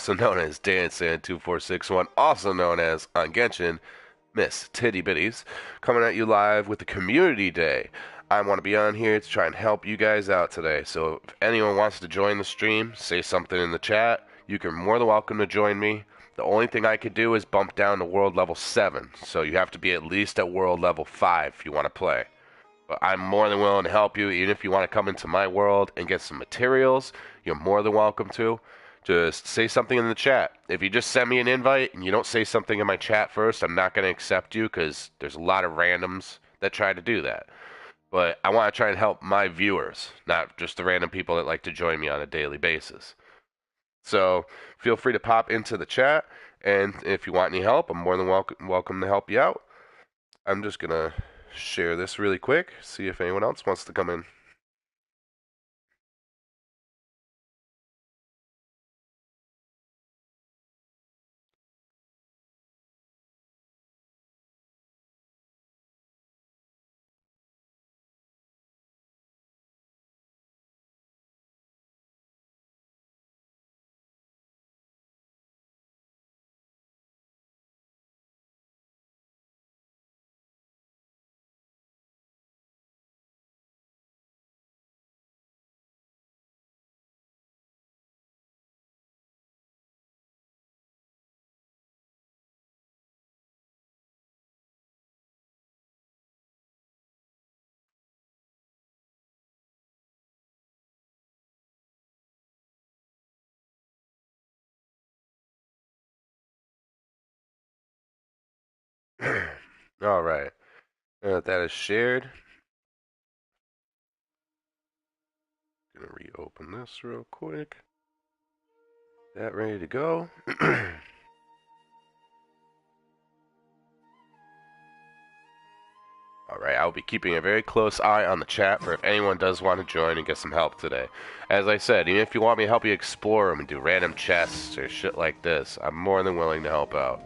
also known as Dansan2461, also known as on Genshin, Miss Titty Bitties, coming at you live with the Community Day. I want to be on here to try and help you guys out today. So if anyone wants to join the stream, say something in the chat. You can more than welcome to join me. The only thing I could do is bump down to world level 7. So you have to be at least at world level 5 if you want to play. But I'm more than willing to help you, even if you want to come into my world and get some materials, you're more than welcome to. Just say something in the chat. If you just send me an invite and you don't say something in my chat first, I'm not going to accept you because there's a lot of randoms that try to do that. But I want to try and help my viewers, not just the random people that like to join me on a daily basis. So feel free to pop into the chat, and if you want any help, I'm more than welcome to help you out. I'm just going to share this really quick, see if anyone else wants to come in. All right. That is shared. Gonna reopen this real quick. That ready to go. Alright, I'll be keeping a very close eye on the chat for if anyone does want to join and get some help today. As I said, even if you want me to help you explore them and do random chests or shit like this, I'm more than willing to help out.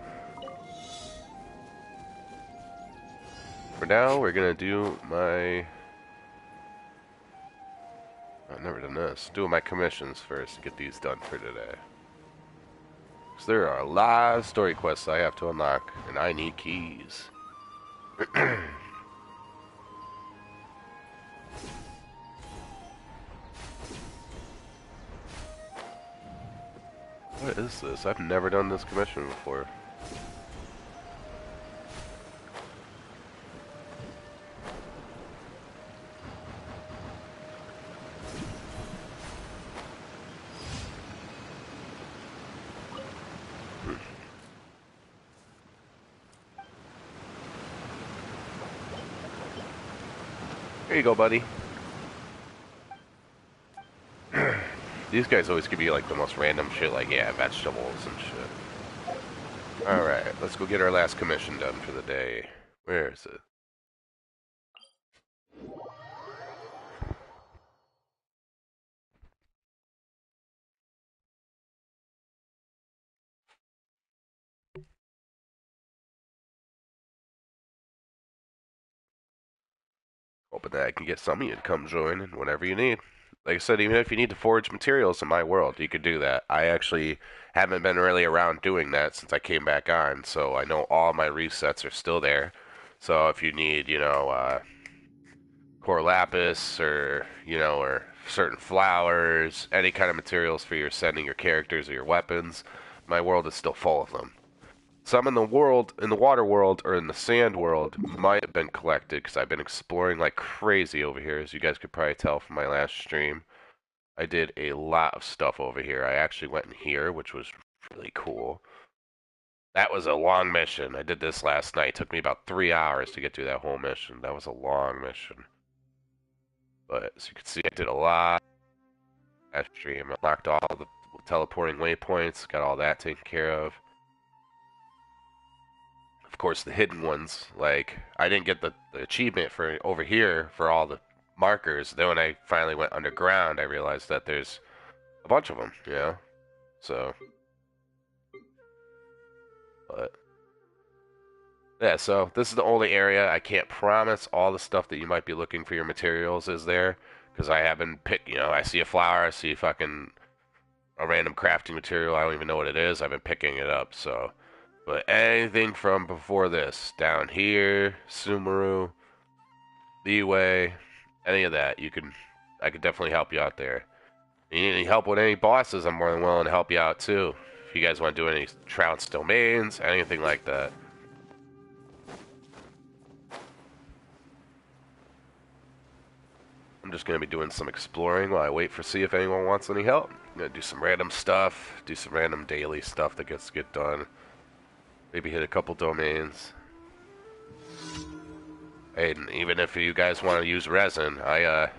For now, we're gonna do my... I've never done this. Doing my commissions first to get these done for today. Because there are a lot of story quests I have to unlock, and I need keys. What is this? I've never done this commission before. Here you go, buddy. These guys always give you like the most random shit, like, yeah, vegetables and shit. Alright, let's go get our last commission done for the day. Where is it? Hoping that I can get some of you to come join and whatever you need. Like I said, even if you need to forge materials in my world, you could do that. I actually haven't been really around doing that since I came back on, so I know all my resets are still there. So if you need, core lapis or, or certain flowers, any kind of materials for your sending your characters or your weapons, my world is still full of them. Some in the world, in the water world, or in the sand world, might have been collected, because I've been exploring like crazy over here, as you guys could probably tell from my last stream. I did a lot of stuff over here. I actually went in here, which was really cool. That was a long mission. I did this last night. It took me about 3 hours to get through that whole mission. That was a long mission. But, as you can see, I did a lot last stream. Unlocked all the teleporting waypoints, got all that taken care of. Of course, the hidden ones, like, I didn't get the achievement for over here for all the markers. Then when I finally went underground, I realized that there's a bunch of them, So, but, yeah, so this is the only area I can't promise all the stuff that you might be looking for your materials is there, because I haven't picked, I see a flower, I see fucking a random crafting material. I don't even know what it is. I've been picking it up, so. But anything from before this, down here, Sumeru, Leeway, any of that, I could definitely help you out there. If you need any help with any bosses, I'm more than willing to help you out too. If you guys want to do any Trounce domains, anything like that. I'm just going to be doing some exploring while I wait for see if anyone wants any help. I'm going to do some random stuff, do some random daily stuff that gets get done. Maybe hit a couple domains. And even if you guys want to use resin, I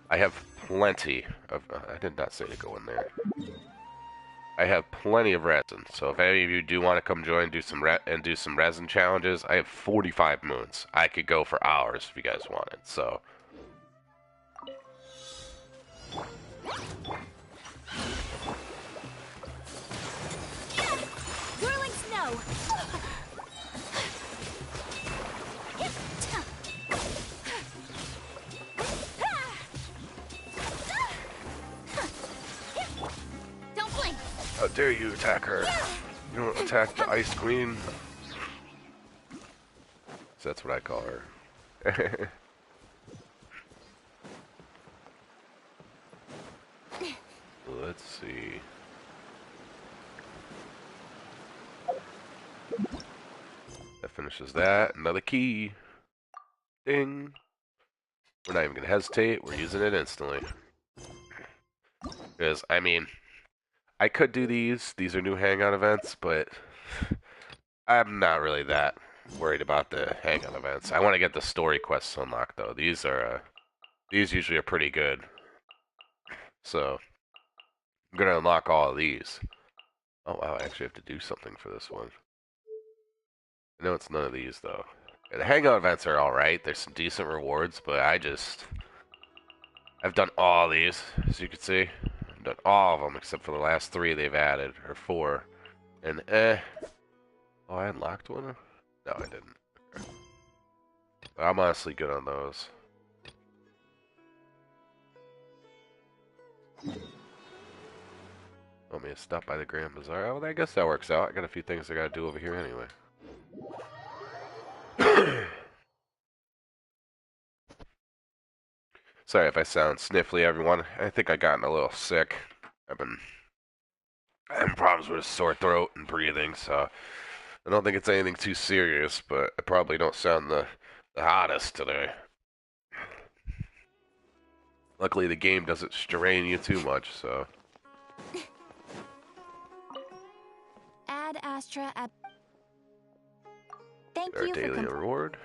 have plenty of. I did not say to go in there. I have plenty of resin, so if any of you do want to come join, do some resin challenges, I have 45 moons. I could go for hours if you guys wanted. So. Whirling snow. Don't blink. How dare you attack her? You don't attack the Ice Queen. So that's what I call her. Let's see. That finishes that. Another key. Ding. We're not even going to hesitate. We're using it instantly. Because, I mean, I could do these. These are new hangout events, but I'm not really that worried about the hangout events. I want to get the story quests unlocked, though. These usually are pretty good. So, I'm going to unlock all of these. Oh, wow, I actually have to do something for this one. I know it's none of these, though. Yeah, the hangout events are alright. There's some decent rewards, but I've done all these, as you can see. I've done all of them, except for the last 3 they've added, or 4. And, Oh, I unlocked one? No, I didn't. Okay. But I'm honestly good on those. Want me to stop by the Grand Bazaar? Oh, I guess that works out. I got a few things I gotta do over here anyway. Sorry if I sound sniffly, everyone. I think I gotten a little sick. I've been having problems with a sore throat and breathing, so I don't think it's anything too serious, but I probably don't sound the hottest today. Luckily, the game doesn't strain you too much, so. Add Astra at. Thank Our you daily for reward.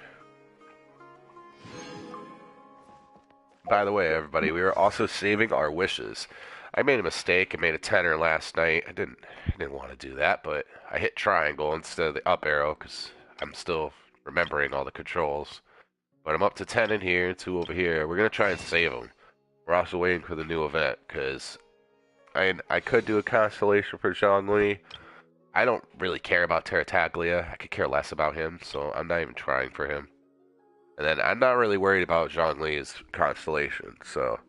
By the way, everybody, we are also saving our wishes. I made a mistake. I made a tenner last night. I didn't want to do that, but I hit triangle instead of the up arrow because I'm still remembering all the controls. But I'm up to 10 in here, 2 over here. We're going to try and save them. We're also waiting for the new event because I could do a constellation for Zhongli. I don't really care about Tartaglia. I could care less about him, so I'm not even trying for him. And then I'm not really worried about Zhongli's constellation, so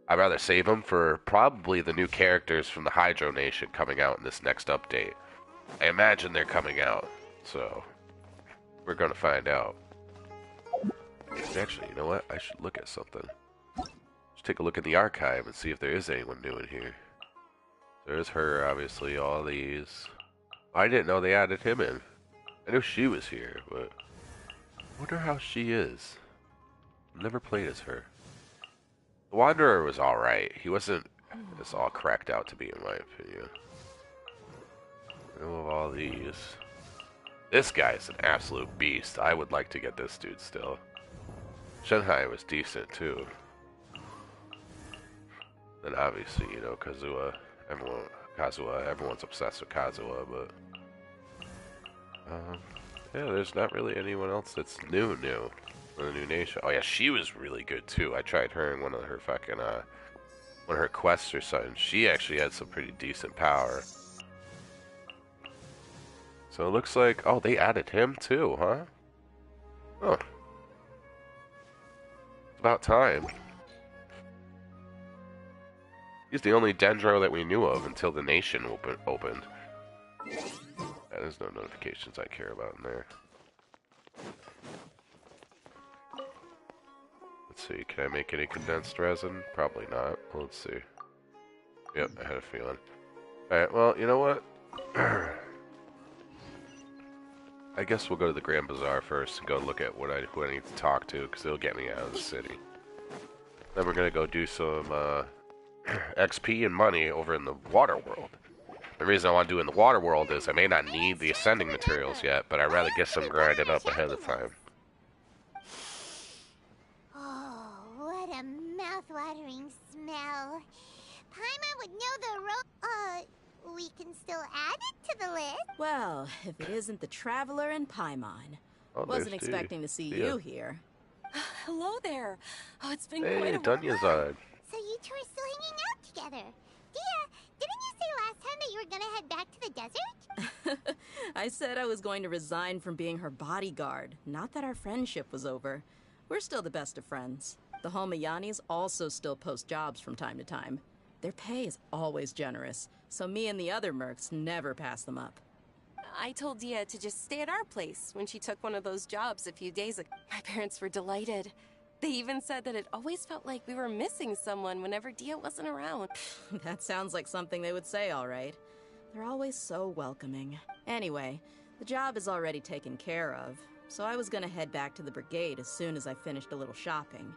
I'd rather save him for probably the new characters from the Hydro Nation coming out in this next update. I imagine they're coming out, so we're going to find out. Actually, you know what? I should look at something. Just take a look in the archive and see if there is anyone new in here. There's her, obviously, all these. I didn't know they added him in. I knew she was here, but I wonder how she is. I've never played as her. The Wanderer was alright. He wasn't as all cracked out to be, in my opinion. I know of all these. This guy's an absolute beast. I would like to get this dude still. Shanghai was decent, too. Then obviously, you know, Kazuha. Everyone's obsessed with Kazuha, but... yeah, there's not really anyone else that's new for the new nation. Oh yeah, she was really good too. I tried her in one of her fucking one of her quests or something. She actually had some pretty decent power. So it looks like, oh, they added him too, huh? Oh, it's about time. He's the only Dendro that we knew of until the nation opened. Yeah, there's no notifications I care about in there. Let's see, can I make any condensed resin? Probably not. Let's see. Yep, I had a feeling. Alright, well, you know what? I guess we'll go to the Grand Bazaar first and go look at who I need to talk to, because it'll get me out of the city. Then we're gonna go do some XP and money over in the water world. The reason I want to do in the water world is I may not need the ascending materials yet, but I'd rather get some grinded up ahead of time. Oh, what a mouth-watering smell. Paimon would know the we can still add it to the list. Well, if it isn't the Traveler and Paimon. Oh, Wasn't expecting to see you here. Hello there. Oh, it's been Hey, quite a Dunya's while. on. So you two are still hanging out together. Dia, didn't you say last time that you were gonna head back to the desert? I said I was going to resign from being her bodyguard, not that our friendship was over. We're still the best of friends. The Homayanis also still post jobs from time to time. Their pay is always generous, so me and the other mercs never pass them up. I told Dia to just stay at our place when she took one of those jobs a few days ago. My parents were delighted. They even said that it always felt like we were missing someone whenever Dia wasn't around. That sounds like something they would say, all right. They're always so welcoming. Anyway, the job is already taken care of, so I was gonna head back to the brigade as soon as I finished a little shopping.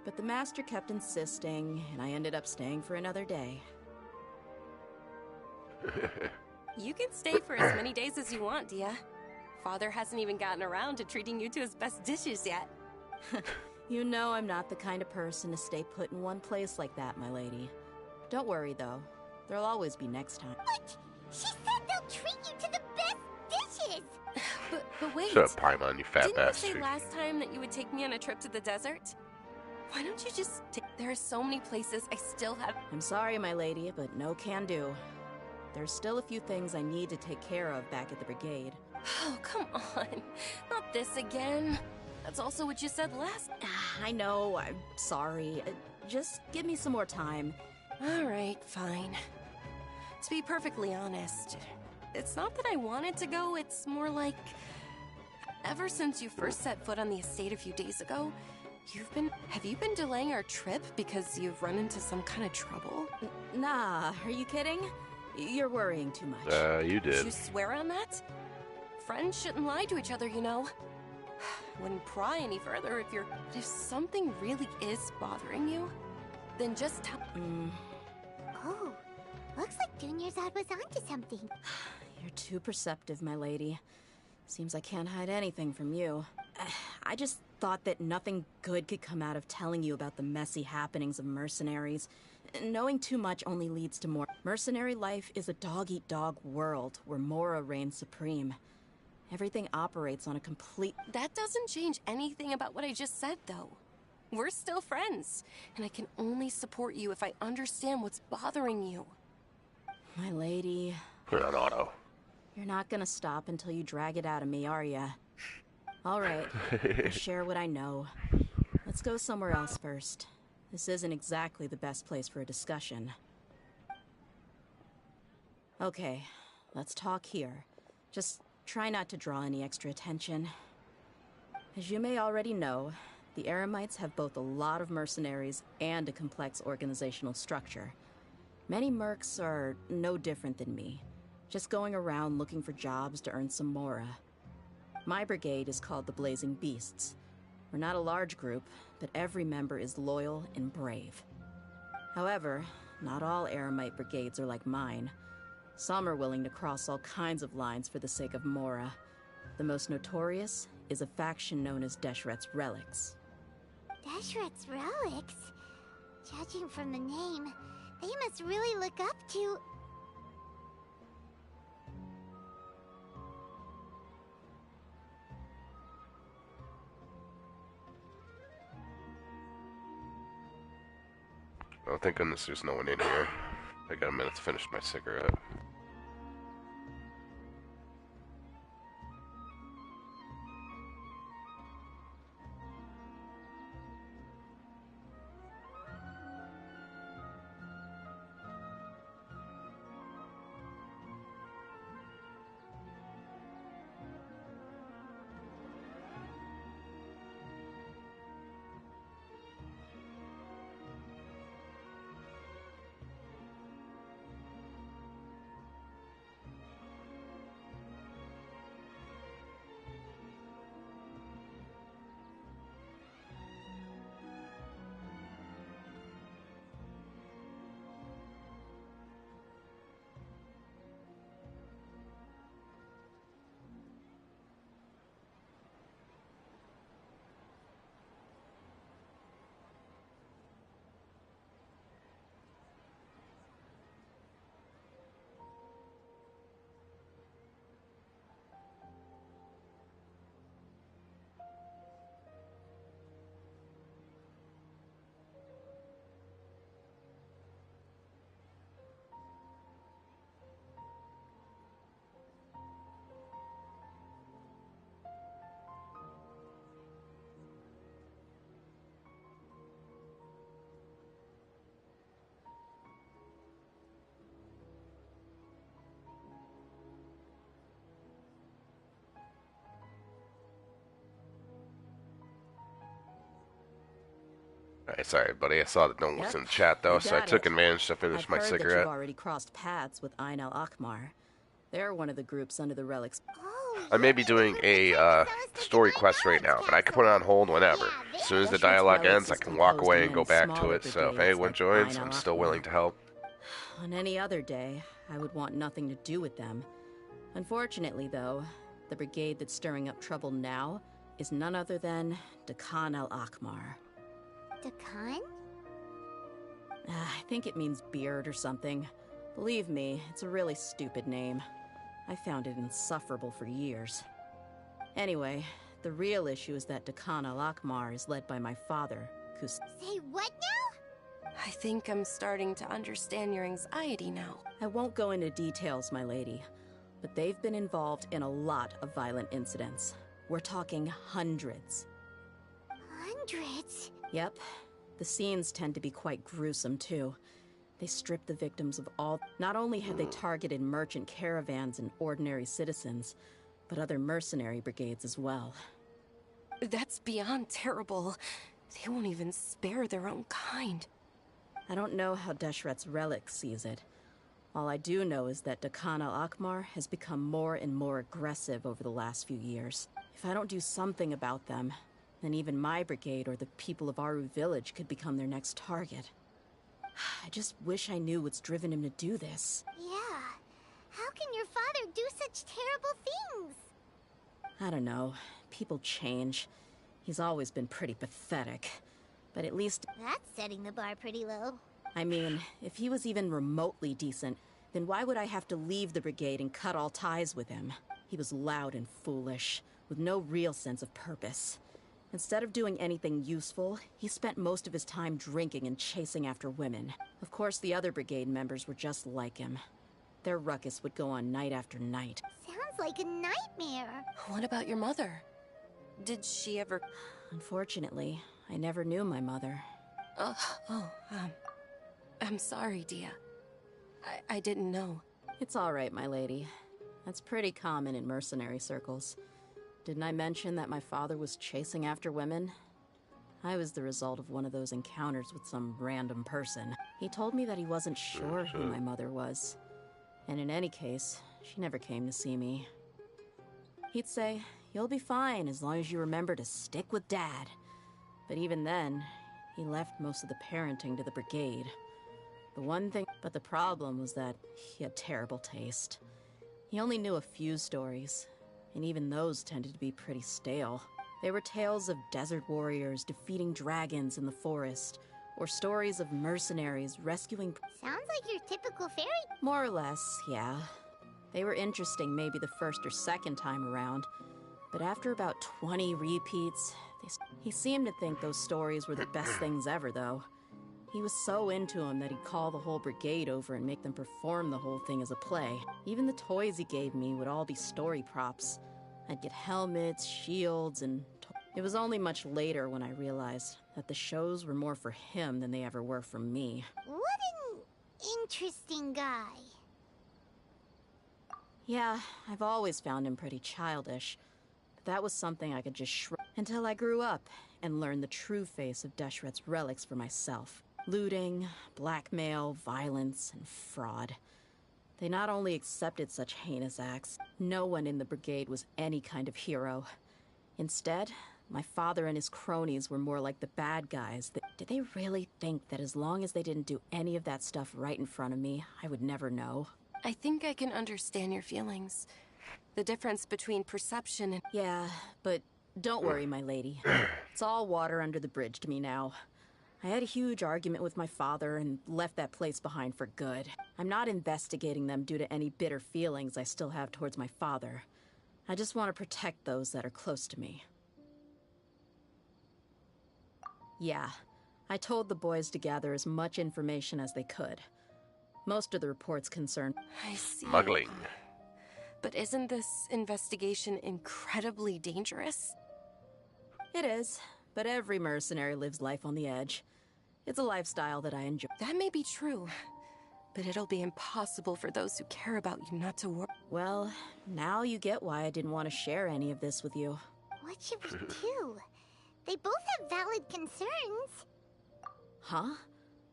But the master kept insisting, and I ended up staying for another day. You can stay for as many days as you want, Dia. Father hasn't even gotten around to treating you to his best dishes yet. You know I'm not the kind of person to stay put in one place like that, my lady. Don't worry, though. There'll always be next time. What? She said they'll treat you to the best dishes! But wait. Shut up, Paimon, you fat Didn't bastard. you say last time that you would take me on a trip to the desert? Why don't you just There are so many places I still have. I'm sorry, my lady, but no can do. There's still a few things I need to take care of back at the brigade. Oh, come on. Not this again. That's also what you said last. I know, I'm sorry. Just give me some more time. All right, fine. To be perfectly honest, it's not that I wanted to go, it's more like... Ever since you first set foot on the estate a few days ago, have you been delaying our trip because you've run into some kind of trouble? Nah, are you kidding? You're worrying too much. You Did did. you swear on that? Friends shouldn't lie to each other, you know. Wouldn't pry any further if something really is bothering you, then just tell. Oh, looks like Dunyarzad was onto something. You're too perceptive, my lady. Seems I can't hide anything from you. I just thought that nothing good could come out of telling you about the messy happenings of mercenaries. Knowing too much only leads to more. Mercenary life is a dog-eat-dog world where Mora reigns supreme. Everything operates on a complete... That doesn't change anything about what I just said, though. We're still friends, and I can only support you if I understand what's bothering you. My lady... Put it on auto. You're not gonna stop until you drag it out of me, are ya? All right, I'll share what I know. Let's go somewhere else first. This isn't exactly the best place for a discussion. Okay, let's talk here. Just try not to draw any extra attention. As you may already know, the Eremites have both a lot of mercenaries and a complex organizational structure. Many mercs are no different than me, just going around looking for jobs to earn some mora. My brigade is called the Blazing Beasts. We're not a large group, but every member is loyal and brave. However, not all Eremite brigades are like mine. Some are willing to cross all kinds of lines for the sake of mora. The most notorious is a faction known as Deshret's Relics. Deshret's Relics? Judging from the name, they must really look up to... Oh, thank goodness there's no one in here. I got a minute to finish my cigarette. Alright, sorry, buddy. I saw that no one was Yep, in the chat, though, you so I got took it. advantage to finish I've my heard that you've cigarette. already crossed paths with Ain al-Akmar. They're one of the groups under the relics. Oh, I may you be mean the doing group a that tried to sell us the story Divine quest right Knowledge now, but I can put it on Capsule? hold whenever. Yeah, As soon as the Deshret's dialogue relics ends, I is can walk composed of away and go many back to smaller it, so if brigades anyone like joins, Ain I'm still al-Akmar. willing to help. On any other day, I would want nothing to do with them. Unfortunately, though, the brigade that's stirring up trouble now is none other than Dakan al-Akmar. Dakan? I think it means beard or something. Believe me, it's a really stupid name. I found it insufferable for years. Anyway, the real issue is that Dakan al-Akmar is led by my father, Kus. Say what now? I think I'm starting to understand your anxiety now. I won't go into details, my lady, but they've been involved in a lot of violent incidents. We're talking hundreds. Hundreds? Yep. The scenes tend to be quite gruesome, too. They strip the victims of all. Not only have they targeted merchant caravans and ordinary citizens, but other mercenary brigades as well. That's beyond terrible. They won't even spare their own kind. I don't know how Deshret's relic sees it. All I do know is that Dakan al-Akmar has become more and more aggressive over the last few years. If I don't do something about them, then even my brigade or the people of Aru village could become their next target. I just wish I knew what's driven him to do this. Yeah. How can your father do such terrible things? I don't know. People change. He's always been pretty pathetic. But at least, That's setting the bar pretty low. I mean, if he was even remotely decent, then why would I have to leave the brigade and cut all ties with him? He was loud and foolish, with no real sense of purpose. Instead of doing anything useful, he spent most of his time drinking and chasing after women. Of course, the other brigade members were just like him. Their ruckus would go on night after night. Sounds like a nightmare. What about your mother? Did she ever... Unfortunately, I never knew my mother. I'm sorry, Dia. I didn't know. It's all right, my lady. That's pretty common in mercenary circles. Didn't I mention that my father was chasing after women? I was the result of one of those encounters with some random person. He told me that he wasn't sure who my mother was. And in any case, she never came to see me. He'd say, "You'll be fine as long as you remember to stick with Dad." But even then, he left most of the parenting to the brigade. But the problem was that he had terrible taste. He only knew a few stories, and even those tended to be pretty stale. They were tales of desert warriors defeating dragons in the forest, or stories of mercenaries rescuing... Sounds like your typical fairy. More or less, yeah. They were interesting maybe the first or second time around, but after about 20 repeats, he seemed to think those stories were the best things ever, though. He was so into them that he'd call the whole brigade over and make them perform the whole thing as a play. Even the toys he gave me would all be story props. I'd get helmets, shields, and... It was only much later when I realized that the shows were more for him than they ever were for me. What an interesting guy. Yeah, I've always found him pretty childish. But that was something I could just shrug until I grew up and learned the true face of Deshret's relics for myself. Looting, blackmail, violence, and fraud. They not only accepted such heinous acts, no one in the brigade was any kind of hero. Instead, my father and his cronies were more like the bad guys. Did they really think that as long as they didn't do any of that stuff right in front of me, I would never know? I think I can understand your feelings. The difference between perception and... Yeah, but don't worry, my lady. It's all water under the bridge to me now. I had a huge argument with my father and left that place behind for good. I'm not investigating them due to any bitter feelings I still have towards my father. I just want to protect those that are close to me. Yeah, I told the boys to gather as much information as they could. Most of the reports concern... I see. Smuggling. But isn't this investigation incredibly dangerous? It is, but every mercenary lives life on the edge. It's a lifestyle that I enjoy. That may be true, but it'll be impossible for those who care about you not to worry. Well, now you get why I didn't want to share any of this with you. What should we do? They both have valid concerns. Huh?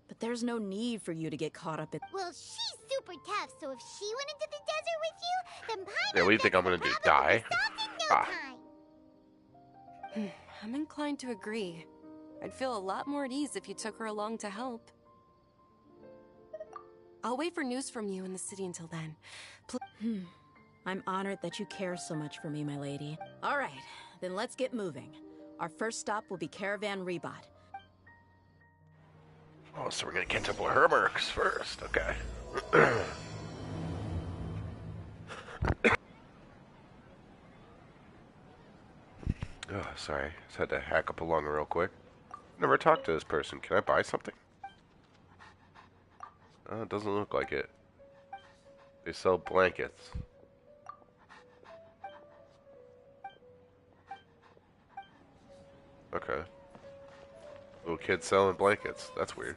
But there's no need for you to get caught up in... Well, she's super tough, so if she went into the desert with you, then Paimon Yeah, what do you think I'm gonna do? Die? solved in no Ah. time. I'm inclined to agree. I'd feel a lot more at ease if you took her along to help. I'll wait for news from you in the city until then. I'm honored that you care so much for me, my lady. All right, then let's get moving. Our first stop will be Caravan Rebot. Oh, so we're gonna catch up with her mercs first. Okay. Oh, sorry. Just had to hack up along real quick. Never talked to this person. Can I buy something? Oh, it doesn't look like it. They sell blankets. Okay. Little kid selling blankets. That's weird.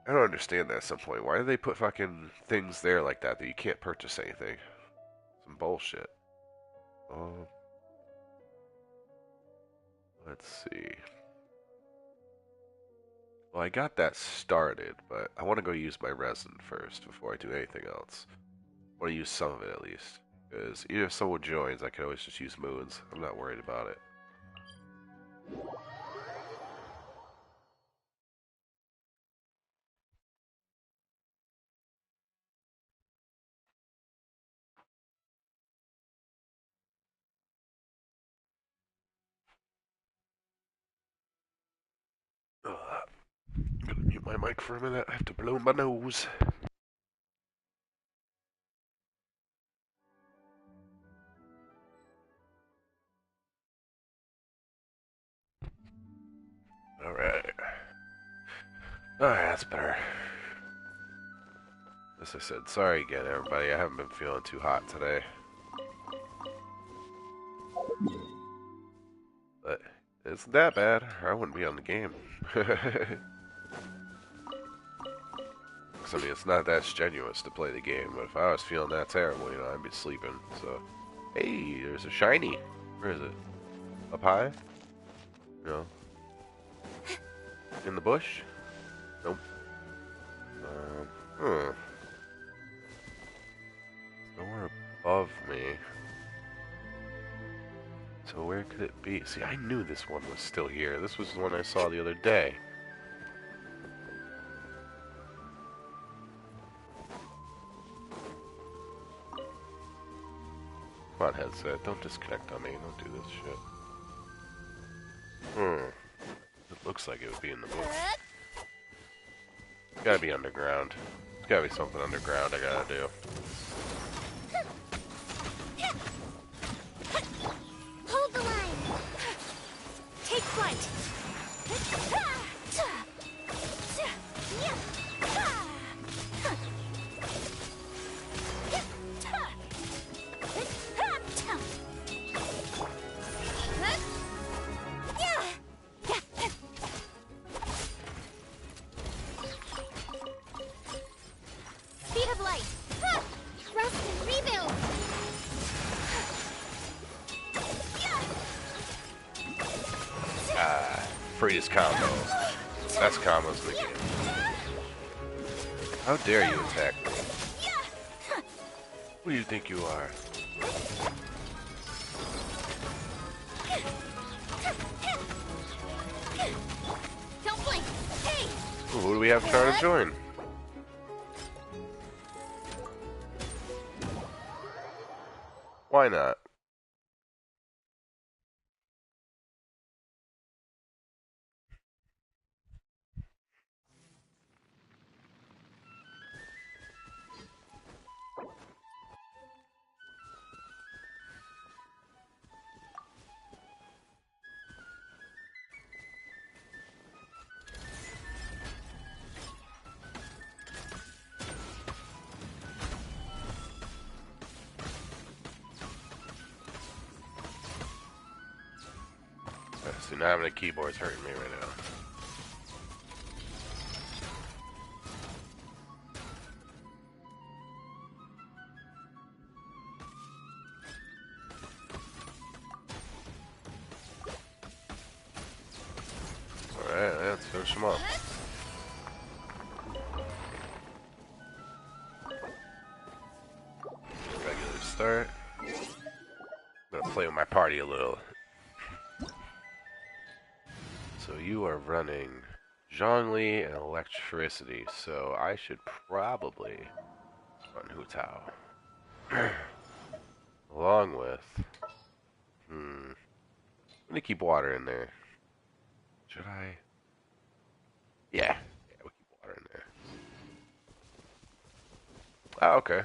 I don't understand that at some point. Why do they put fucking things there like that you can't purchase anything? Some bullshit. Let's see. Well, I got that started, but I want to go use my resin first before I do anything else. I want to use some of it at least. Because even if someone joins, I can always just use moons. I'm not worried about it. I'm gonna mute my mic for a minute. I have to blow my nose. Alright. Alright, that's better. As I said, sorry again, everybody. I haven't been feeling too hot today. But it's that bad, or I wouldn't be on the game. I mean, it's not that strenuous to play the game, but if I was feeling that terrible, you know, I'd be sleeping. So, hey, there's a shiny. Where is it? Up high? No. In the bush? Nope. Nowhere above me. So where could it be? See, I knew this one was still here. This was the one I saw the other day. Come on, headset. Don't disconnect on me. Don't do this shit. It looks like it would be in the book. It's gotta be underground. There's gotta be something underground I gotta do. Hold the line. Take flight. Speed of light. Rest and rebuild. Freeze combo. Best combos in the game. How dare you attack me? Who do you think you are? Don't blink. Hey. Ooh, who do we have trying to join? Why not? See, not having a keyboard's hurting me right now. them up. Regular start. I'm gonna play with my party a little. So you are running Zhongli and electricity, so I should probably run Hu Tao. Along with, I'm gonna keep water in there. Should I? Yeah, we'll keep water in there. Oh, okay.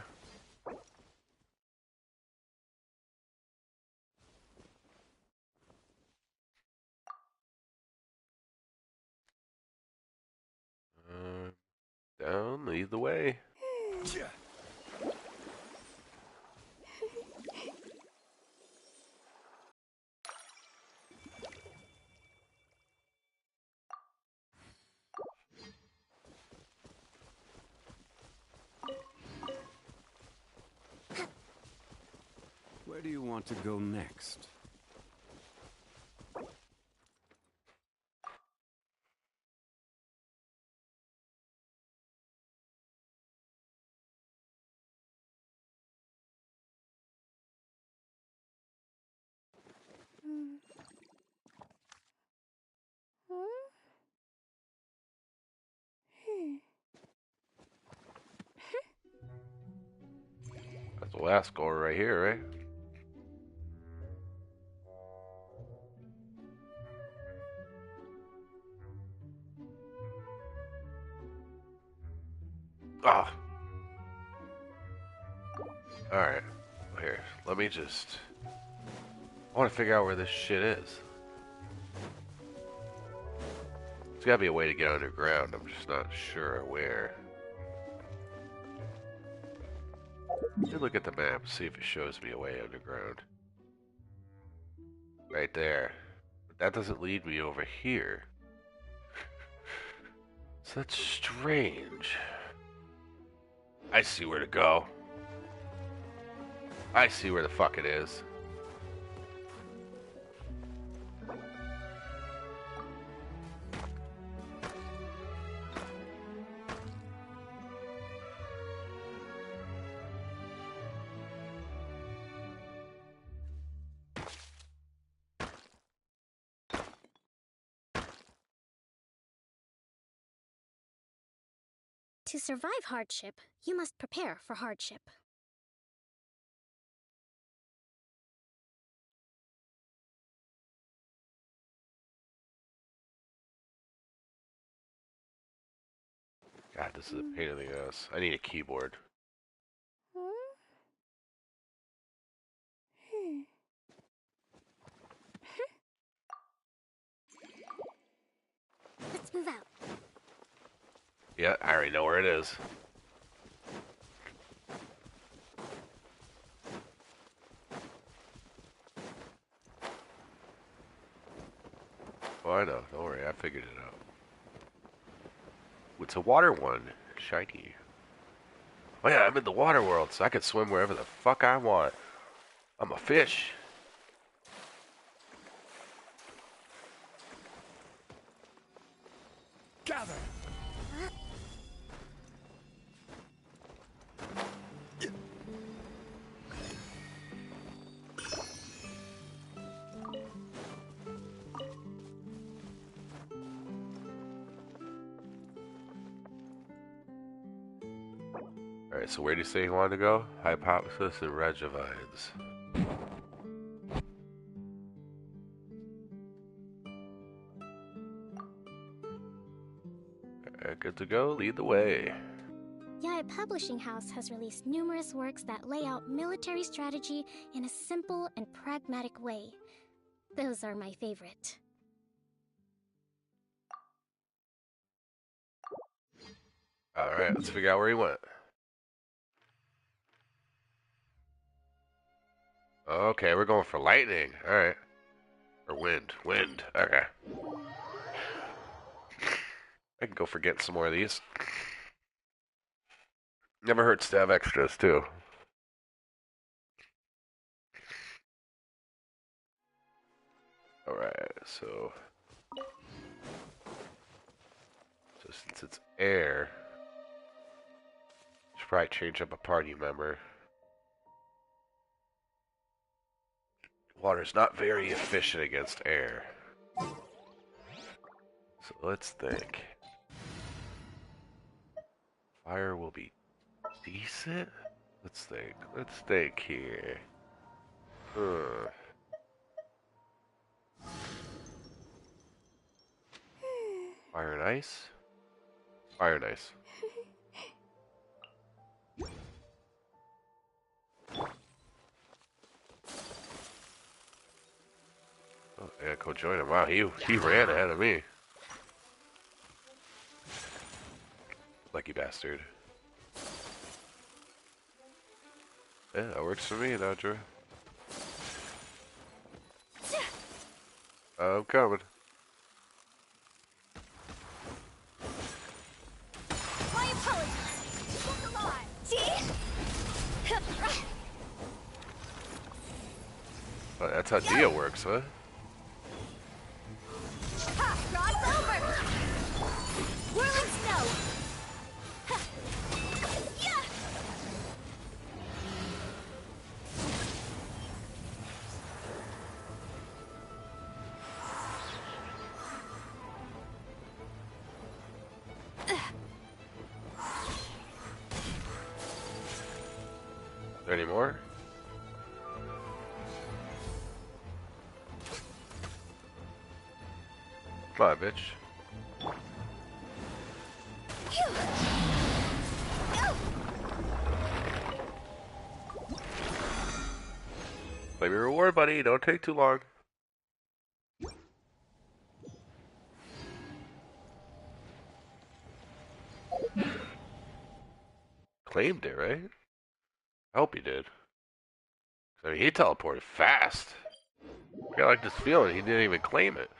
Down, lead the way. Where do you want to go next? That's the last goal right here, right? Ah. Alright. Here, let me just... I want to figure out where this shit is. There's gotta be a way to get underground. I'm just not sure where. Let me look at the map, see if it shows me a way underground. Right there. But that doesn't lead me over here. So that's strange. I see where to go. I see where the fuck it is. To survive hardship, you must prepare for hardship. God, this is a pain in the ass. I need a keyboard. Let's move out. Yeah, I already know where it is. Oh, I know. Don't worry, I figured it out. It's a water one. Shiny. Oh yeah, I'm in the water world, so I can swim wherever the fuck I want. I'm a fish. Gather! Alright, so where do you say you wanted to go? Hypothesis and Regivines. Alright, good to go. Lead the way. Yae Publishing House has released numerous works that lay out military strategy in a simple and pragmatic way. Those are my favorite. Alright, let's figure out where he went. Okay, we're going for lightning. Alright. Or wind. Wind. Okay. I can go for getting some more of these. Never hurts to have extras, too. Alright, so... since it's air, should probably change up a party member. Water's not very efficient against air. So let's think. Fire will be decent? Let's think. Let's think here. Fire and ice? Fire and ice. Oh, yeah, go join him. Wow, he ran ahead of me. Lucky bastard. Yeah, that works for me, Dodger. I'm coming. My apologies. Look alive. See? Oh, that's how Dia works, huh? Ha! Rod's over. Whirling snow. Ha. Yeah. Is there any more? Come on, bitch. Claim your reward, buddy. Don't take too long. Claimed it, right? I hope he did. I mean, he teleported fast. I got like this feeling he didn't even claim it.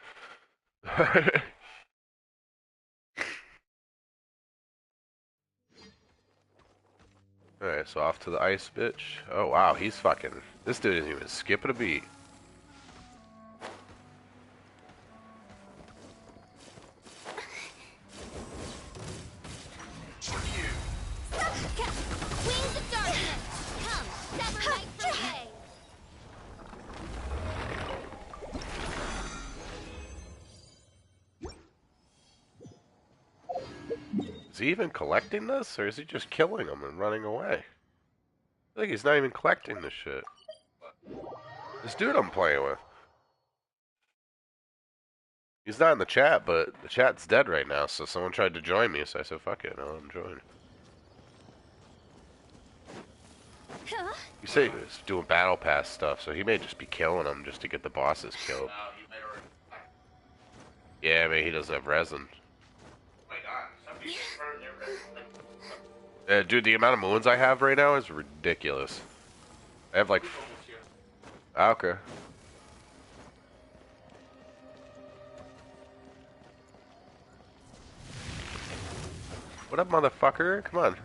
Alright, so off to the ice bitch. Oh wow, he's fucking... This dude isn't even skipping a beat. Wings of darkness. Come, sever night from day. Is he even collecting this, or is he just killing them and running away? I think he's not even collecting this shit. This dude I'm playing with. He's not in the chat, but the chat's dead right now, so someone tried to join me, so I said, fuck it, I'll let him join. Huh? You say he was doing battle pass stuff, so he may just be killing them just to get the bosses killed. Yeah, I mean, he doesn't have resin. Dude, the amount of moons I have right now is ridiculous. I have like... Okay. What up, motherfucker? Come on.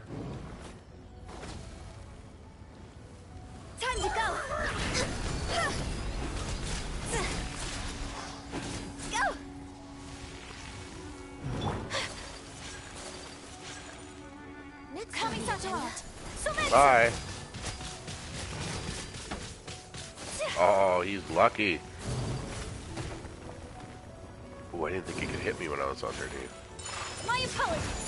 Time to go. Go. Coming such a lot. So many. Bye. Oh, he's lucky. Ooh, I didn't think he could hit me when I was underneath. My apologies.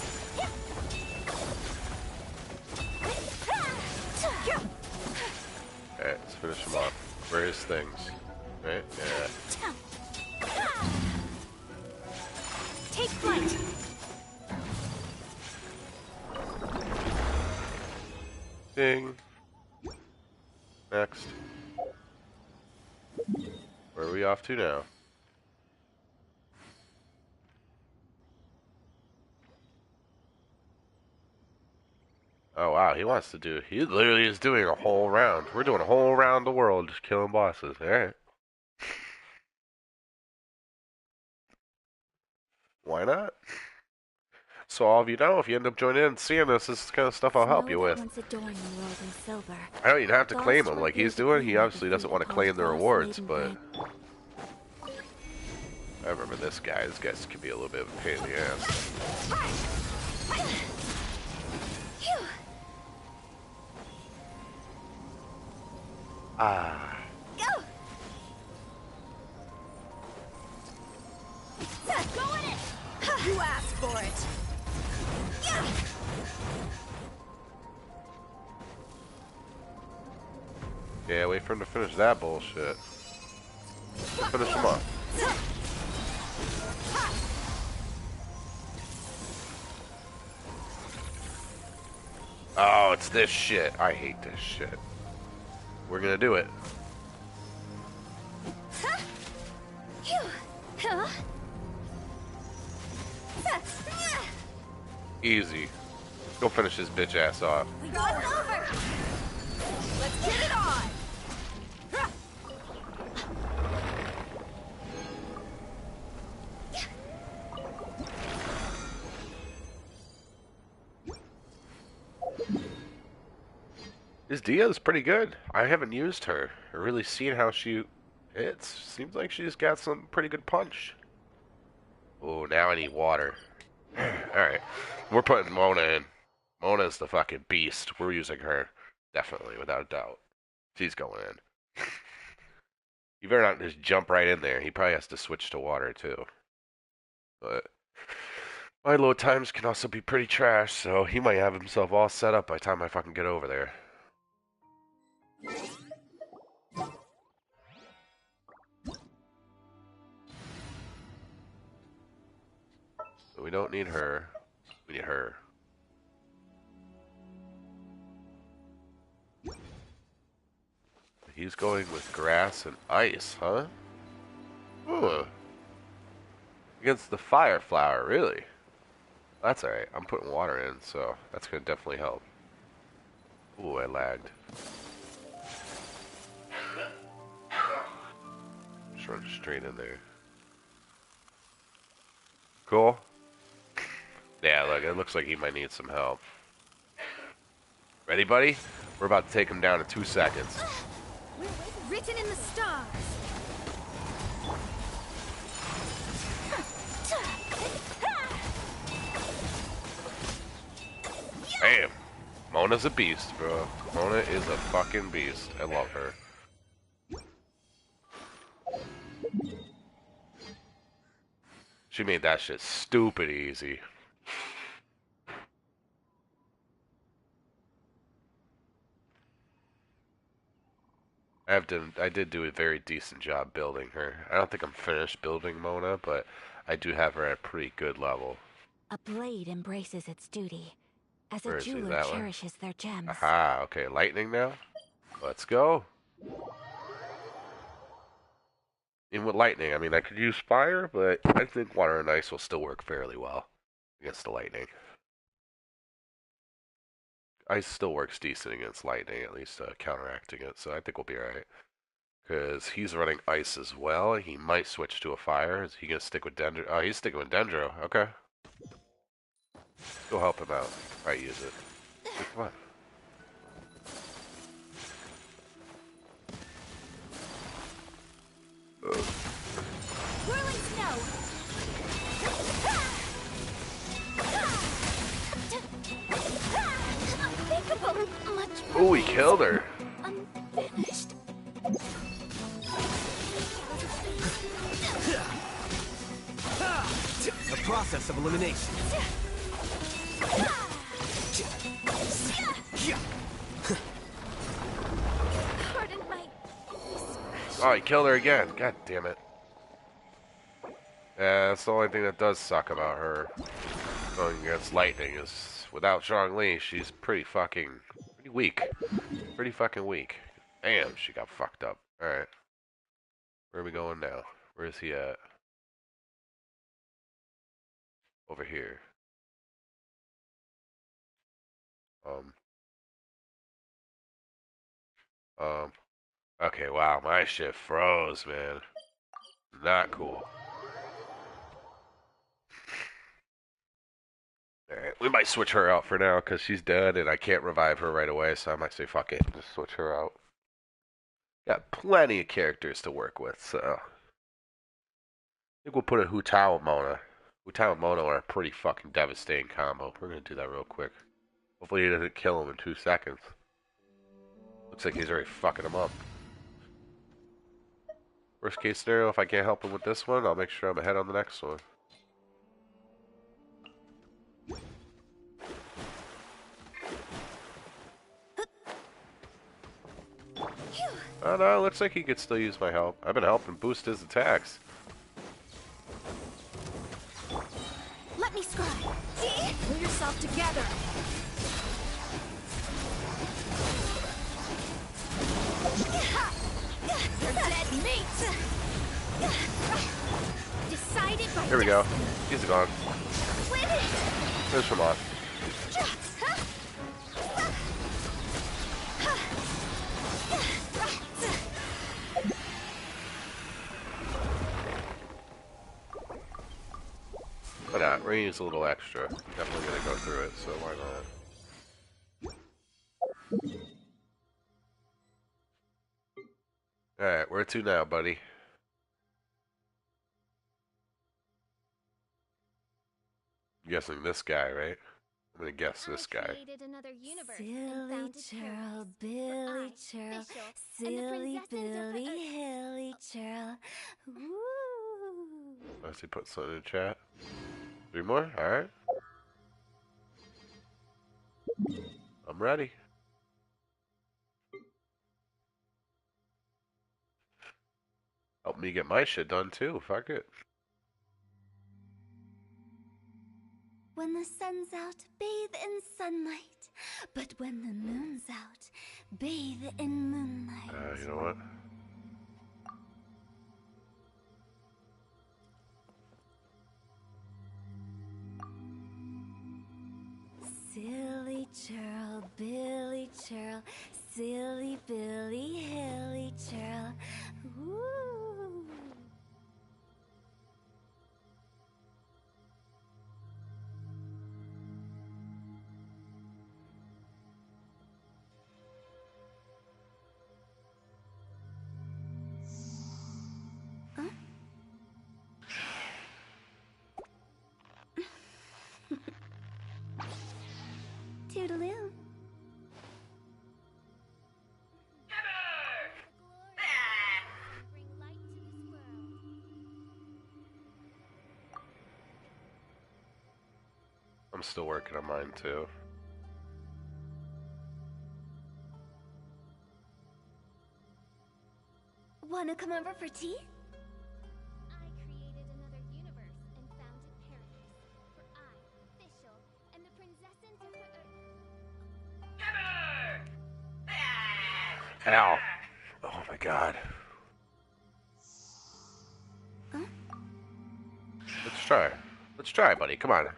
Alright, let's finish him off. Where are his things? Right? Yeah. Take flight. Ding. Next. Where are we off to now? Oh wow, he wants to do... He literally is doing a whole round. We're doing a whole round the world just killing bosses. Alright. Why not? So all of you know, if you end up joining in and seeing this, this is the kind of stuff I'll help you with. I don't even have to claim him like he's doing. He obviously doesn't want to claim the rewards, but... I remember this guy. This guy can be a little bit of a pain in the ass. Ah. Go! Go in it! You asked for it. Yeah, wait for him to finish that bullshit. Finish him off. Oh, it's this shit. I hate this shit. We're gonna do it. Easy. Go finish his bitch ass off. We got it over! Let's get it on! This Dia's pretty good. I haven't used her or really seen how she hits. Seems like she's got some pretty good punch. Oh, now I need water. Alright. We're putting Mona in. Mona's the fucking beast. We're using her. Definitely, without a doubt. She's going in. You better not just jump right in there. He probably has to switch to water, too. But my load times can also be pretty trash, so he might have himself all set up by the time I fucking get over there. But we don't need her. We need her. He's going with grass and ice, huh? Ooh. Against the fire flower, really? That's alright. I'm putting water in, so that's gonna definitely help. Ooh, I lagged. Just run straight in there. Cool. Yeah, look, it looks like he might need some help. Ready, buddy? We're about to take him down in 2 seconds. Written in the stars. Bam! Mona's a beast, bro. Mona is a fucking beast. I love her. She made that shit stupid easy. I did do a very decent job building her. I don't think I'm finished building Mona, but I do have her at a pretty good level. A blade embraces its duty, as Where a is he? jeweler That one? cherishes their gems. Aha, okay, lightning now? Let's go. Even with lightning, I mean, I could use fire, but I think water and ice will still work fairly well against the lightning. Ice still works decent against lightning, at least counteracting it, so I think we'll be alright. Because he's running ice as well. He might switch to a fire. Is he going to stick with Dendro? Oh, he's sticking with Dendro. Okay. Go help him out. I use it. Hey, come on. Whirling snow. Unthinkable. Much Oh, he killed her. unfinished. A process of elimination. Pardon my. Oh, he killed her again. God damn it. Yeah, that's the only thing that does suck about her going against lightning is without Zhongli, she's pretty weak. Pretty fucking weak. Damn, she got fucked up. Alright. Where are we going now? Where is he at? Over here. Okay, wow, my shit froze, man. Not cool. Alright, we might switch her out for now, because she's dead, and I can't revive her right away, so I might say fuck it, just switch her out. Got plenty of characters to work with, so... think we'll put a Hu Tao and Mona. Hu Tao and Mona are a pretty fucking devastating combo. We're gonna do that real quick. Hopefully he doesn't kill him in 2 seconds. Looks like he's already fucking him up. Worst case scenario, if I can't help him with this one, I'll make sure I'm ahead on the next one. Oh no, looks like he could still use my help. I've been helping boost his attacks. Let me scry. Pull yourself together. You're dead meat. Decided by Here we go. He's gone. Win it. There's from on. Why not? We're gonna use a little extra. Definitely gonna go through it, so why not? Alright, where to now, buddy? I'm guessing this guy, right? I'm gonna guess this guy. Created another universe and Silly founded churl, paradise. Billy I, churl, Fischl, and the silly princesses of the Billy, Earth. hilly churl. Woo! Let's see, put something in the chat. 3 more? Alright. I'm ready. Help me get my shit done too. Fuck it. When the sun's out, bathe in sunlight. But when the moon's out, bathe in moonlight. You know what? Silly churl, Billy churl, silly Billy, hilly churl. Woo! Toodaloo. Bring light to this world. I'm still working on mine too. Wanna come over for tea? I created another universe and founded paradise. For I, Fischl, and the princesses of the Earth. Ow! Oh my god. Let's try. Let's try, buddy. Come on.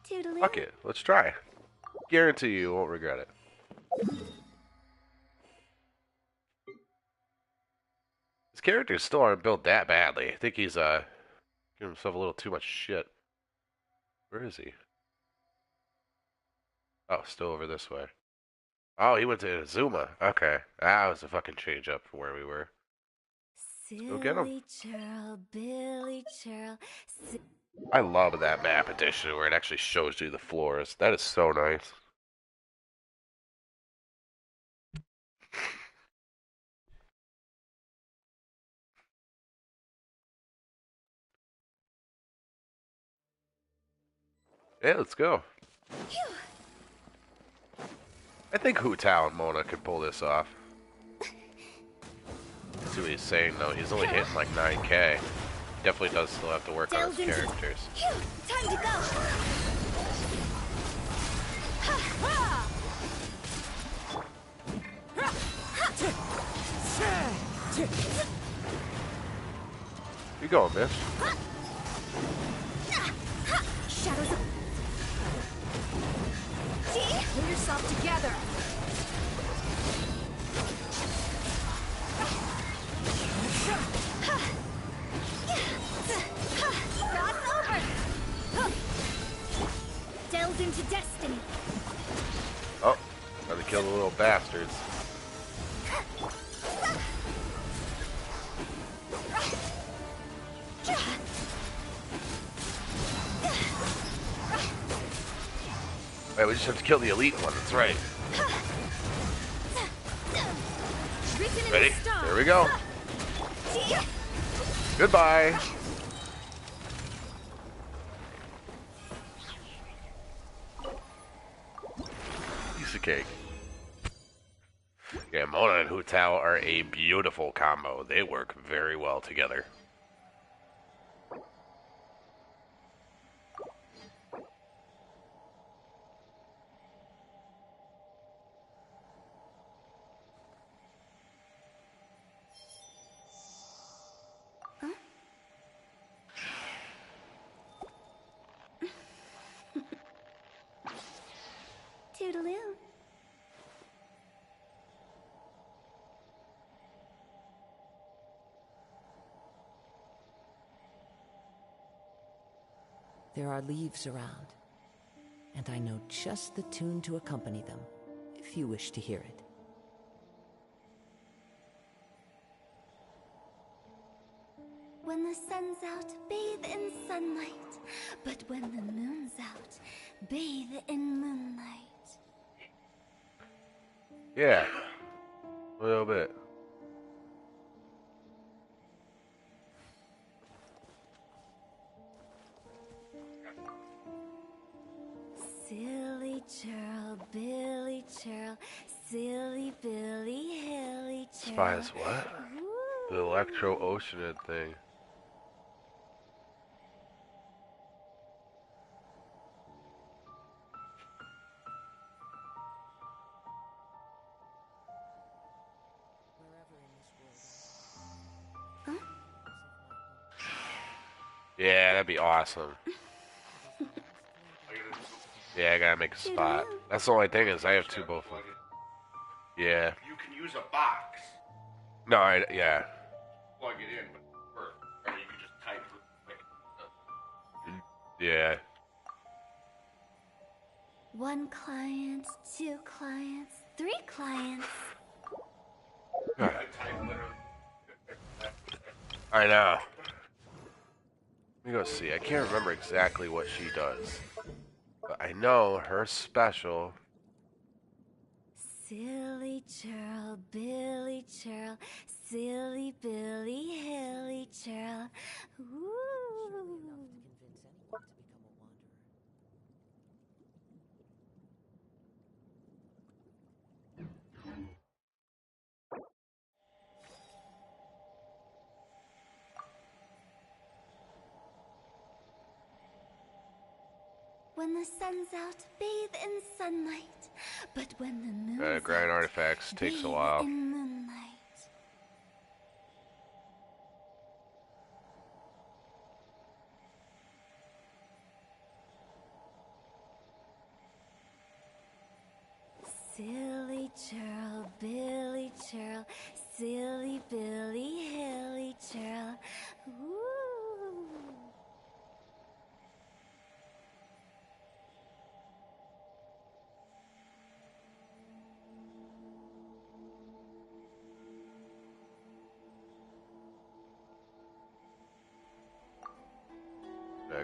Toodaloo. Fuck it. Let's try. Guarantee you won't regret it. His characters still aren't built that badly. I think he's giving himself a little too much shit. Where is he? Oh, still over this way. Oh, he went to Inazuma. Okay. That was a fucking change up from where we were. Go get 'em. Silly churl, Billy churl. I love that map edition where it actually shows you the floors. That is so nice. Yeah, let's go. I think Hu Tao and Mona could pull this off. See what he's saying though. He's only hitting like 9k. Definitely does still have to work on his characters. Time to go. You going, bitch? Shadows of... Pull yourself together. God's over. Delve into destiny. Oh, gotta kill the little bastards. Right, we just have to kill the elite one. That's right. Ready? There we go. Goodbye. Piece of cake. Yeah, Mona and Hu Tao are a beautiful combo. They work very well together. Toodaloo. There are leaves around, and I know just the tune to accompany them, if you wish to hear it. When the sun's out, bathe in sunlight. But when the moon's out, bathe in moonlight. Yeah, a little bit. Silly churl, Billy churl, silly Billy, hilly churl. Spies what? The Electro Oceanid thing. Yeah, that'd be awesome. Yeah, I gotta make a spot. That's the only thing is I have two both of them. Yeah. You can use a box. No, yeah. Plug it in, but first, or you can just type it. Yeah. One client, two clients, three clients. I type literally. I know. Let me go see. I can't remember exactly what she does. But I know her special. Silly churl, Billy churl, silly Billy, hilly churl. Ooh. When the sun's out, bathe in sunlight. But when the moon's Grind out, artifacts takes a bathe while. in moonlight. Silly churl, Billy churl, silly Billy, hilly churl. Ooh.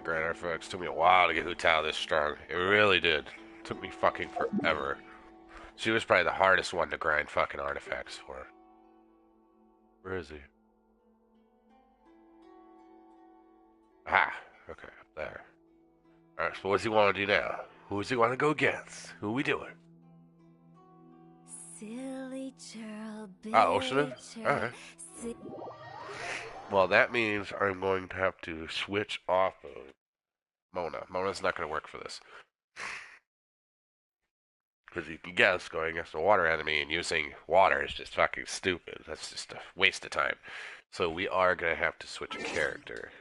Grind artifacts took me a while to get Hu Tao this strong. It really did. Took me fucking forever. She was probably the hardest one to grind fucking artifacts for. Where is he? Ah, okay, up there. Alright, so what's he want to do now? Who does he want to go against? Who we doing? Silly churl, Billy Ocean? churl. Alright. Well, that means I'm going to have to switch off of Mona. Mona's not going to work for this. Because you can guess, going against a water enemy and using water is just fucking stupid. That's just a waste of time. So we are going to have to switch a character.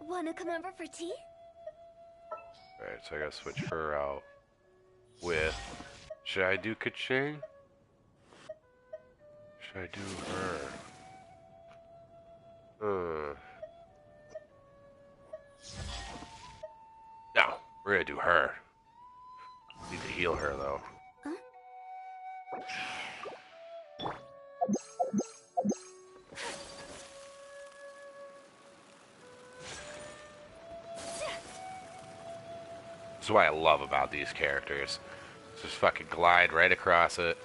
Wanna come over for tea? Alright, so I gotta switch her out with... Should I do Kaching? Should I do her? No, we're gonna do her. Need to heal her though. is what I love about these characters. Just fucking glide right across it.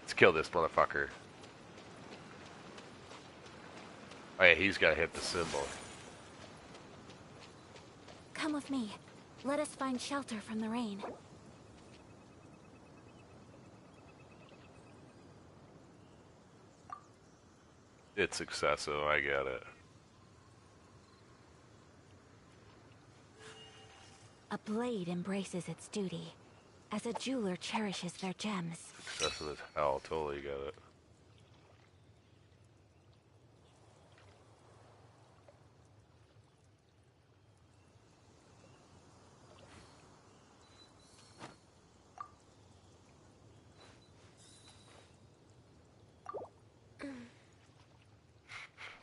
Let's kill this motherfucker. Oh yeah, he's gotta hit the symbol. Come with me. Let us find shelter from the rain. It's excessive, I get it. A blade embraces its duty, as a jeweler cherishes their gems. Excessive as hell, totally get it.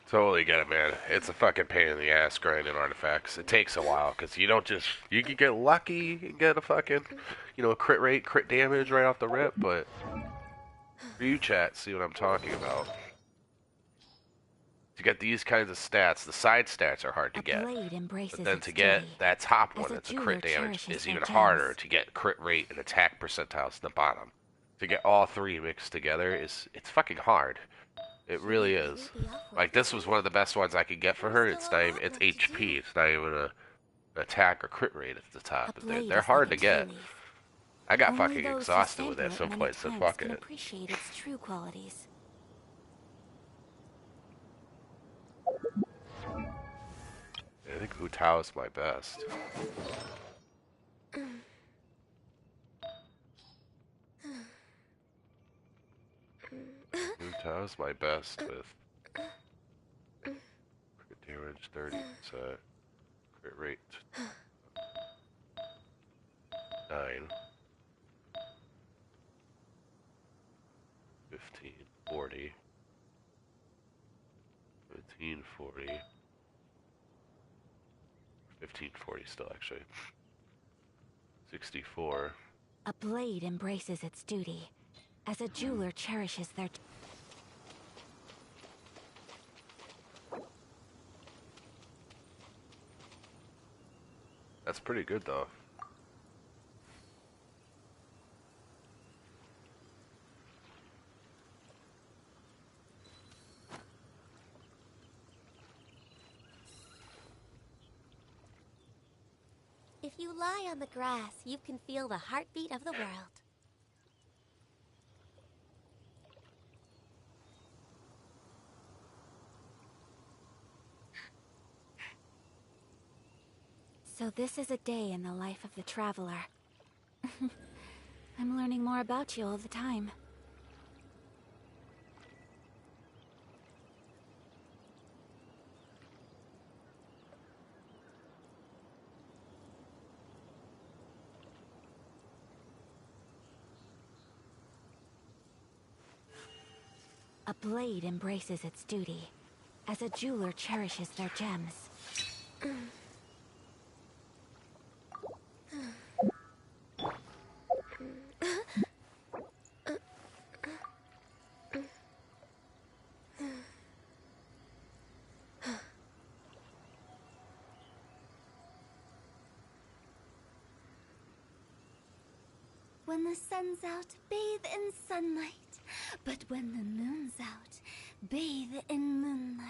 Totally get it, man. It's a fucking pain in the ass grinding artifacts. It takes a while, because you don't just... You can get lucky and get a fucking, you know, a crit rate, crit damage right off the rip, but... For you, chat, see what I'm talking about. To get these kinds of stats, the side stats are hard to get. But then to get that top one, that's a crit damage, is even harder to get crit rate and attack percentiles at the bottom. To get all three mixed together it's fucking hard. It really is. Like, this was one of the best ones I could get for her. It's not even, it's HP. It's not even an attack or crit rate at the top. They're hard to get. I got fucking exhausted with it at some point, so fuck it. Appreciate its true qualities. I think Hu Tao is my best. Hu Tao is my best with crit damage 30%, crit rate 9, 15, 40, 15, 40, 15, 40 still actually, 64. A blade embraces its duty, as a jeweler cherishes their... That's pretty good though. If you lie on the grass, you can feel the heartbeat of the world. So this is a day in the life of the traveler. I'm learning more about you all the time. A blade embraces its duty, as a jeweler cherishes their gems. When the sun's out, bathe in sunlight. But when the moon's out, bathe in moonlight.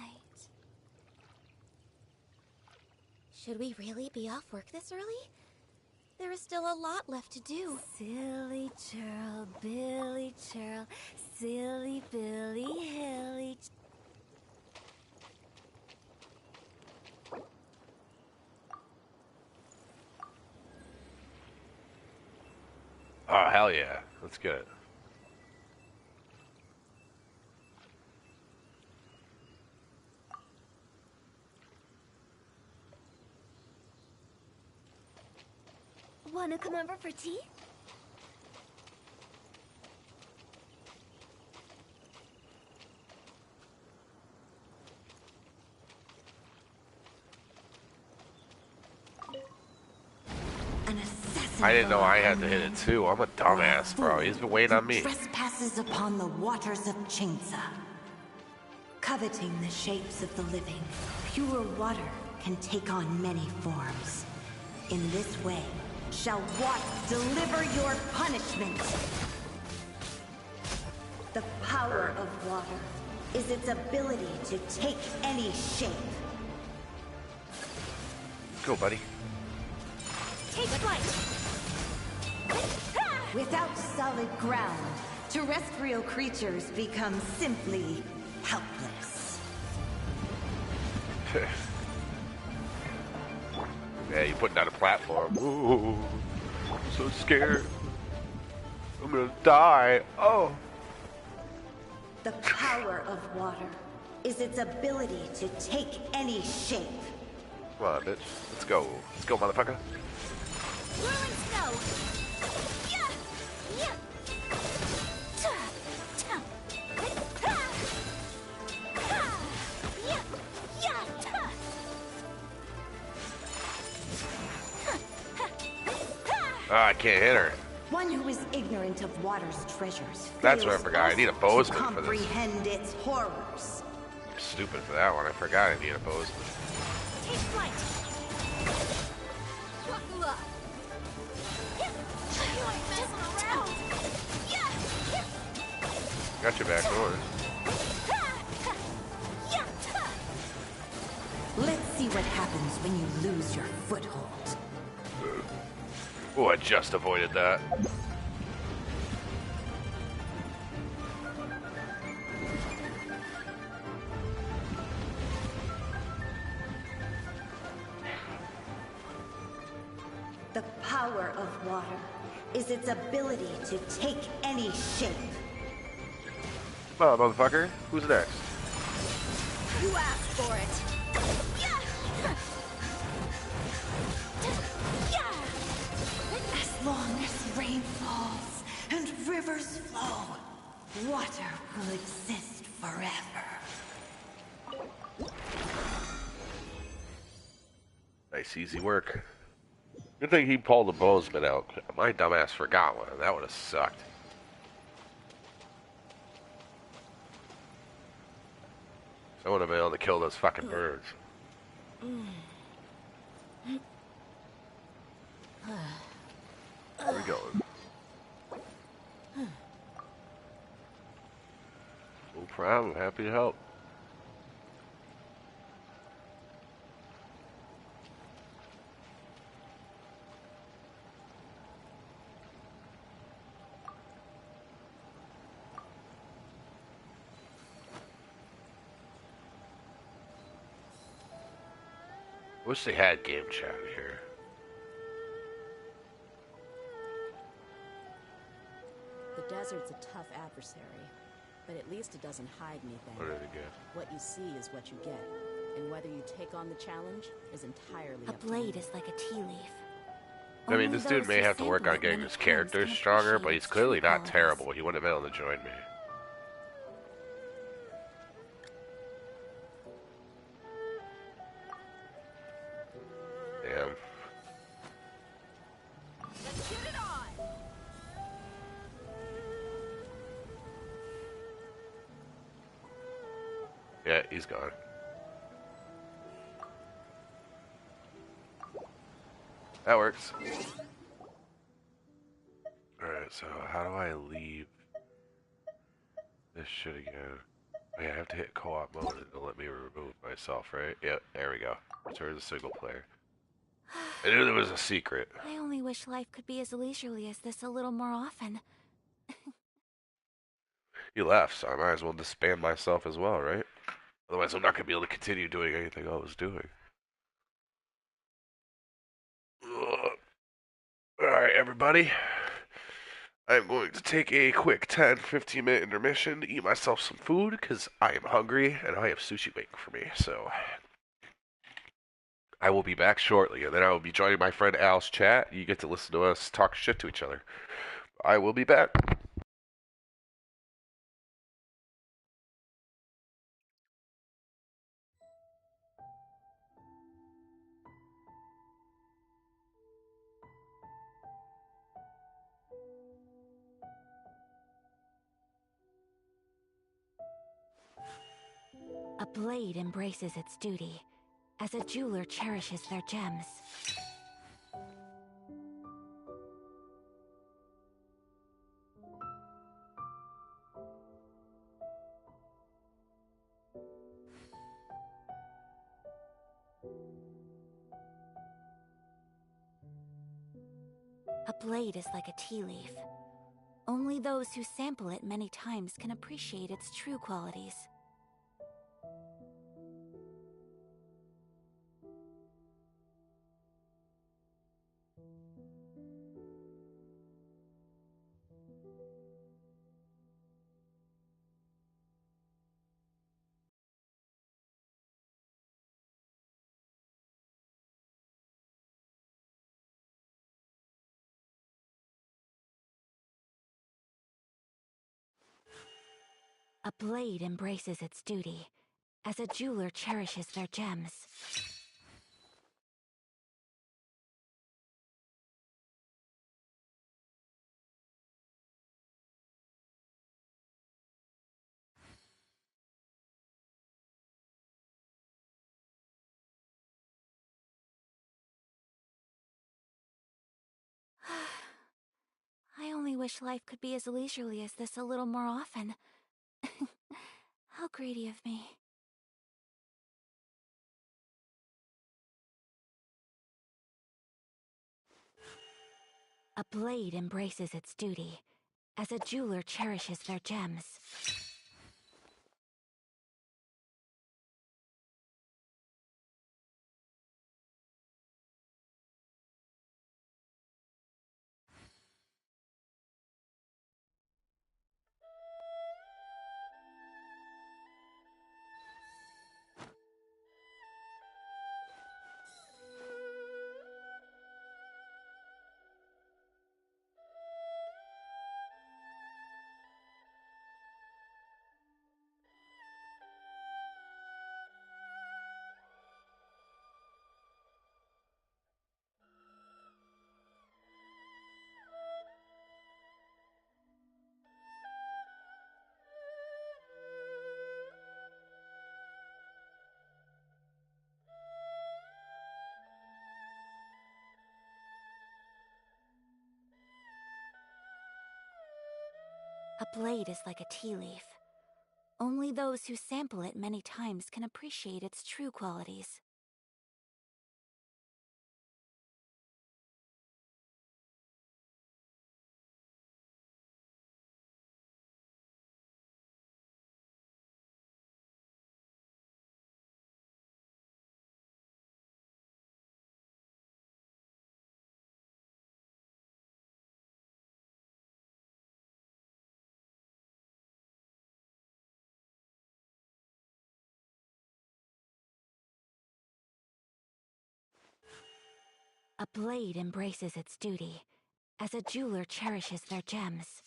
Should we really be off work this early? There is still a lot left to do. Silly churl, Billy churl, silly Billy Hilly. Oh, hell yeah. Let's get it. Wanna come over for tea? An assassin. I didn't know I had to hit it too. I'm a dumbass, bro. He's been waiting on me. Trespasses upon the waters of Chinsa, coveting the shapes of the living. Pure water can take on many forms. In this way, shall water deliver your punishment. The power of water is its ability to take any shape. Go, buddy. Take flight! Without solid ground, terrestrial creatures become simply helpless. Yeah, you putting down a platform. Ooh, I'm so scared. I'm gonna die. Oh. The power of water is its ability to take any shape. Come on, bitch. Let's go. Let's go, motherfucker. Whirling snow. Yeah. Yeah. Ta. Ta. Ta. Ta. Yeah. Yeah. Ta. Ah, I can't hit her. One who is ignorant of water's treasures. That's what I fails forgot. I need a to bozeman for this. comprehend its horrors. I'm stupid for that one. I forgot I need a bozeman. Take flight. Buckle up. You ain't messing around. Yeah. Got your back door. Let's see what happens when you lose your foothold. Oh, I just avoided that. The power of water is its ability to take any shape. Oh, motherfucker. Who's next? You asked for it. As long as rain falls and rivers flow, water will exist forever. Nice, easy work. Good thing he pulled the bozeman out. My dumbass forgot one. That would have sucked. I would have been able to kill those fucking birds. Where we going? No problem. Happy to help. Wish they had game chat here. The desert's a tough adversary, but at least it doesn't hide anything. What did it get? What you see is what you get, and whether you take on the challenge is entirely A up to blade you. is like a tea leaf. I mean, this dude may have to work on getting his character stronger, but he's clearly not terrible. He wouldn't have been able to join me. Damn. Let's get it on. Yeah, he's gone. That works. Alright, so how do I leave this shit again? Oh, yeah, I have to hit co-op mode and it'll let me remove myself, right? Yep, there we go. Return to single player. I knew there was a secret. I only wish life could be as leisurely as this a little more often. You left, so I might as well disband myself as well, right? Otherwise I'm not going to be able to continue doing anything I was doing. Alright, everybody. I'm going to take a quick 10-15 minute intermission to eat myself some food because I am hungry and I have sushi waiting for me. So I will be back shortly and then I will be joining my friend Al's chat. You get to listen to us talk shit to each other. I will be back. A blade embraces its duty. as a jeweler cherishes their gems. A blade is like a tea leaf. Only those who sample it many times can appreciate its true qualities. A blade embraces its duty, as a jeweler cherishes their gems. I only wish life could be as leisurely as this a little more often. How greedy of me. A blade embraces its duty, as a jeweler cherishes their gems. A blade is like a tea leaf. Only those who sample it many times can appreciate its true qualities. A blade embraces its duty, as a jeweler cherishes their gems.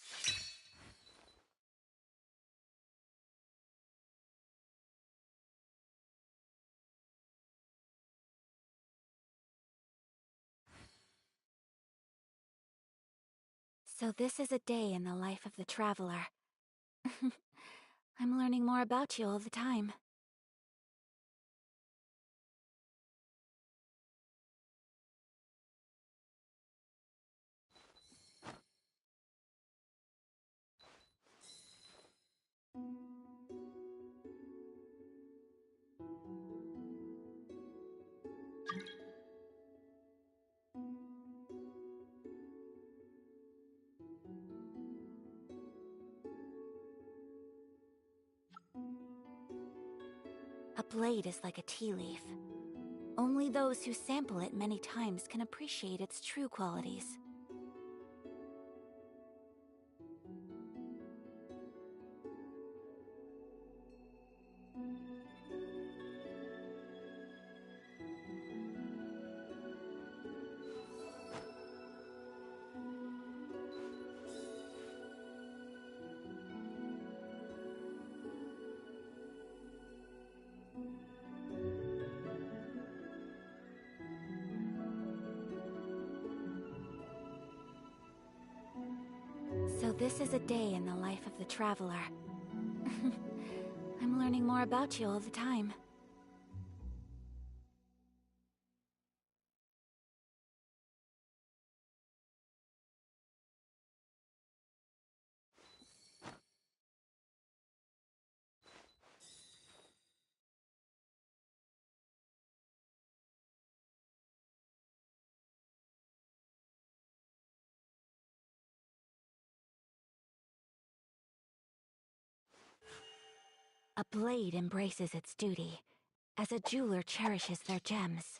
So this is a day in the life of the traveler. I'm learning more about you all the time. A blade is like a tea leaf. Only those who sample it many times can appreciate its true qualities. So this is a day in the life of the traveler. I'm learning more about you all the time. A blade embraces its duty, as a jeweler cherishes their gems.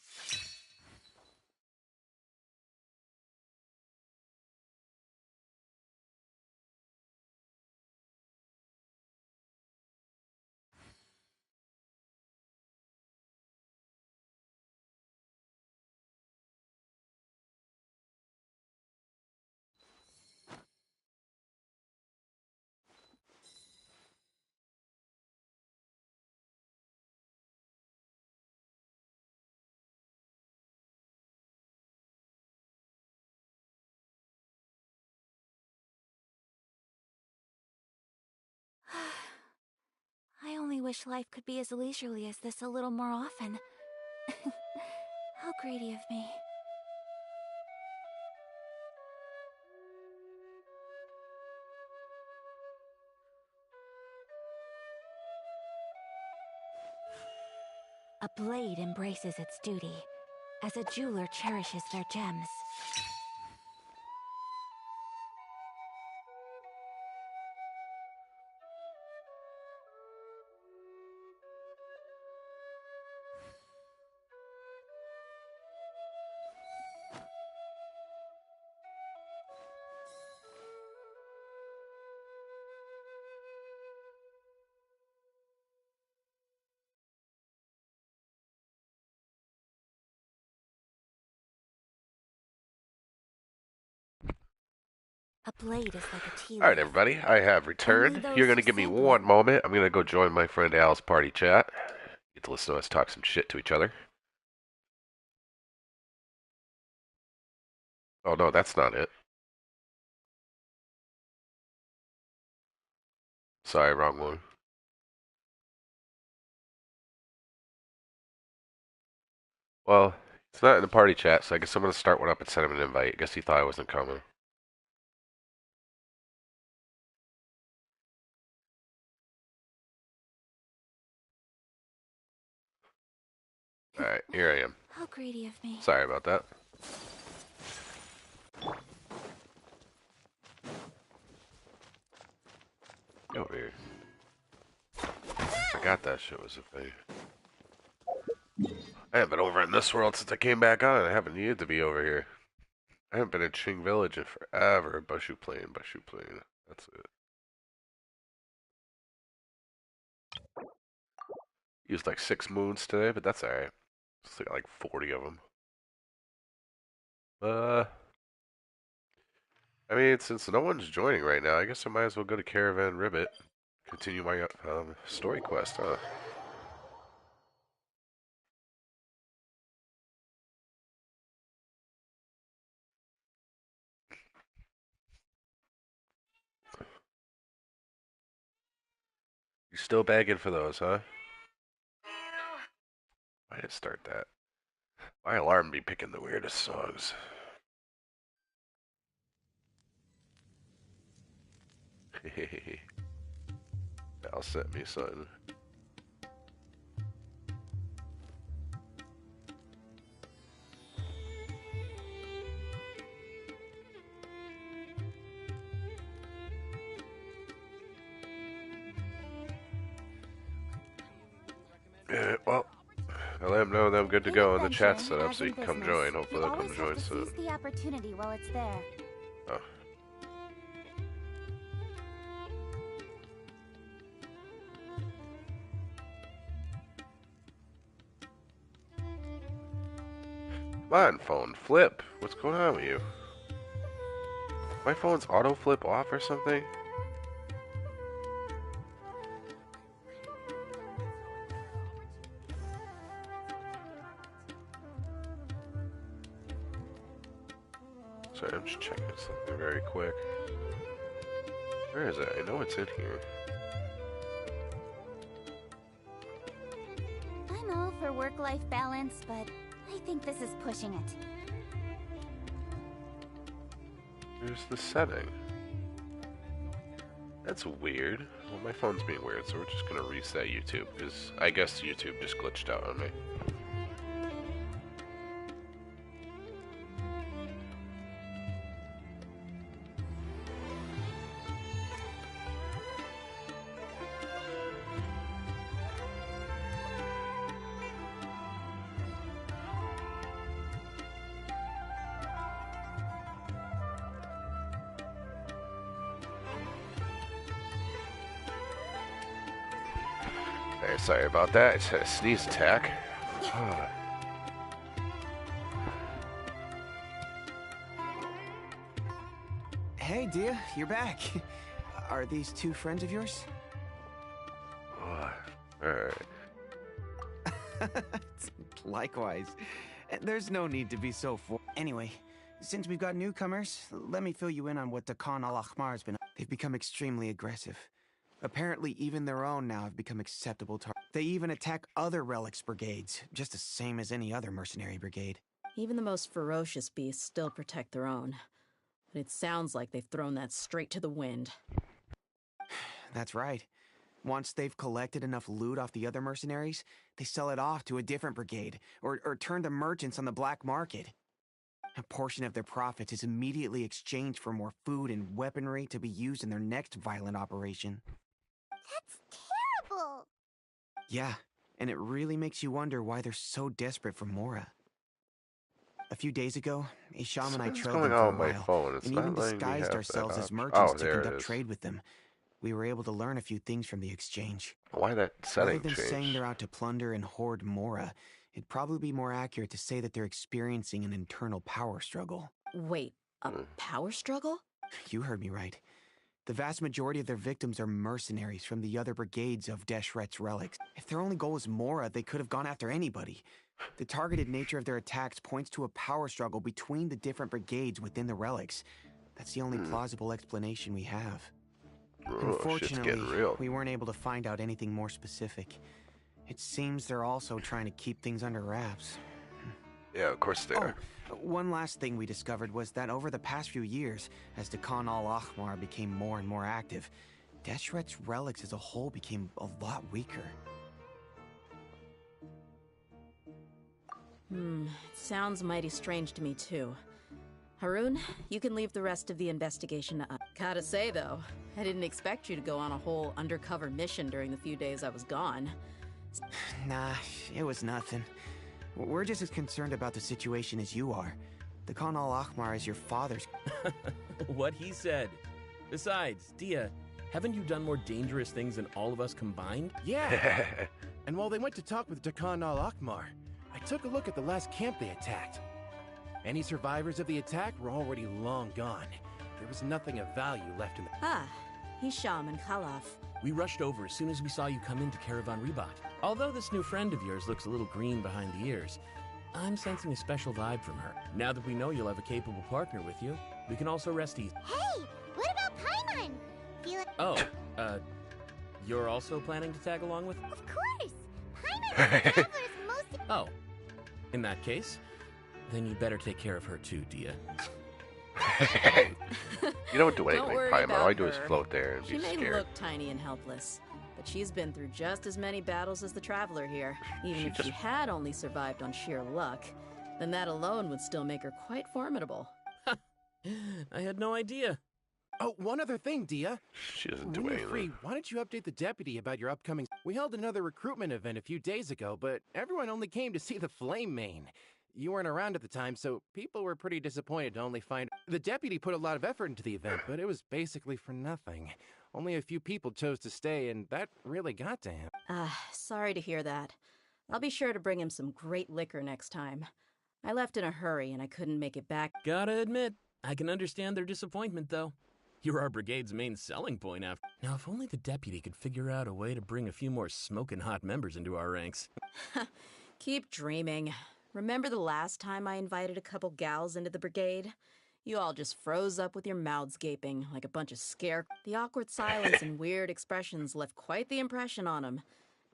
I only wish life could be as leisurely as this a little more often. How greedy of me. A blade embraces its duty, as a jeweler cherishes their gems. A blade is like a tea leaf. Alright, everybody, I have returned. You're going to give me one moment. I'm going to go join my friend Al's party chat. Get to listen to us talk some shit to each other. Oh, no, that's not it. Sorry, wrong one. Well, it's not in the party chat, so I guess I'm going to start one up and send him an invite. I guess he thought I wasn't coming. Alright, here I am. How greedy of me. Sorry about that. Get over here. I forgot that shit was a thing. I haven't been over in this world since I came back on. I haven't needed to be over here. I haven't been in Qing Village in forever. Bushu Plain, Bushu Plain. That's it. Used like 6 moons today, but that's alright. Still got like 40 of them. I mean, since no one's joining right now, I guess I might as well go to Caravan Ribbit. Continue my story quest, huh? You still begging for those, huh? Why did it start that? My alarm be picking the weirdest songs. I'll set me something. Well, I'll let them know that I'm good to go and the chat's set up so you can come join. Hopefully they'll come join soon. Seize the opportunity while it's there. Oh. Come on, phone, flip. What's going on with you? My phone's auto flip off or something? Sorry, I'm just checking something very quick. Where is it? I know it's in here. I'm all for work-life balance, but I think this is pushing it. There's the setting. That's weird. Well, my phone's being weird, so we're just gonna reset YouTube, because I guess YouTube just glitched out on me. Hey, sorry about that. I just had a sneeze attack. Hey, Dia, you're back. Are these two friends of yours? Alright. Likewise. There's no need to be so Anyway, since we've got newcomers, let me fill you in on what the Khan al-Ahmar has been. They've become extremely aggressive. Apparently, even their own now have become acceptable targets. They even attack other relics brigades, just the same as any other mercenary brigade. Even the most ferocious beasts still protect their own. But it sounds like they've thrown that straight to the wind. That's right. Once they've collected enough loot off the other mercenaries, they sell it off to a different brigade, or turn to merchants on the black market. A portion of their profits is immediately exchanged for more food and weaponry to be used in their next violent operation. That's terrible! Yeah, and it really makes you wonder why they're so desperate for Mora. A few days ago, Isham and I Something's trailed going them for on a with my while, phone. It's and not even letting me disguised have that ourselves as option. merchants Oh, to there it conduct is. trade with them. We were able to learn a few things from the exchange. Why that Rather setting than saying changed? they're out to plunder and hoard Mora, it'd probably be more accurate to say that they're experiencing an internal power struggle. Wait, a power struggle? You heard me right. The vast majority of their victims are mercenaries from the other brigades of Deshret's relics. If their only goal is Mora, they could have gone after anybody. The targeted nature of their attacks points to a power struggle between the different brigades within the relics. That's the only plausible explanation we have. Oh, shit's getting Unfortunately, real. we weren't able to find out anything more specific. It seems they're also trying to keep things under wraps. Yeah, of course they are. One last thing we discovered was that over the past few years, as the Khan al-Ahmar became more and more active, Deshret's relics as a whole became a lot weaker. It sounds mighty strange to me too. Haroon, you can leave the rest of the investigation to us. Gotta say though, I didn't expect you to go on a whole undercover mission during the few days I was gone. Nah, it was nothing. We're just as concerned about the situation as you are. The Khan al-Ahmar is your father's. What he said. Besides, Dia, haven't you done more dangerous things than all of us combined? Yeah. And while they went to talk with Khan al-Ahmar, I took a look at the last camp they attacked. Any survivors of the attack were already long gone. There was nothing of value left in the... Hisham and Khalaf. We rushed over as soon as we saw you come into Caravan Ribat. Although this new friend of yours looks a little green behind the ears, I'm sensing a special vibe from her. Now that we know you'll have a capable partner with you, we can also rest easy. Hey, what about Paimon? Feel it? Oh, you're also planning to tag along with? Of course! Paimon is the traveler's most... Oh, in that case, then you better take care of her too, Dia. You don't do Don't anything, worry Paimon. about All I do is her. float there and She be may scared. look tiny and helpless, but she's been through just as many battles as the Traveler here. Even if she had only survived on sheer luck, then that alone would still make her quite formidable. I had no idea. Oh, one other thing, Dia. She doesn't do When you're anything. free, why don't you update the deputy about your upcoming... We held another recruitment event a few days ago, but everyone only came to see the Flame Main. You weren't around at the time, so people were pretty disappointed to only find... The deputy put a lot of effort into the event, but it was basically for nothing. Only a few people chose to stay, and that really got to him. Sorry to hear that. I'll be sure to bring him some great liquor next time. I left in a hurry and I couldn't make it back. Gotta admit, I can understand their disappointment, though. You're our brigade's main selling point after. Now, if only the deputy could figure out a way to bring a few more smoking hot members into our ranks. Keep dreaming. Remember the last time I invited a couple gals into the brigade? You all just froze up with your mouths gaping like a bunch of The awkward silence and weird expressions left quite the impression on them.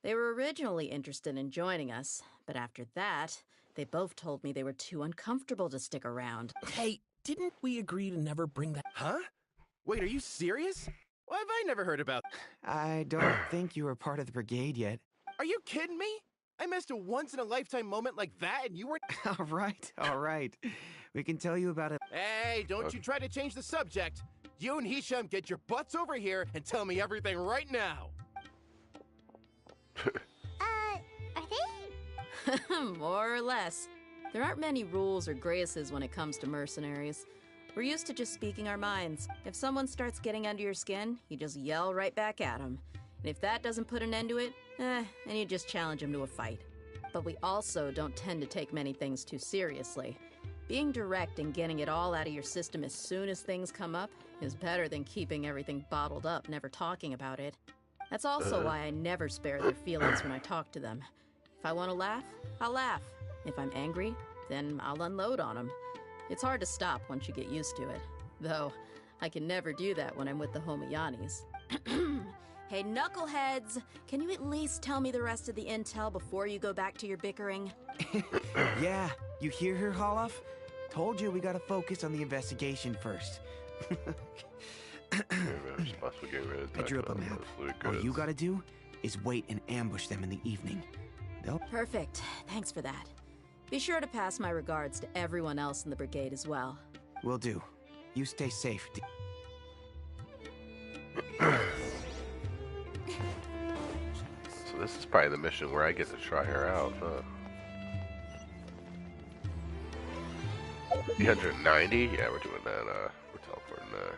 They were originally interested in joining us, but after that, they both told me they were too uncomfortable to stick around. Hey, didn't we agree to never bring that? Huh? Wait, are you serious? Why have I never heard about... I don't think you were part of the brigade yet. Are you kidding me? I missed a once-in-a-lifetime moment like that, and you were... All right. We can tell you about it. Hey, don't you try to change the subject. You and Hisham get your butts over here and tell me everything right now. Are they? More or less. There aren't many rules or graces when it comes to mercenaries. We're used to just speaking our minds. If someone starts getting under your skin, you just yell right back at them. And if that doesn't put an end to it, and you just challenge him to a fight. But we also don't tend to take many things too seriously. Being direct and getting it all out of your system as soon as things come up is better than keeping everything bottled up, never talking about it. That's also why I never spare their feelings when I talk to them. If I want to laugh, I'll laugh. If I'm angry, then I'll unload on them. It's hard to stop once you get used to it. Though, I can never do that when I'm with the Homiyanis. Hey, knuckleheads! Can you at least tell me the rest of the intel before you go back to your bickering? Yeah, you hear her, Holloff? Told you we gotta focus on the investigation first. I drew up a map. All you gotta do is wait and ambush them in the evening. Perfect. Thanks for that. Be sure to pass my regards to everyone else in the brigade as well. Will do. You stay safe. So this is probably the mission where I get to try her out, huh? 390? Yeah, we're doing that, we're teleporting that.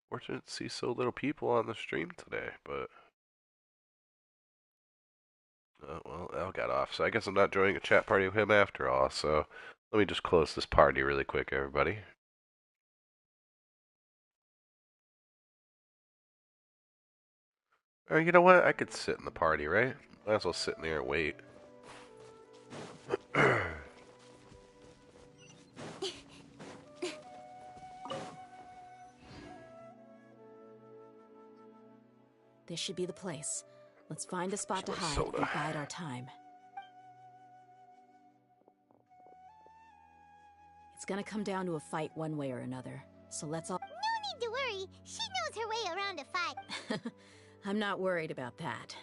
Fortunate to see so little people on the stream today, but... well, Al got off, so I guess I'm not joining a chat party with him after all, so... Let me just close this party really quick, everybody. Or you know what? I could sit in the party, right? Might as well sit in there and wait. This should be the place. Let's find a spot to hide and bide our time. It's gonna come down to a fight one way or another, so let's all... No need to worry. She knows her way around a fight. I'm not worried about that.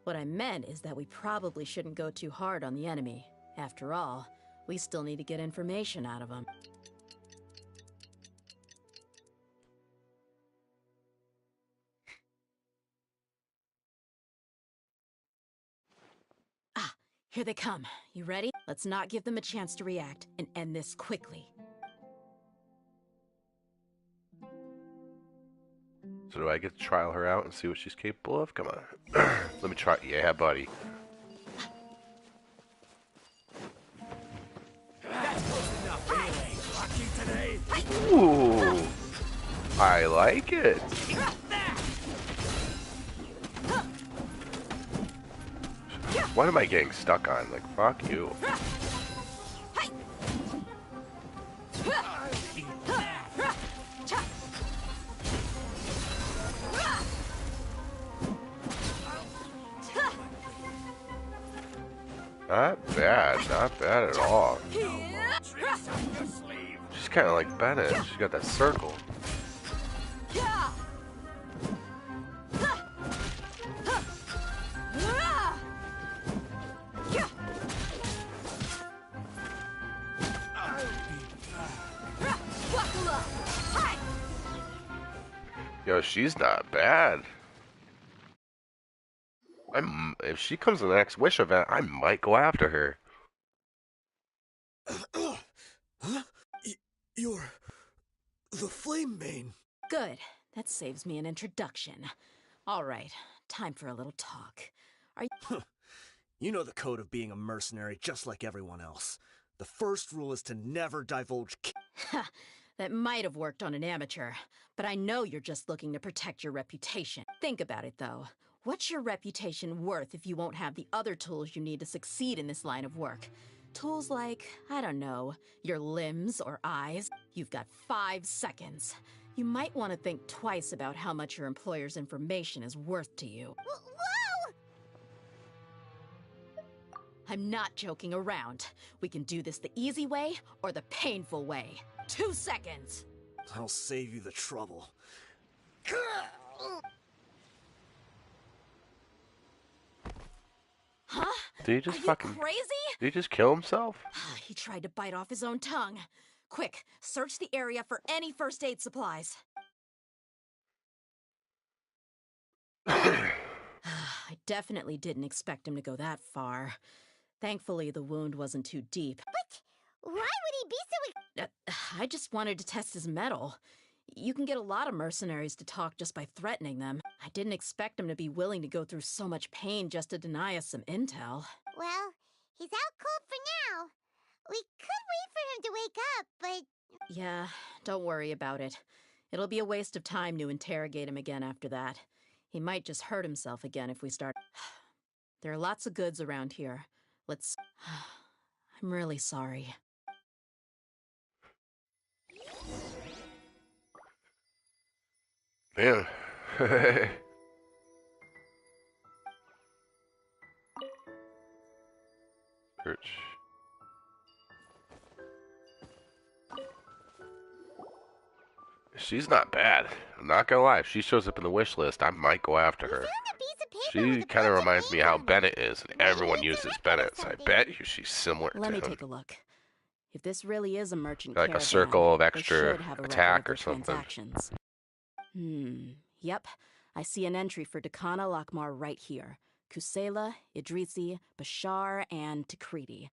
What I meant is that we probably shouldn't go too hard on the enemy. After all, we still need to get information out of them. Ah, here they come. You ready? Let's not give them a chance to react and end this quickly. So do I get to trial her out and see what she's capable of? Come on. Let me try. Yeah, buddy. That's close enough, anyway. Lucky today. Ooh. I like it. What am I getting stuck on? Like, fuck you. Not bad at all. She's kind of like Bennett. She's got that circle. Yo, she's not bad. If she comes to the next Wish event, I might go after her. Huh? You're the Flame Mane. Good. That saves me an introduction. All right, time for a little talk. Are you... You know the code of being a mercenary just like everyone else. The first rule is to never divulge... That might have worked on an amateur, but I know you're just looking to protect your reputation. Think about it, though. What's your reputation worth if you won't have the other tools you need to succeed in this line of work? Tools like, I don't know, your limbs or eyes. You've got 5 seconds. You might want to think twice about how much your employer's information is worth to you. Whoa! I'm not joking around. We can do this the easy way or the painful way. 2 seconds! I'll save you the trouble. Huh? Did he just fucking... crazy? Did he just kill himself? He tried to bite off his own tongue. Quick, search the area for any first aid supplies. I definitely didn't expect him to go that far. Thankfully, the wound wasn't too deep. But why would he be so... I just wanted to test his mettle. You can get a lot of mercenaries to talk just by threatening them. I didn't expect him to be willing to go through so much pain just to deny us some intel. Well, he's out cold for now. We could wait for him to wake up, but... Yeah, don't worry about it. It'll be a waste of time to interrogate him again after that. He might just hurt himself again if we start... There are lots of goods around here. Let's... I'm really sorry. Damn. Search. She's not bad. I'm not gonna lie. If she shows up in the wish list, I might go after her. She kind of reminds me how Bennett is, and everyone uses Bennett, so I bet you she's similar to him. Let me take a look. If this really is a merchant like caravan, a circle of they extra should have a attack record or of the something. transactions. Yep. I see an entry for Dakana Lakmar right here. Kusela, Idrisi, Bashar, and Takriti.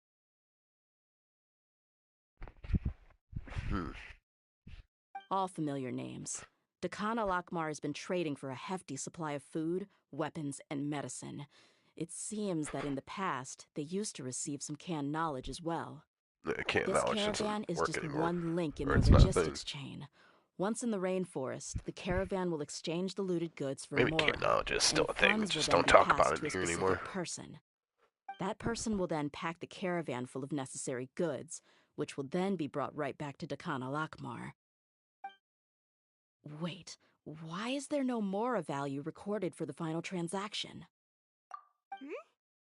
All familiar names. Dakana Lakmar has been trading for a hefty supply of food, weapons, and medicine. It seems that in the past, they used to receive some canned knowledge as well. This caravan is just one link in their logistics chain. Once in the rainforest, the caravan will exchange the looted goods for Maybe more. canned knowledge is still a thing. Funds Just will don't then be talk about passed it to a here specific anymore. person. That person will then pack the caravan full of necessary goods, which will then be brought right back to Dakana Lakmar. Wait, why is there no Mora value recorded for the final transaction?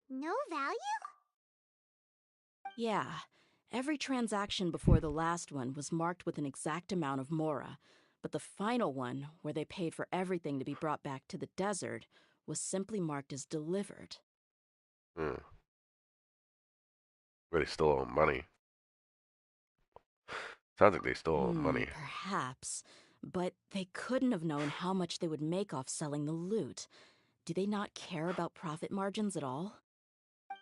No value? Yeah, every transaction before the last one was marked with an exact amount of Mora, but the final one, where they paid for everything to be brought back to the desert, was simply marked as delivered. But they still owe money. Sounds like they still owe money. Perhaps, but they couldn't have known how much they would make off selling the loot. Do they not care about profit margins at all?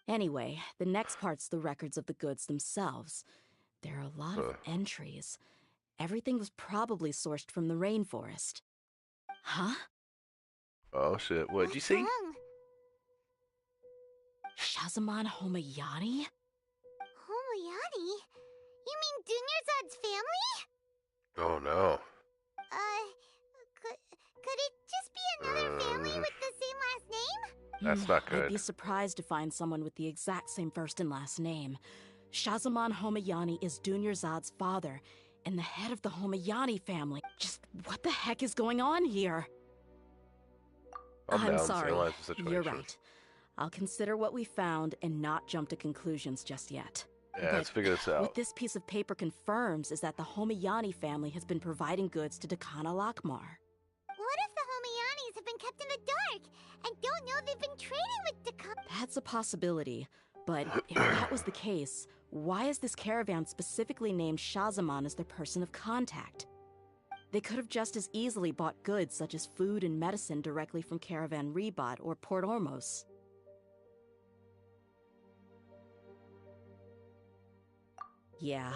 Anyway, the next part's the records of the goods themselves. There are a lot of entries. Everything was probably sourced from the rainforest. Huh? Oh shit, what'd you see? Shazamon Homayani? Homayani? You mean Dunyarzad's family? Oh no. Could it just be another family with the same last name? That's not good. I'd be surprised to find someone with the exact same first and last name. Shazamon Homayani is Dunyarzad's father, and the head of the Homayani family. Just what the heck is going on here? I'm sorry. You're right. I'll consider what we found and not jump to conclusions just yet. Yeah, let's figure this out. What this piece of paper confirms is that the Homayani family has been providing goods to Dakana Lakmar. What if the Homayanis have been kept in the dark and don't know they've been trading with Dakana? That's a possibility, but if that was the case, why is this caravan specifically named Shazamon as their person of contact? They could have just as easily bought goods such as food and medicine directly from Caravan Ribat or Port Ormos. Yeah,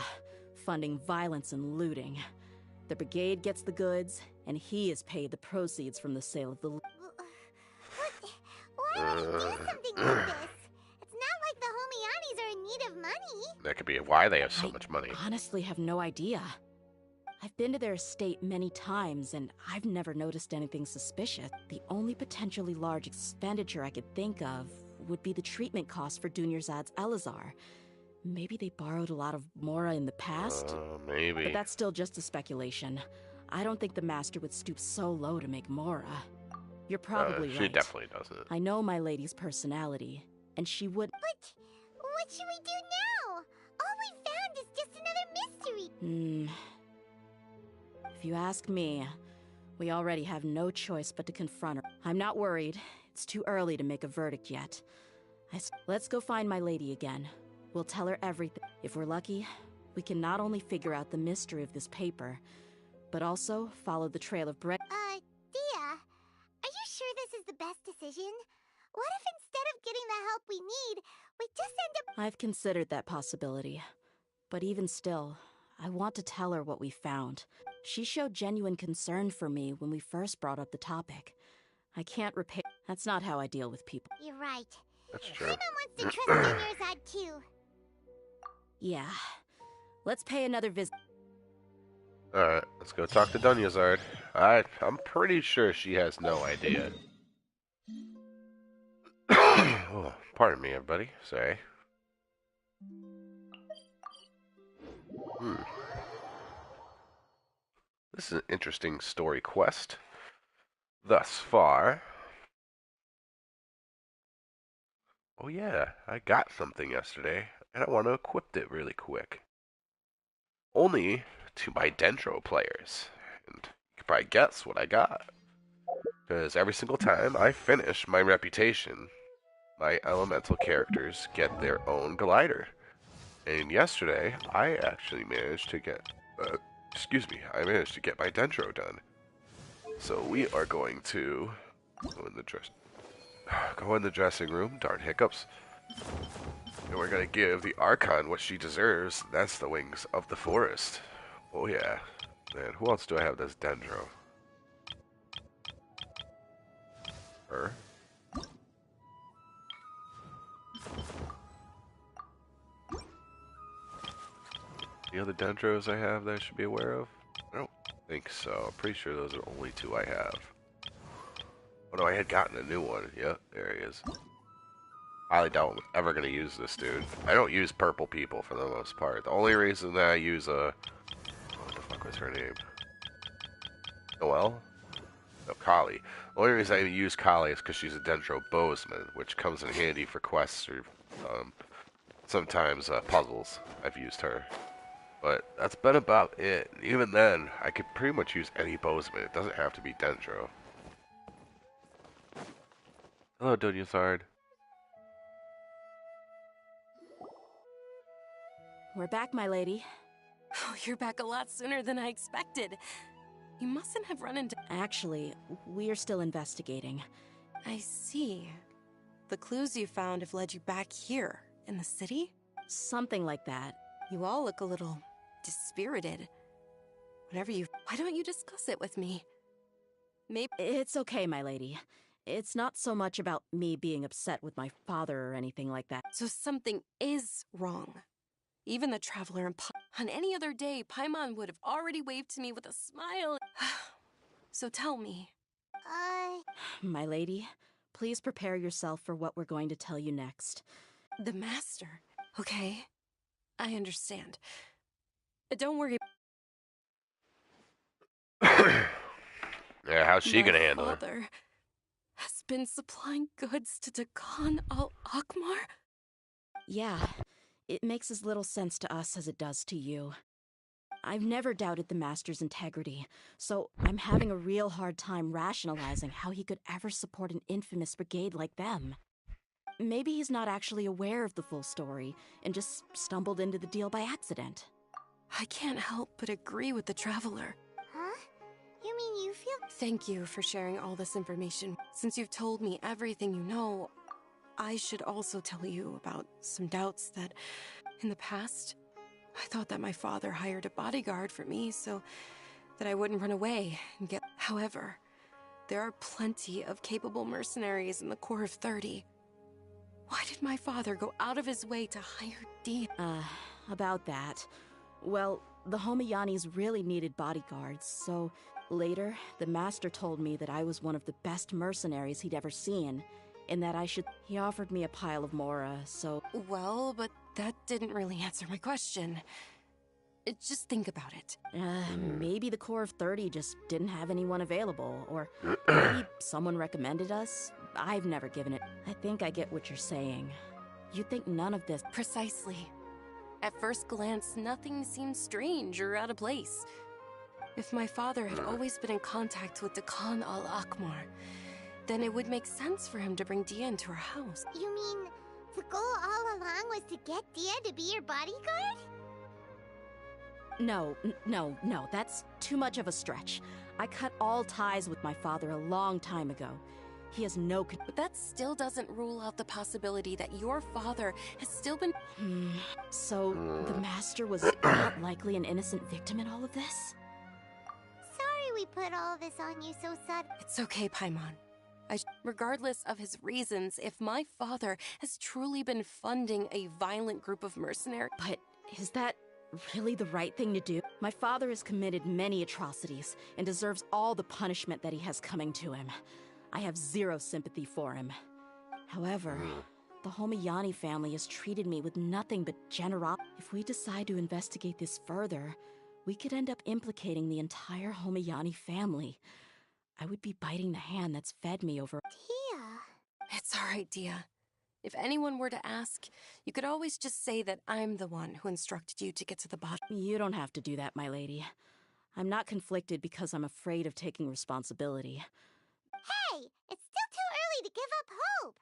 funding violence and looting. The brigade gets the goods, and he is paid the proceeds from the sale of the... Why would he do something like this? It's not like the Homayanis are in need of money. That could be why they have so much money. I honestly have no idea. I've been to their estate many times, and I've never noticed anything suspicious. The only potentially large expenditure I could think of would be the treatment costs for Dunyarzad's Elazar. Maybe they borrowed a lot of Mora in the past? Maybe. But that's still just a speculation. I don't think the Master would stoop so low to make Mora. You're probably right. She definitely doesn't. I know my lady's personality, and she would... But what should we do now? All we found is just another mystery. If you ask me, we already have no choice but to confront her. I'm not worried. It's too early to make a verdict yet. Let's go find my lady again. We'll tell her everything. If we're lucky, we can not only figure out the mystery of this paper, but also follow the trail of bread. Dia, are you sure this is the best decision? What if instead of getting the help we need, we just end up... I've considered that possibility. But even still, I want to tell her what we found. She showed genuine concern for me when we first brought up the topic. I can't repair... That's not how I deal with people. You're right. That's true. Paimon wants to trust Junior's ad too. Yeah. Let's pay another visit. Alright, let's go talk to Dunyazard. I'm pretty sure she has no idea. Oh, pardon me, everybody. Sorry. This is an interesting story quest. Thus far. Oh yeah, I got something yesterday, and I want to equip it really quick. Only to my Dendro players. And you can probably guess what I got. Because every single time I finish my reputation, my elemental characters get their own glider. And yesterday, I actually managed to get... I managed to get my Dendro done. So we are going to go in the dressing room, darn hiccups. And we're going to give the Archon what she deserves. That's the wings of the forest. Oh yeah. Man, who else do I have that's Dendro? Her. The other Dendros I have that I should be aware of? I don't think so. I'm pretty sure those are the only two I have. Oh no, I had gotten a new one. Yep, there he is. I doubt I'm ever going to use this dude. I don't use purple people for the most part. The only reason that I use what the fuck was her name? Noelle? No, Kali. The only reason I use Kali is because she's a Dendro Bowsman, which comes in handy for quests or sometimes puzzles. I've used her. But that's been about it. Even then, I could pretty much use any Bowsman. It doesn't have to be Dendro. Hello, Dunyazard. We're back, my lady. Oh, you're back a lot sooner than I expected. You mustn't have run into... Actually, we're still investigating. I see. The clues you found have led you back here, in the city? Something like that. You all look a little dispirited. Why don't you discuss it with me? Maybe... It's okay, my lady. It's not so much about me being upset with my father or anything like that. So something is wrong. Even the Traveler and on any other day, Paimon would have already waved to me with a smile. So tell me. My lady, please prepare yourself for what we're going to tell you next. The Master. Okay, I understand. Don't worry. Yeah, how's she gonna handle it? My father has been supplying goods to Dakan al-Akmar? Yeah, it makes as little sense to us as it does to you. I've never doubted the Master's integrity, so I'm having a real hard time rationalizing how he could ever support an infamous brigade like them. Maybe he's not actually aware of the full story and just stumbled into the deal by accident. I can't help but agree with the Traveler. Huh? You mean you feel... Thank you for sharing all this information. Since you've told me everything you know, I should also tell you about some doubts that, in the past, I thought that my father hired a bodyguard for me so that I wouldn't run away and get... However, there are plenty of capable mercenaries in the Corps of 30. Why did my father go out of his way to hire Dian? About that. Well, the Homayanis really needed bodyguards, so later, the Master told me that I was one of the best mercenaries he'd ever seen, and that I should... He offered me a pile of Mora, so... Well, but that didn't really answer my question. Just think about it. Maybe the Corps of 30 just didn't have anyone available, or maybe someone recommended us. I've never given it. I think I get what you're saying. You think none of this... Precisely. At first glance, nothing seemed strange or out of place. If my father had always been in contact with Dakan al-Akmar, then it would make sense for him to bring Dia into our house. You mean the goal all along was to get Dia to be your bodyguard? No, that's too much of a stretch. I cut all ties with my father a long time ago. He has no But that still doesn't rule out the possibility that your father has still been... So, the Master was not likely an innocent victim in all of this? Sorry we put all this on you so sudden. It's okay, Paimon. Regardless of his reasons, if my father has truly been funding a violent group of mercenaries... But is that really the right thing to do? My father has committed many atrocities and deserves all the punishment that he has coming to him. I have zero sympathy for him. However, the Homiyani family has treated me with nothing but generosity. If we decide to investigate this further, we could end up implicating the entire Homiyani family. I would be biting the hand that's fed me over... Tia. It's all right, Dia. If anyone were to ask, you could always just say that I'm the one who instructed you to get to the bottom. You don't have to do that, my lady. I'm not conflicted because I'm afraid of taking responsibility. Hey, it's still too early to give up hope.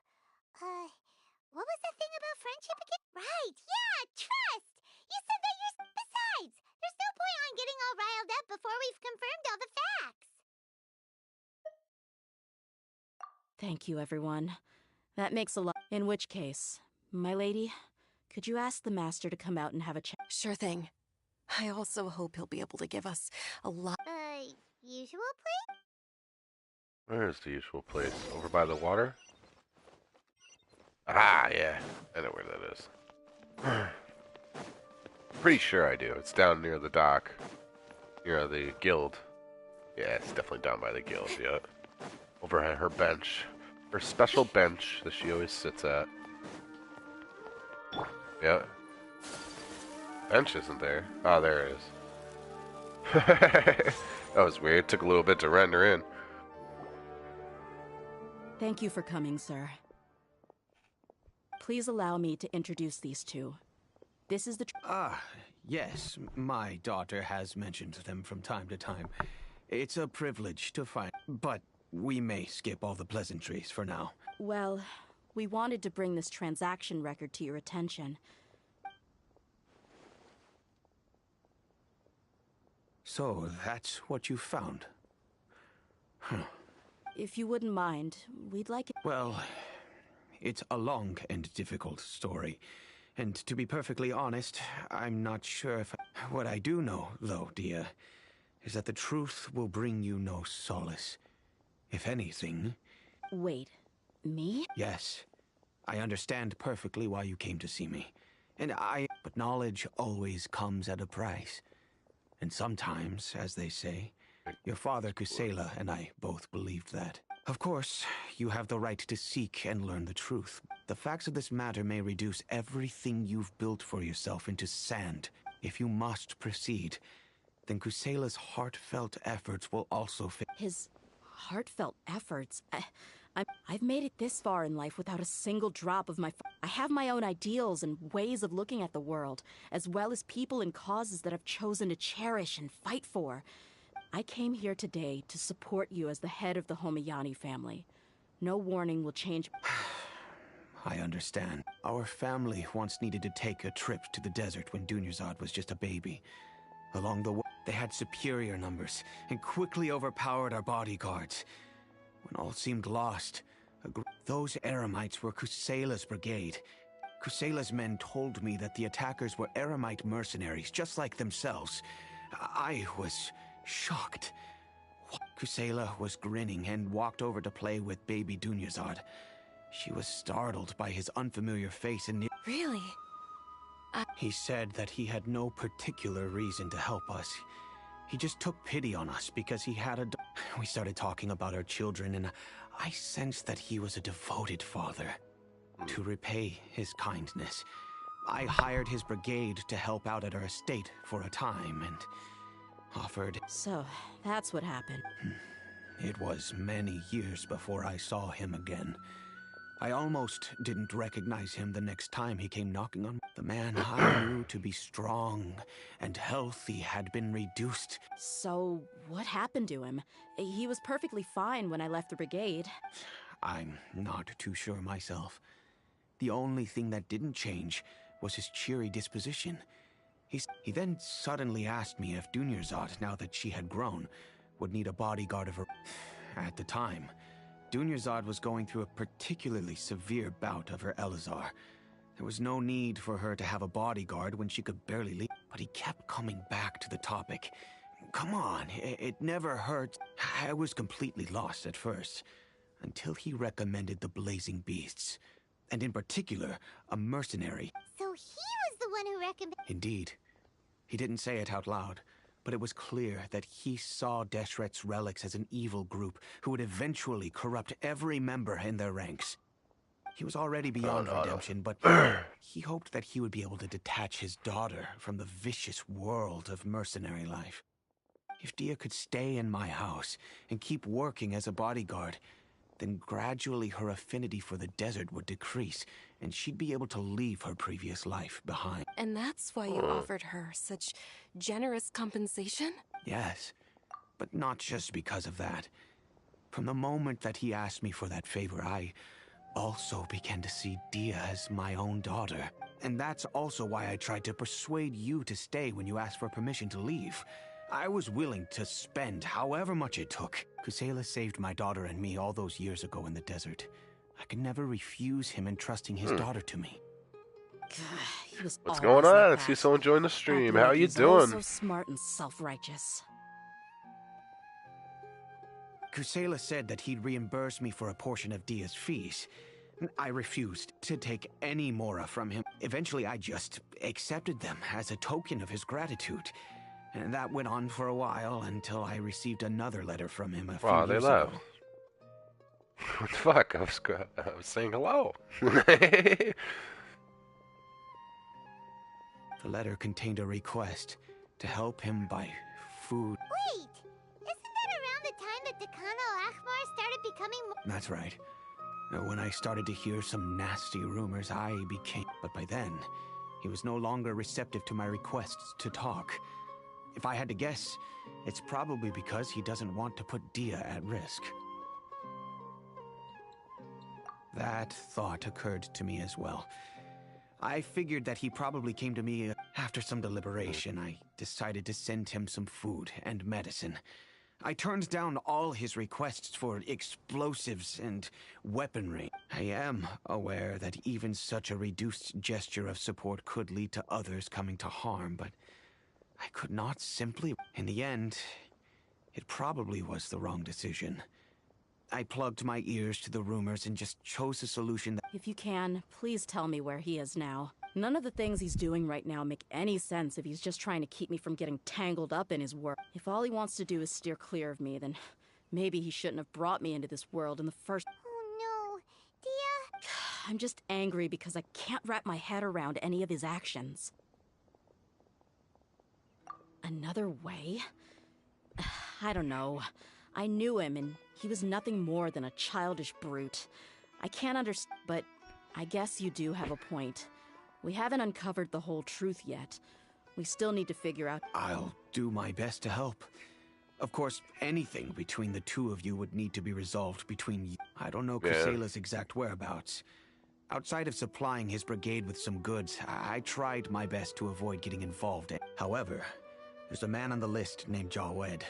What was the thing about friendship again? Right, yeah, trust. You said that you're... Besides, there's no point on getting all riled up before we've confirmed all the facts. Thank you, everyone. That makes a lot. In which case, my lady, could you ask the Master to come out and have a chat? Sure thing. I also hope he'll be able to give us a lot... Usual place? Where's the usual place? Over by the water? Ah, yeah. I know where that is. Pretty sure I do. It's down near the dock. Near the guild. Yeah, it's definitely down by the guild, yeah. Over at her bench. Her special bench that she always sits at. Yeah. Bench isn't there. Oh, there it is. That was weird. Took a little bit to render in. Thank you for coming, sir. Please allow me to introduce these two. This is the... Yes. My daughter has mentioned them from time to time. It's a privilege to find... But we may skip all the pleasantries for now. Well, we wanted to bring this transaction record to your attention. So, that's what you found? Huh. If you wouldn't mind, we'd like it... Well, it's a long and difficult story. And to be perfectly honest, I'm not sure if... What I do know, though, Dia, is that the truth will bring you no solace. If anything... Wait, me? Yes. I understand perfectly why you came to see me. But knowledge always comes at a price. And sometimes, as they say, your father Kusela and I both believed that. Of course, you have the right to seek and learn the truth. The facts of this matter may reduce everything you've built for yourself into sand. If you must proceed, then Kusela's heartfelt efforts will also fail. His heartfelt efforts? I've made it this far in life without a single drop of my... I have my own ideals and ways of looking at the world, as well as people and causes that I've chosen to cherish and fight for. I came here today to support you as the head of the Homiyani family. No warning will change... I understand. Our family once needed to take a trip to the desert when Dunyarzad was just a baby. Along the way, they had superior numbers and quickly overpowered our bodyguards. When all seemed lost, those Eremites were Kusela's brigade. Kusela's men told me that the attackers were Eremite mercenaries, just like themselves. I was shocked. Kusela was grinning and walked over to play with baby Dunyarzad. She was startled by his unfamiliar face and... Really? He said that he had no particular reason to help us. He just took pity on us because he had a... We started talking about our children, and I sensed that he was a devoted father. To repay his kindness, I hired his brigade to help out at our estate for a time, and offered... So, that's what happened. It was many years before I saw him again. I almost didn't recognize him the next time he came knocking on... The man I knew to be strong and healthy had been reduced. So, what happened to him? He was perfectly fine when I left the brigade. I'm not too sure myself. The only thing that didn't change was his cheery disposition. He then suddenly asked me if Dunyarzad, now that she had grown, would need a bodyguard of her... At the time, Dunyarzad was going through a particularly severe bout of her Elazar. There was no need for her to have a bodyguard when she could barely leave. But he kept coming back to the topic. Come on, it never hurts. I was completely lost at first, until he recommended the Blazing Beasts, and in particular, a mercenary. So he was the one who recommended. Indeed. He didn't say it out loud, but it was clear that he saw Deshret's relics as an evil group who would eventually corrupt every member in their ranks. He was already beyond redemption, but he hoped that he would be able to detach his daughter from the vicious world of mercenary life. If Dia could stay in my house and keep working as a bodyguard, then gradually her affinity for the desert would decrease, and she'd be able to leave her previous life behind. And that's why you offered her such generous compensation? Yes, but not just because of that. From the moment that he asked me for that favor, I also began to see Dia as my own daughter. And that's also why I tried to persuade you to stay when you asked for permission to leave. I was willing to spend however much it took. Kusela saved my daughter and me all those years ago in the desert. I could never refuse him entrusting his daughter to me. He was What's always going on? like I see that. someone join the stream. Acting How like you he's all doing? so smart and self-righteous. Kusela said that he'd reimburse me for a portion of Dia's fees. I refused to take any mora from him. Eventually, I just accepted them as a token of his gratitude. And that went on for a while until I received another letter from him a few Wow, they years left. ago. What the fuck? I was saying hello. The letter contained a request to help him buy food. Wait! Isn't that around the time that Dakan al-Ahmar started becoming more... That's right. When I started to hear some nasty rumors, I became... But by then, he was no longer receptive to my requests to talk. If I had to guess, it's probably because he doesn't want to put Dia at risk. That thought occurred to me as well. I figured that he probably came to me after some deliberation. I decided to send him some food and medicine. I turned down all his requests for explosives and weaponry. I am aware that even such a reduced gesture of support could lead to others coming to harm, but I could not simply... In the end, it probably was the wrong decision. I plugged my ears to the rumors and just chose a solution that... If you can, please tell me where he is now. None of the things he's doing right now make any sense if he's just trying to keep me from getting tangled up in his work. If all he wants to do is steer clear of me, then maybe he shouldn't have brought me into this world in the first... Oh no, Dia... I'm just angry because I can't wrap my head around any of his actions. Another way? I don't know. I knew him, and he was nothing more than a childish brute. I can't understand, but I guess you do have a point. We haven't uncovered the whole truth yet. We still need to figure out... I'll do my best to help. Of course, anything between the two of you would need to be resolved between you. I don't know Kusela's exact whereabouts. Outside of supplying his brigade with some goods, I tried my best to avoid getting involved. However, there's a man on the list named Jawed.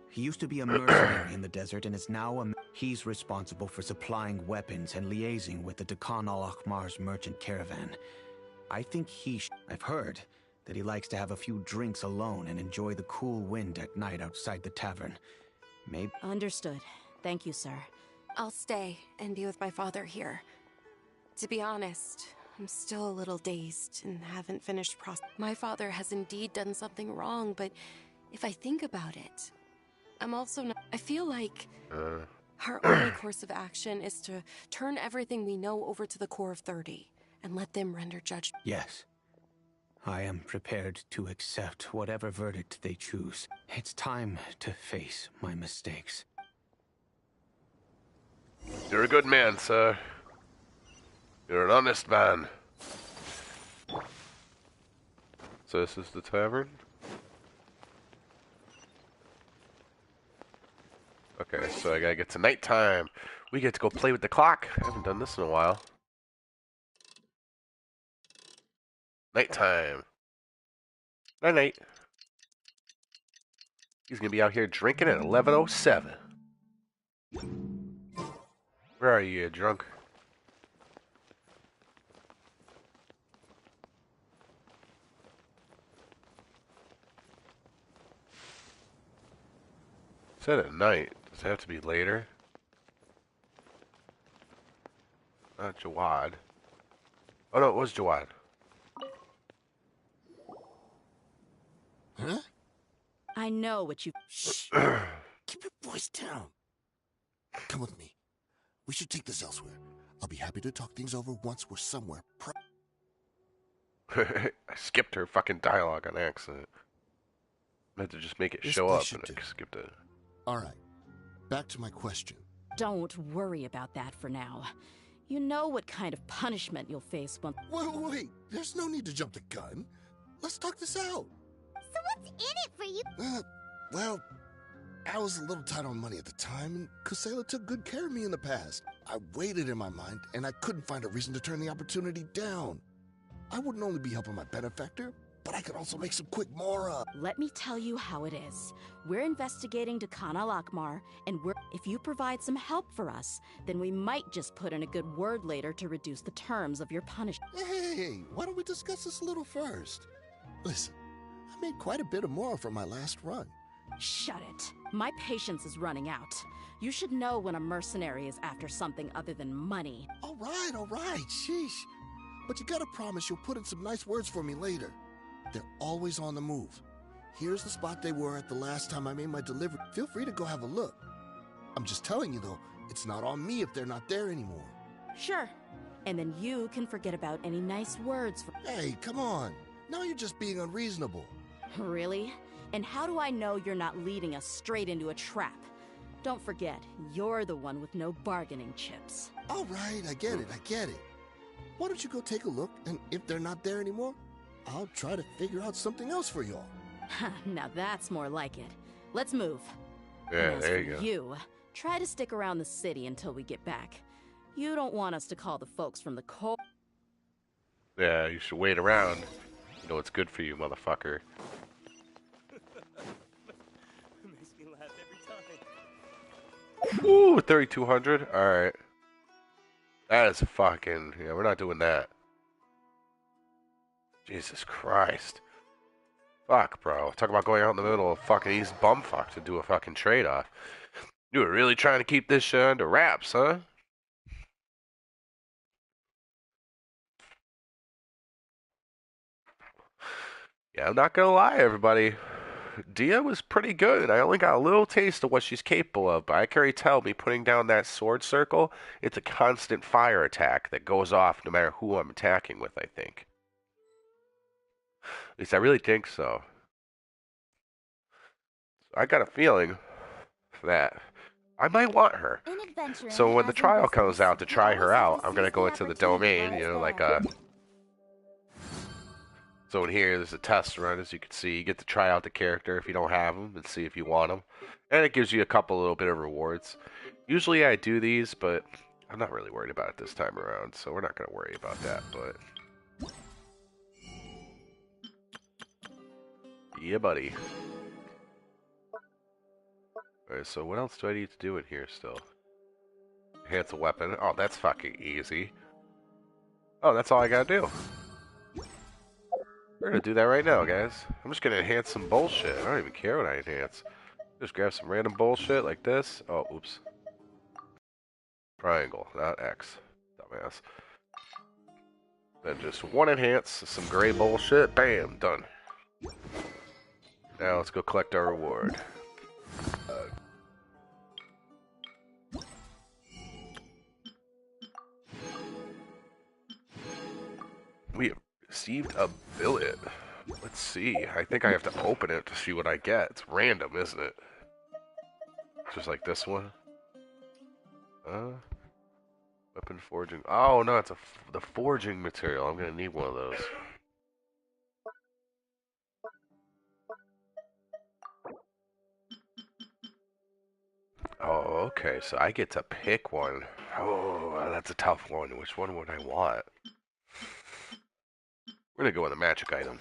He used to be a mercenary in the desert and is now a... He's responsible for supplying weapons and liaising with the Dakan al-Ahmar's merchant caravan. I think I've heard that he likes to have a few drinks alone and enjoy the cool wind at night outside the tavern. Maybe... Understood. Thank you, sir. I'll stay and be with my father here. To be honest, I'm still a little dazed and haven't finished My father has indeed done something wrong, but if I think about it, I'm also not... I feel like our only course of action is to turn everything we know over to the Core of 30 and let them render judgment. Yes. I am prepared to accept whatever verdict they choose. It's time to face my mistakes. You're a good man, sir. You're an honest man. So this is the tavern? Okay, so I gotta get to nighttime. We get to go play with the clock. I haven't done this in a while. Nighttime. Night night. He's gonna be out here drinking at 11:07. Where are you, drunk? Said at night. Does it have to be later? Not Jawad. Oh no, it was Jawad. Huh? I know what you... Shh! Keep your voice down. Come with me. We should take this elsewhere. I'll be happy to talk things over once we're somewhere I skipped her fucking dialogue on accident. I had to just make it This show place up should and do. I skipped it. Alright. Back to my question. Don't worry about that for now. You know what kind of punishment you'll face when... Wait. There's no need to jump the gun. Let's talk this out. So what's in it for you? Well, I was a little tight on money at the time, and Kusela took good care of me in the past. I waited in my mind, and I couldn't find a reason to turn the opportunity down. I wouldn't only be helping my benefactor, but I could also make some quick mora. Let me tell you how it is. We're investigating Dakan al-Akmar, and if you provide some help for us, then we might just put in a good word later to reduce the terms of your punishment. Hey, why don't we discuss this a little first? Listen, I made quite a bit of mora from my last run. Shut it. My patience is running out. You should know when a mercenary is after something other than money. All right, sheesh. But you gotta promise you'll put in some nice words for me later. They're always on the move. Here's the spot they were at the last time I made my delivery. Feel free to go have a look. I'm just telling you though, it's not on me if they're not there anymore. Sure. And then you can forget about any nice words for... Hey, come on. Now you're just being unreasonable. Really? And how do I know you're not leading us straight into a trap? Don't forget, you're the one with no bargaining chips. All right, I get it. Why don't you go take a look, and if they're not there anymore, I'll try to figure out something else for y'all. Now that's more like it. Let's move. Yeah, And as there for you go. You, try to stick around the city until we get back. You don't want us to call the folks from the coal... Yeah, you should wait around. You know what's good for you, motherfucker. Makes me laugh every time. Ooh, 3,200? Alright. That is fucking... Yeah, we're not doing that. Jesus Christ. Fuck, bro. Talk about going out in the middle of fucking East Bumfuck to do a fucking trade-off. You were really trying to keep this shit under wraps, huh? Yeah, I'm not gonna lie, everybody. Dia was pretty good. I only got a little taste of what she's capable of, but I can already tell me putting down that sword circle, it's a constant fire attack that goes off no matter who I'm attacking with, I think. At least I really think so. I got a feeling that I might want her. So when the trial comes out to try her out, I'm gonna go into the domain, you know, like a... So in here, there's a test run, as you can see. You get to try out the character if you don't have them and see if you want them. And it gives you a couple little bit of rewards. Usually I do these, but I'm not really worried about it this time around, so we're not going to worry about that, but... Yeah, buddy. Alright, so what else do I need to do in here still? Enhance a weapon. Oh, that's fucking easy. Oh, that's all I gotta do. We're gonna do that right now, guys. I'm just gonna enhance some bullshit. I don't even care what I enhance. Just grab some random bullshit like this. Oh, oops. Triangle, not X. Dumbass. Then just one enhance, some gray bullshit. Bam, done. Now let's go collect our reward. We have received a billet. Let's see. I think I have to open it to see what I get. It's random, isn't it? Just like this one. Weapon forging. Oh no, it's the forging material. I'm gonna need one of those. Oh, okay. So I get to pick one. Oh, that's a tough one. Which one would I want? We're gonna go with the magic item.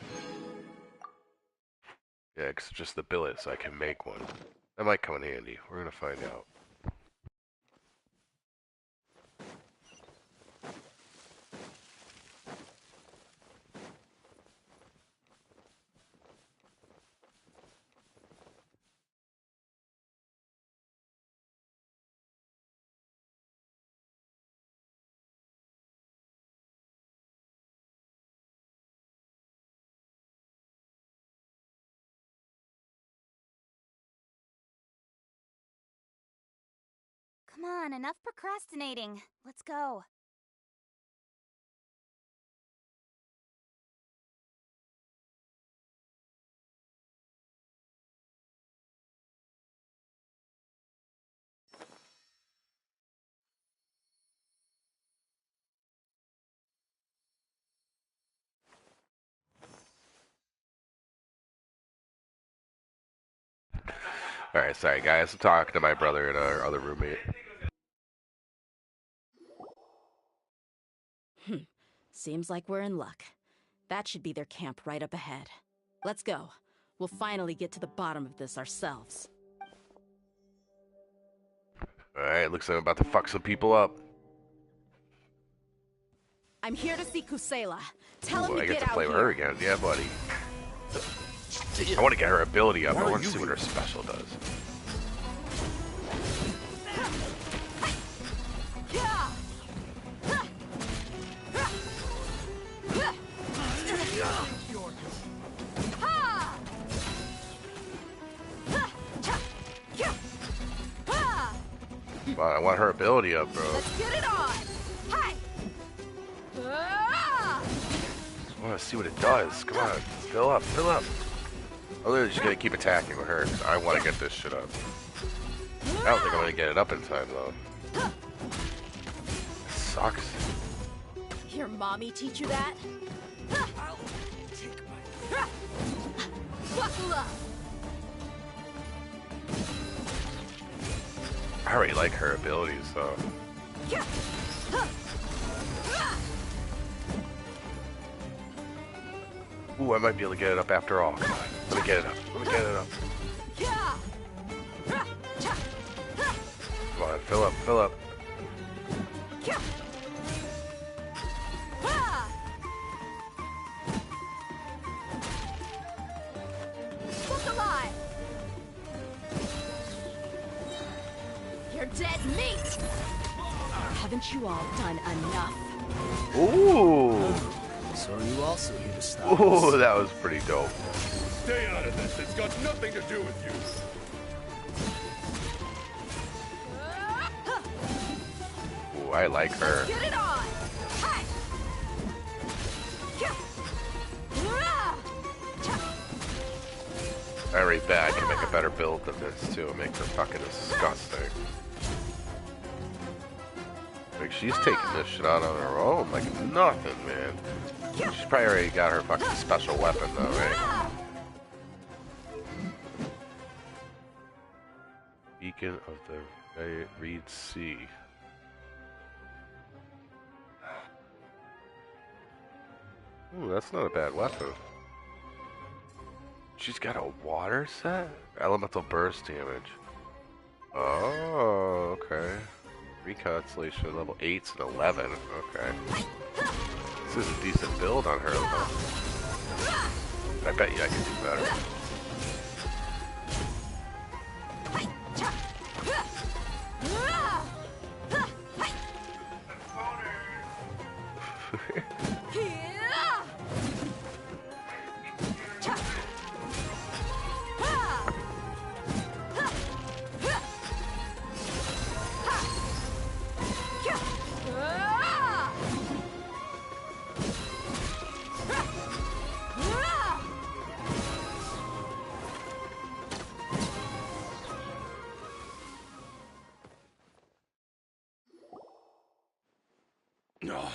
Yeah, 'cause it's just the billet, so I can make one. That might come in handy. We're gonna find out. Come on, enough procrastinating. Let's go. Alright, sorry guys. I'm talking to my brother and our other roommate. Seems like we're in luck. That should be their camp right up ahead. Let's go. We'll finally get to the bottom of this ourselves. Alright, looks like I'm about to fuck some people up. I'm here to see Kusela. Tell him Ooh, to I get get to out play with here. her again. Yeah, buddy. I want to get her ability up. I want to see what her special does. Wow, I want her ability up, bro. Let's get it on. Hi. I want to see what it does. Come on, fill up, fill up. I'm literally just gonna keep attacking with her because I want to get this shit up. I don't think I'm gonna get it up in time though. It sucks. Hear mommy teach you that? Buckle up. I already like her abilities though. Ooh, I might be able to get it up after all. Come on, let me get it up. Let me get it up. Come on, fill up, fill up. Look alive. You're dead meat. Haven't you all done enough? Ooh. So are you also here to stop Ooh, us? that was pretty dope. Stay out of this. It's got nothing to do with you. Ooh, I like her. Get it on. Hi. I already bet I can make a better build than this too. Make her fucking disgusting. Like she's taking this shit out on her own like nothing, man. She's probably already got her fucking special weapon though, right? Beacon of the Reed Sea. Ooh, that's not a bad weapon. She's got a water set? Elemental burst damage. Oh, okay. Reconstellation level 8s and 11. Okay. This is a decent build on her though. I bet you I can do better. Oh,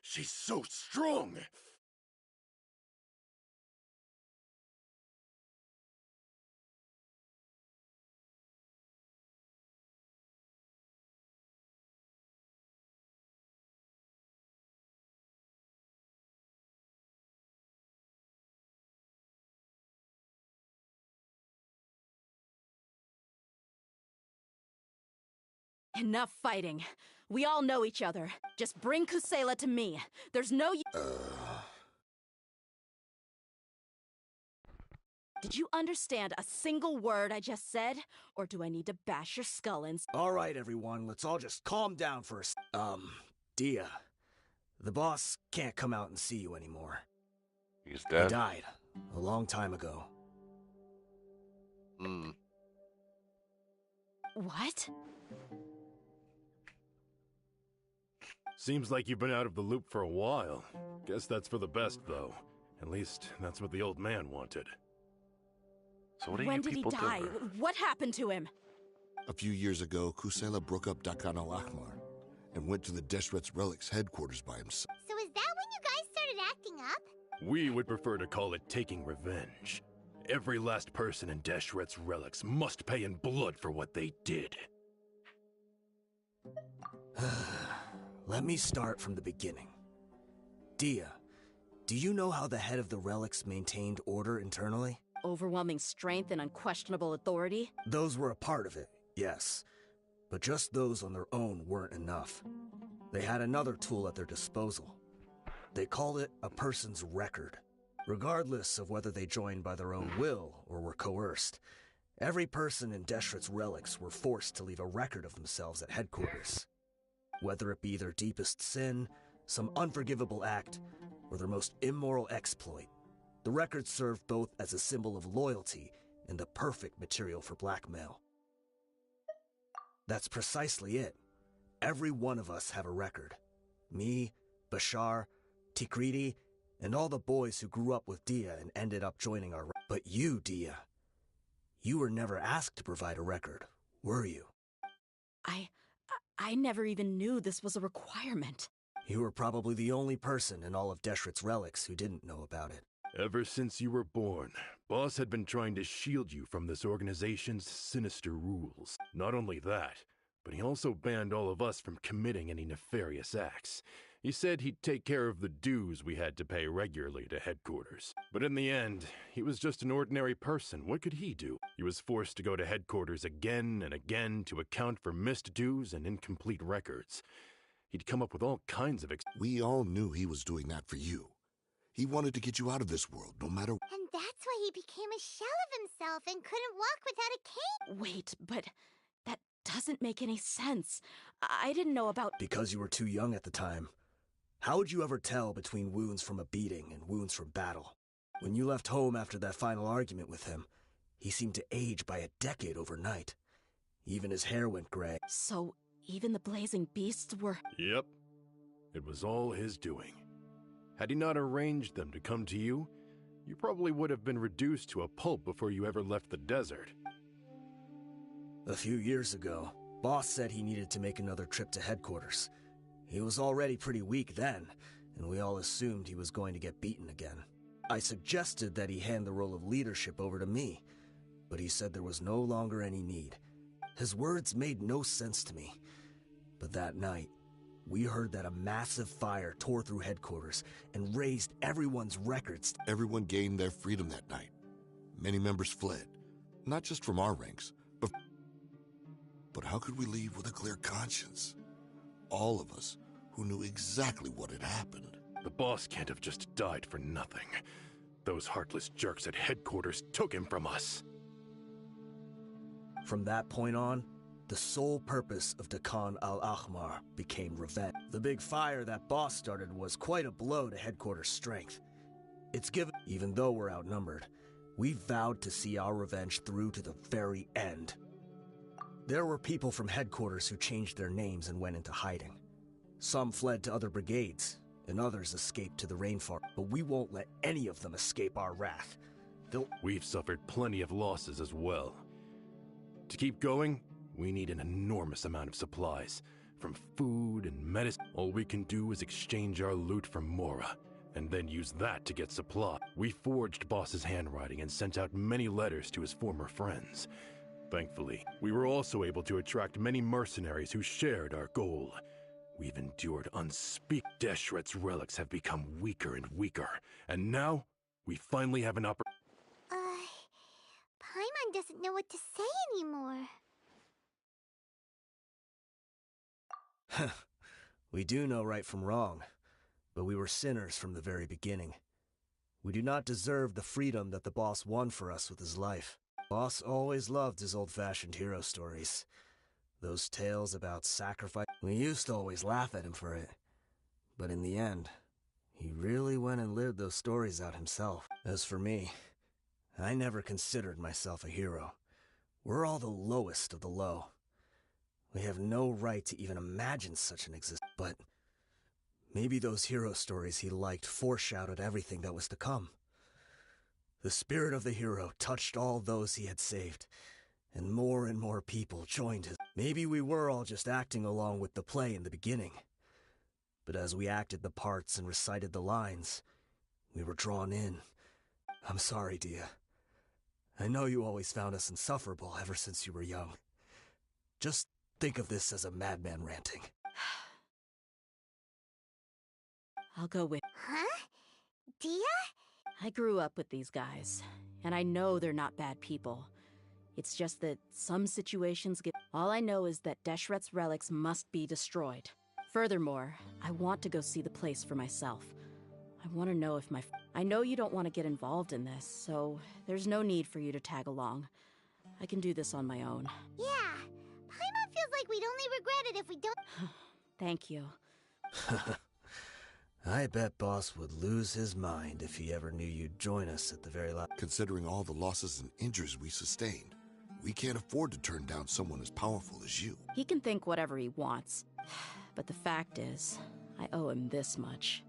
she's so strong. Enough fighting. We all know each other. Just bring Kusela to me. There's no Did you understand a single word I just said? Or do I need to bash your skull in? All right, everyone, let's all just calm down for a Dia, the boss can't come out and see you anymore. He's He dead. died a long time ago. Hmm. What? Seems like you've been out of the loop for a while. Guess that's for the best, though. At least, that's what the old man wanted. So what are When you did he people die? doing? What happened to him? A few years ago, Kusela broke up Dakan al-Ahmar and went to the Deshret's Relics headquarters by himself. So is that when you guys started acting up? We would prefer to call it taking revenge. Every last person in Deshret's Relics must pay in blood for what they did. Let me start from the beginning. Dia, do you know how the head of the relics maintained order internally? Overwhelming strength and unquestionable authority? Those were a part of it, yes. But just those on their own weren't enough. They had another tool at their disposal. They called it a person's record. Regardless of whether they joined by their own will or were coerced, every person in Deshret's relics were forced to leave a record of themselves at headquarters. Whether it be their deepest sin, some unforgivable act, or their most immoral exploit, the record served both as a symbol of loyalty and the perfect material for blackmail. That's precisely it. Every one of us have a record. Me, Bashar, Tikriti, and all the boys who grew up with Dia and ended up joining our... But you, Dia, you were never asked to provide a record, were you? I never even knew this was a requirement. You were probably the only person in all of Deshret's relics who didn't know about it. Ever since you were born, Boss had been trying to shield you from this organization's sinister rules. Not only that, but he also banned all of us from committing any nefarious acts. He said he'd take care of the dues we had to pay regularly to headquarters. But in the end, he was just an ordinary person. What could he do? He was forced to go to headquarters again and again to account for missed dues and incomplete records. He'd come up with all kinds of... We all knew he was doing that for you. He wanted to get you out of this world, no matter... And that's why he became a shell of himself and couldn't walk without a cane. Wait, but that doesn't make any sense. I didn't know about... Because you were too young at the time. How would you ever tell between wounds from a beating and wounds from battle? When you left home after that final argument with him, he seemed to age by a decade overnight. Even his hair went gray. So, even the blazing beasts were... Yep. It was all his doing. Had he not arranged them to come to you, you probably would have been reduced to a pulp before you ever left the desert. A few years ago, Boss said he needed to make another trip to headquarters. He was already pretty weak then, and we all assumed he was going to get beaten again. I suggested that he hand the role of leadership over to me, but he said there was no longer any need. His words made no sense to me. But that night, we heard that a massive fire tore through headquarters and razed everyone's records. Everyone gained their freedom that night. Many members fled, not just from our ranks, but how could we leave with a clear conscience? All of us who knew exactly what had happened. The boss can't have just died for nothing. Those heartless jerks at headquarters took him from us. From that point on, the sole purpose of Dakan al-Ahmar became revenge. The big fire that boss started was quite a blow to headquarters' strength. It's given, even though we're outnumbered, we vowed to see our revenge through to the very end. There were people from headquarters who changed their names and went into hiding. Some fled to other brigades, and others escaped to the rainforest. But we won't let any of them escape our wrath. We've suffered plenty of losses as well. To keep going, we need an enormous amount of supplies, from food and medicine. All we can do is exchange our loot from Mora, and then use that to get supply. We forged Boss's handwriting and sent out many letters to his former friends. Thankfully, we were also able to attract many mercenaries who shared our goal. We've endured unspeakable. Deshret's relics have become weaker and weaker, and now we finally have an opportunity. Paimon doesn't know what to say anymore. We do know right from wrong, but we were sinners from the very beginning. We do not deserve the freedom that the boss won for us with his life. Boss always loved his old-fashioned hero stories. Those tales about sacrifice. We used to always laugh at him for it. But in the end, he really went and lived those stories out himself. As for me, I never considered myself a hero. We're all the lowest of the low. We have no right to even imagine such an existence. But Maybe those hero stories he liked foreshadowed everything that was to come. The spirit of the hero touched all those he had saved, and more people joined his. Maybe we were all just acting along with the play in the beginning. But as we acted the parts and recited the lines, we were drawn in. I'm sorry, Dia. I know you always found us insufferable ever since you were young. Just think of this as a madman ranting. I'll go with... Huh? Dia? I grew up with these guys, and I know they're not bad people. It's just that some situations get... All I know is that Deshret's relics must be destroyed. Furthermore, I want to go see the place for myself. I want to know if my... I know you don't want to get involved in this, so there's no need for you to tag along. I can do this on my own. Yeah. Paimon feels like we'd only regret it if we don't... Thank you. I bet Boss would lose his mind if he ever knew you'd join us at the very last... Considering all the losses and injuries we sustained, we can't afford to turn down someone as powerful as you. He can think whatever he wants. But the fact is, I owe him this much.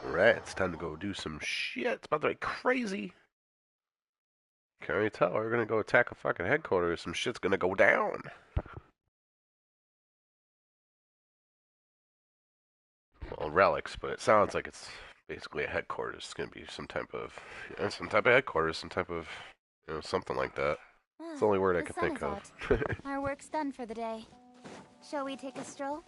Alright, it's time to go do some shit. It's about to be crazy. Can't really tell. We're gonna go attack a fucking headquarters. Some shit's gonna go down. Well, relics, but it sounds like it's basically a headquarters. It's gonna be some type of headquarters, some type of, something like that. It's the only word I The can sun think is of. out. Our work's done for the day. Shall we take a stroll?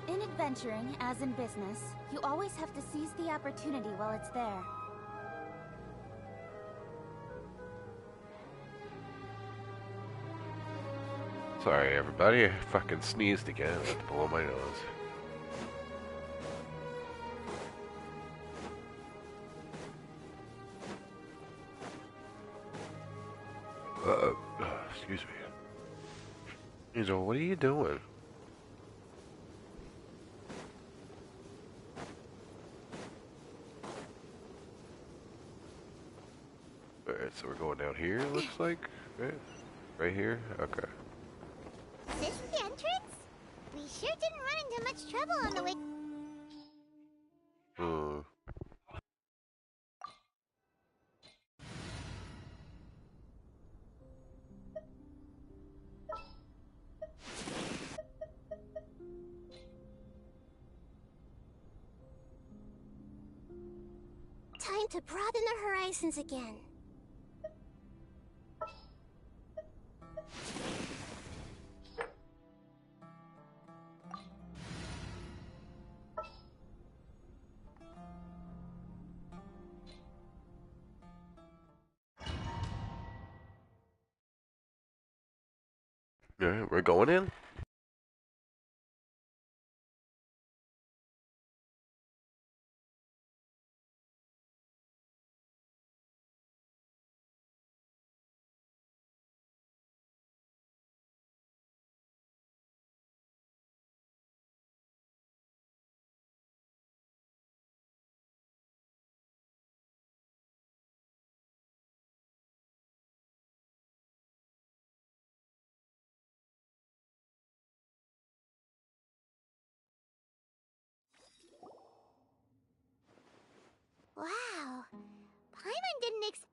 In adventuring, as in business, you always have to seize the opportunity while it's there. Sorry, everybody. I fucking sneezed again. I had to blow my nose. Excuse me. Angel, what are you doing? Alright, so we're going down here, it looks like. Right here? Okay. Is this the entrance? We sure didn't run into much trouble on the way. Hmm. Time to broaden the horizons again. Alright, we're going in.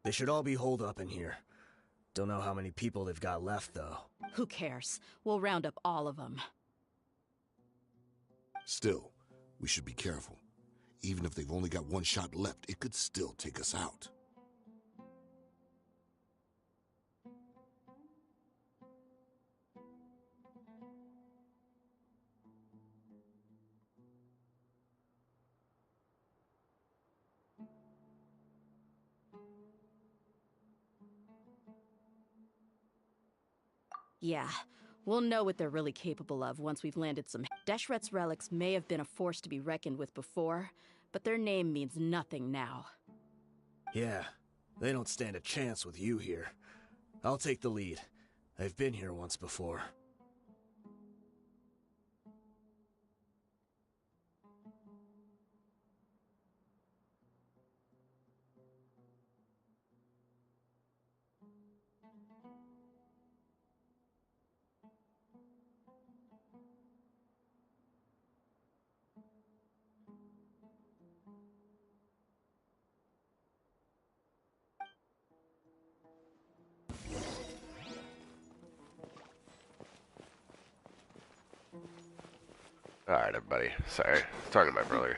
They should all be holed up in here. Don't know how many people they've got left, though. Who cares? We'll round up all of them. Still, we should be careful. Even if they've only got one shot left, it could still take us out. Yeah, we'll know what they're really capable of once we've landed some. Deshret's relics may have been a force to be reckoned with before, but their name means nothing now. Yeah, they don't stand a chance with you here. I'll take the lead. I've been here once before. Alright, everybody. Sorry. Talking to my brother.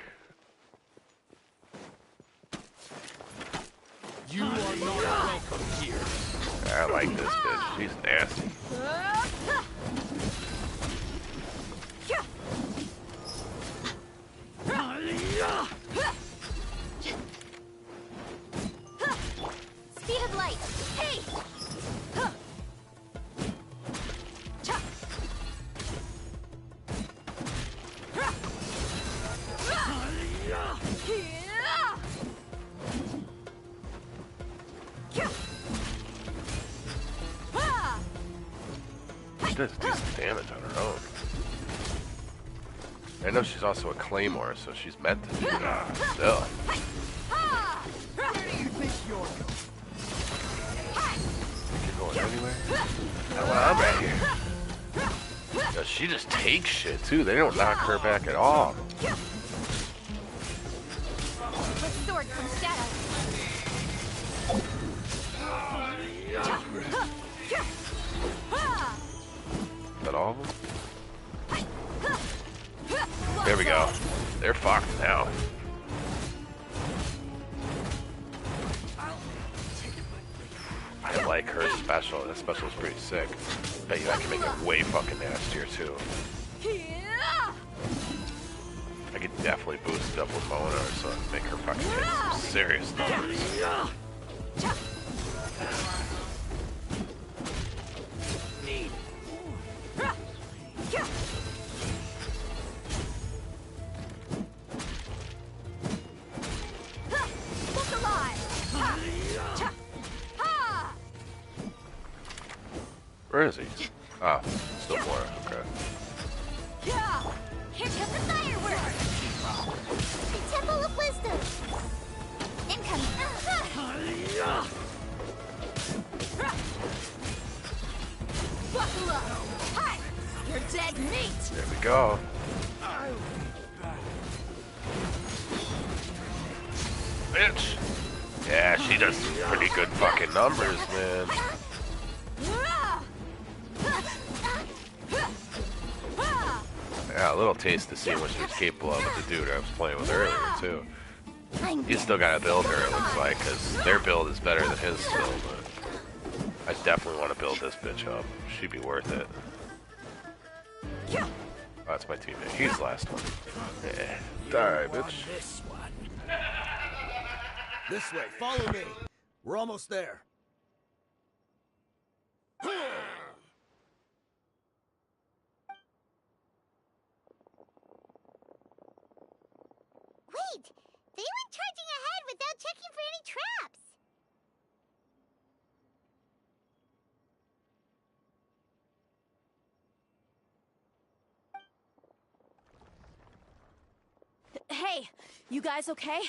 You are not welcome here. I like this bitch. She's nasty. Speed of light. Hey! She does decent damage on her own. I know she's also a claymore, so she's meant to do that. Still. Where do you think you're Think you're going anywhere? Well, I'm right here. No, she just takes shit too. They don't knock her back at all. The sword from shadow. Is that all of them? There we go. They're fucked now. I like her special. That special is pretty sick. Bet you I can make it way fucking nastier too. I could definitely boost it up with Mona so I can make her fucking hit some serious numbers. Where is he? Ah, still more. Okay. Here comes the fireworks! The Temple of Wisdom! Incoming! Buckle up! Hi! You're dead meat! There we go. Bitch! Yeah, she does some pretty good fucking numbers, man. Yeah, a little taste to see what she was capable of with the dude I was playing with earlier, too. He's still got to build her, it looks like, because their build is better than his still, but I definitely want to build this bitch up. She'd be worth it. Oh, that's my teammate. He's the last one. Yeah. Die, bitch. This way, follow me. We're almost there. Wait! They went charging ahead without checking for any traps! Hey, you guys okay?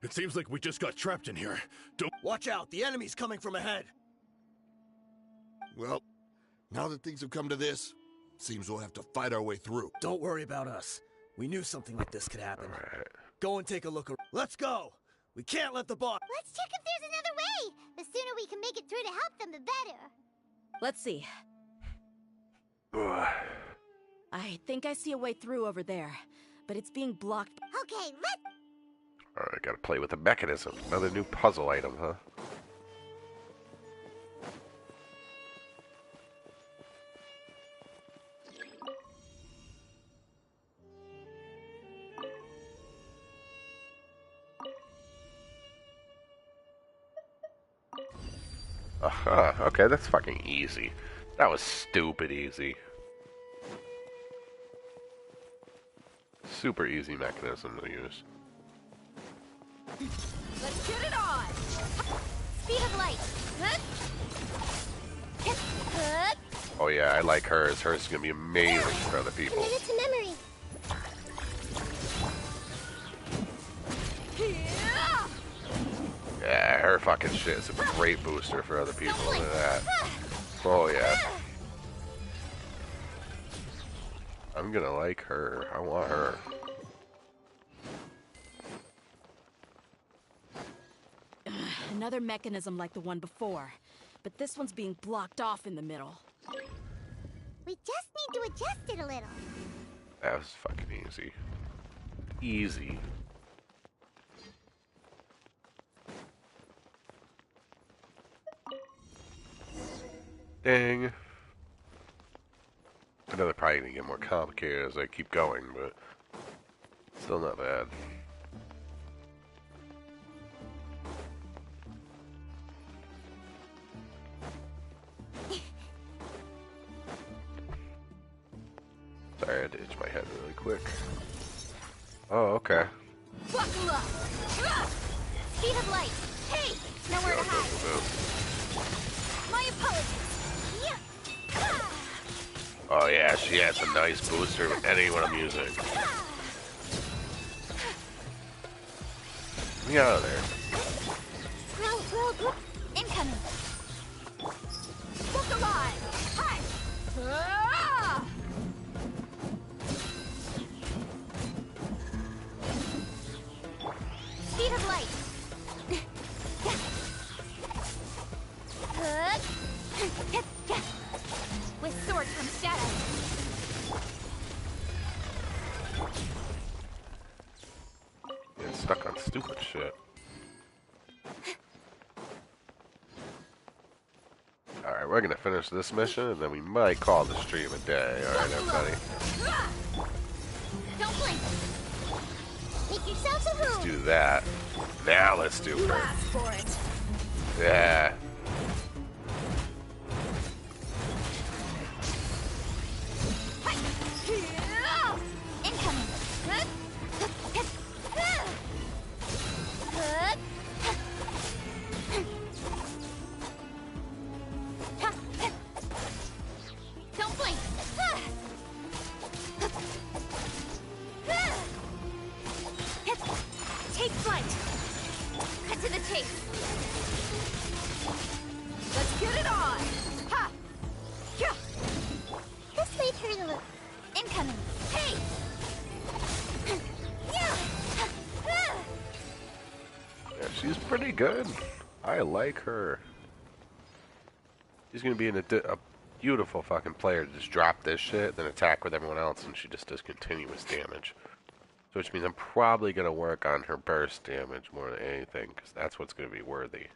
It seems like we just got trapped in here. Don't watch out! The enemy's coming from ahead. Well, now that things have come to this, seems we'll have to fight our way through. Don't worry about us. We knew something like this could happen. Alright. Go and take a look. Let's go! We can't let the boss. Let's check if there's another way. The sooner we can make it through to help them, the better. Let's see. I think I see a way through over there, but it's being blocked. Okay, let's... Alright, gotta play with the mechanism. Another new puzzle item, huh? Aha, okay, that's fucking easy. That was stupid easy. Super easy mechanism to use. Let's get it on! Speed of light! Oh yeah, I like hers. Hers is gonna be amazing for other people. Commit it to memory! Yeah, her fucking shit is a great booster for other people. Look at that. Oh yeah. I'm gonna like her. I want her. Another mechanism like the one before, but this one's being blocked off in the middle. We just need to adjust it a little. That was fucking easy. Easy. Dang. I know they're probably gonna get more complicated as I keep going, but still not bad. Sorry, I had to itch my head really quick. Oh, okay. Buckle up! Speed of light! Hey! Nowhere to hide! My apologies! Oh yeah, she has a nice booster with anyone I'm using. Get me out of there. Grow. Incoming! Look alive! Hi! Speed of light! With sword from shadow! Get stuck on stupid shit. Alright, we're gonna finish this mission and then we might call the stream a day. Alright, everybody? Don't blink! Make yourselves a room! Let's do that. Now let's do her. Ask for it! Yeah. Incoming! Don't blink! Take flight! Cut to the chase! Let's get it on! Ha! Yeah! This way, Turtle. Incoming! Hey! Yeah, she's pretty good. I like her. She's gonna be a beautiful fucking player to just drop this shit, then attack with everyone else, and she just does continuous damage. So which means I'm probably gonna work on her burst damage more than anything, because that's what's gonna be worthy.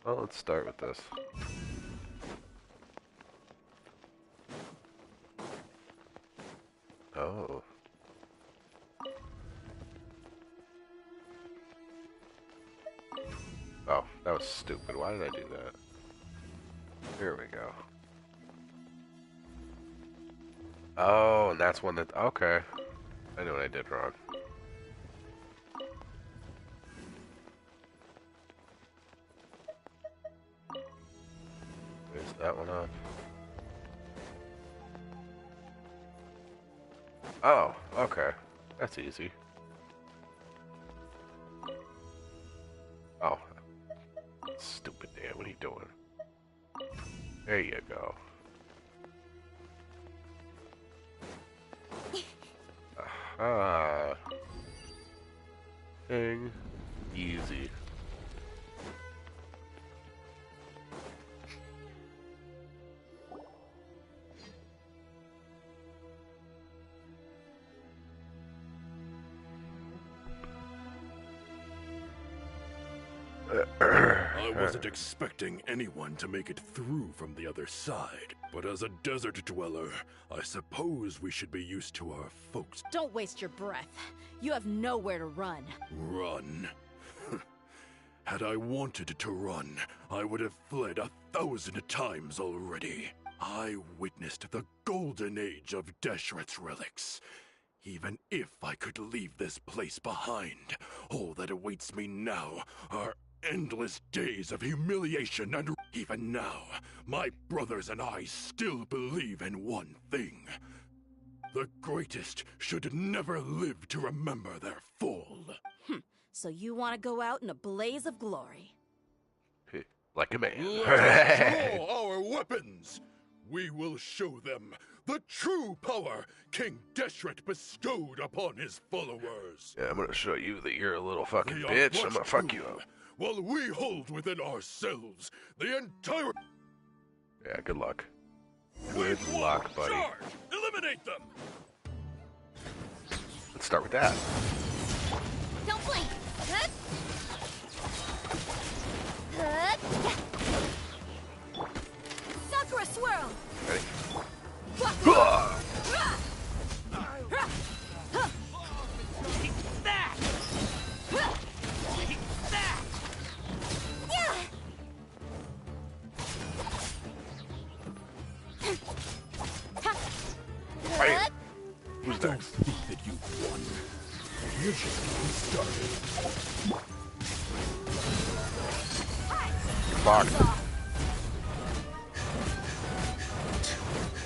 Well, let's start with this. Oh. Oh, that was stupid. Why did I do that? Here we go. Oh, and that's one that... Okay. I know what I did wrong. There's that one off. Oh, okay. That's easy. Oh. Stupid Dan, what are you doing? There you go. Ah. Dang. Easy. I wasn't expecting anyone to make it through from the other side, but as a desert dweller, I suppose we should be used to our folks. Don't waste your breath. You have nowhere to run. Run? Had I wanted to run, I would have fled 1,000 times already. I witnessed the golden age of Deshret's relics. Even if I could leave this place behind, all that awaits me now are endless days of humiliation, and even now, my brothers and I still believe in one thing. The greatest should never live to remember their fall. So you want to go out in a blaze of glory. Like a man. Let us draw our weapons! We will show them the true power King Deshret bestowed upon his followers. Yeah, I'm gonna show you that you're a little fucking They bitch. are I'm gonna fuck you up. While we hold within ourselves the entire... Yeah, good luck. Good luck, buddy. Charge! Eliminate them! Let's start with that. Don't blink. Sakura swirl. Ready? Take that. Take that. Right. Who's Don't next? think that you've won. You're just getting started. Fuck.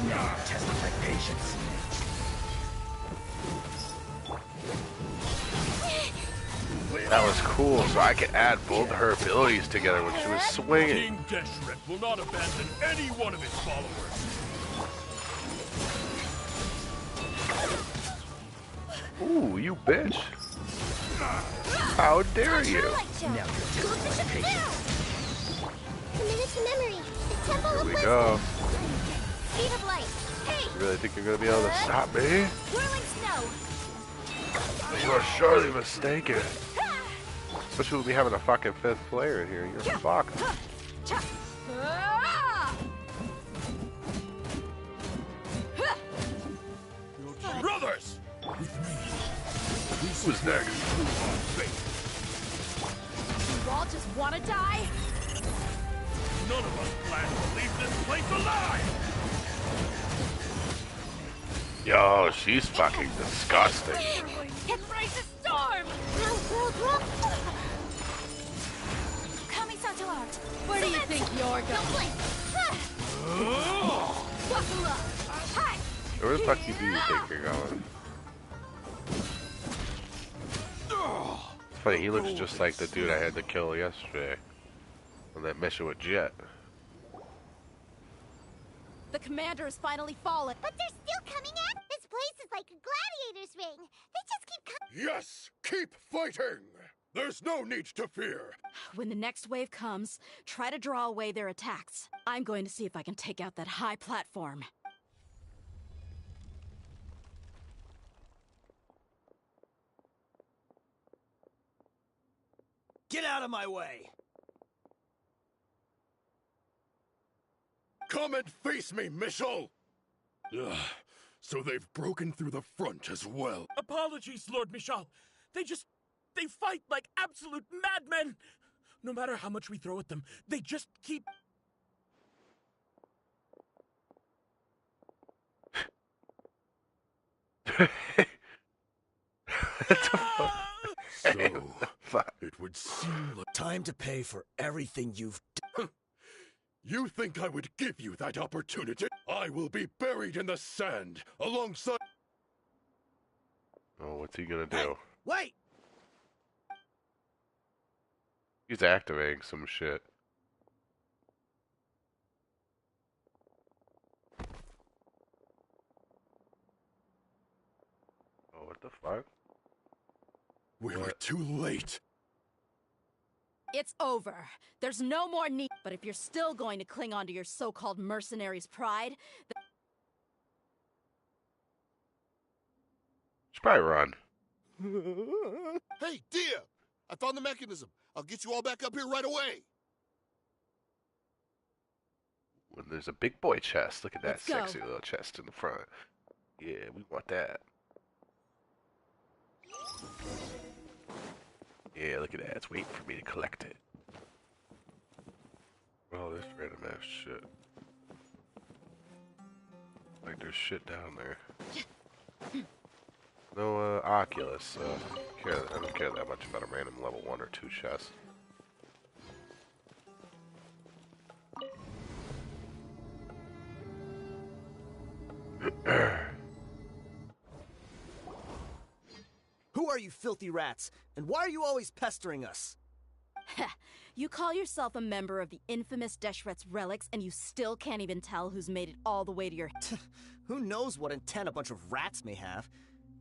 Now testing my patience. That was cool, so I could add both her abilities together when she was swinging. King Deshret will not abandon any one of his followers. Ooh, you bitch. How dare you? Now Commit to memory. The Temple Here of we Wisdom. go. Speed of light. Hey! You really think you're gonna be able to stop me? Whirling snow. You are surely mistaken. Especially with me having a fucking fifth player in here. You're fucked. Brothers! With me. Who's next? You all just want to die? None of us plan to leave this place alive! Yo, she's fucking disgusting. Embrace the storm. Kamisato out. Where do you think you're Don't going? blink. Buckle up. Hi. Where the fuck do you think you're going? It's funny, he looks just like the dude I had to kill yesterday on that mission with Jet. The commander has finally fallen. But they're still coming at. This place is like a gladiator's ring. They just keep coming. Yes! Keep fighting! There's no need to fear! When the next wave comes, try to draw away their attacks. I'm going to see if I can take out that high platform. Get out of my way! Come and face me, Michel! Ugh, so they've broken through the front as well. Apologies, Lord Michal. They fight like absolute madmen. No matter how much we throw at them, they just keep... So, it would seem like... Time to pay for everything you've done. You think I would give you that opportunity? I will be buried in the sand, alongside... Oh, what's he gonna do? Wait! He's activating some shit. Oh, what the fuck? We were too late. It's over. There's no more need. But if you're still going to cling on to your so-called mercenary's pride, Should probably run. Hey, dear! I found the mechanism. I'll get you all back up here right away. When there's a big boy chest. Look at that Let's go. sexy little chest in the front. Yeah, we want that. Yeah, look at that. It's waiting for me to collect it. Oh, this random ass shit. Like there's shit down there. No Oculus. I don't care that much about a random level 1 or 2 chest. Who are you filthy rats? And why are you always pestering us? you call yourself a member of the infamous Deshret's relics, and you still can't even tell who's made it all the way to your... Who knows what intent a bunch of rats may have?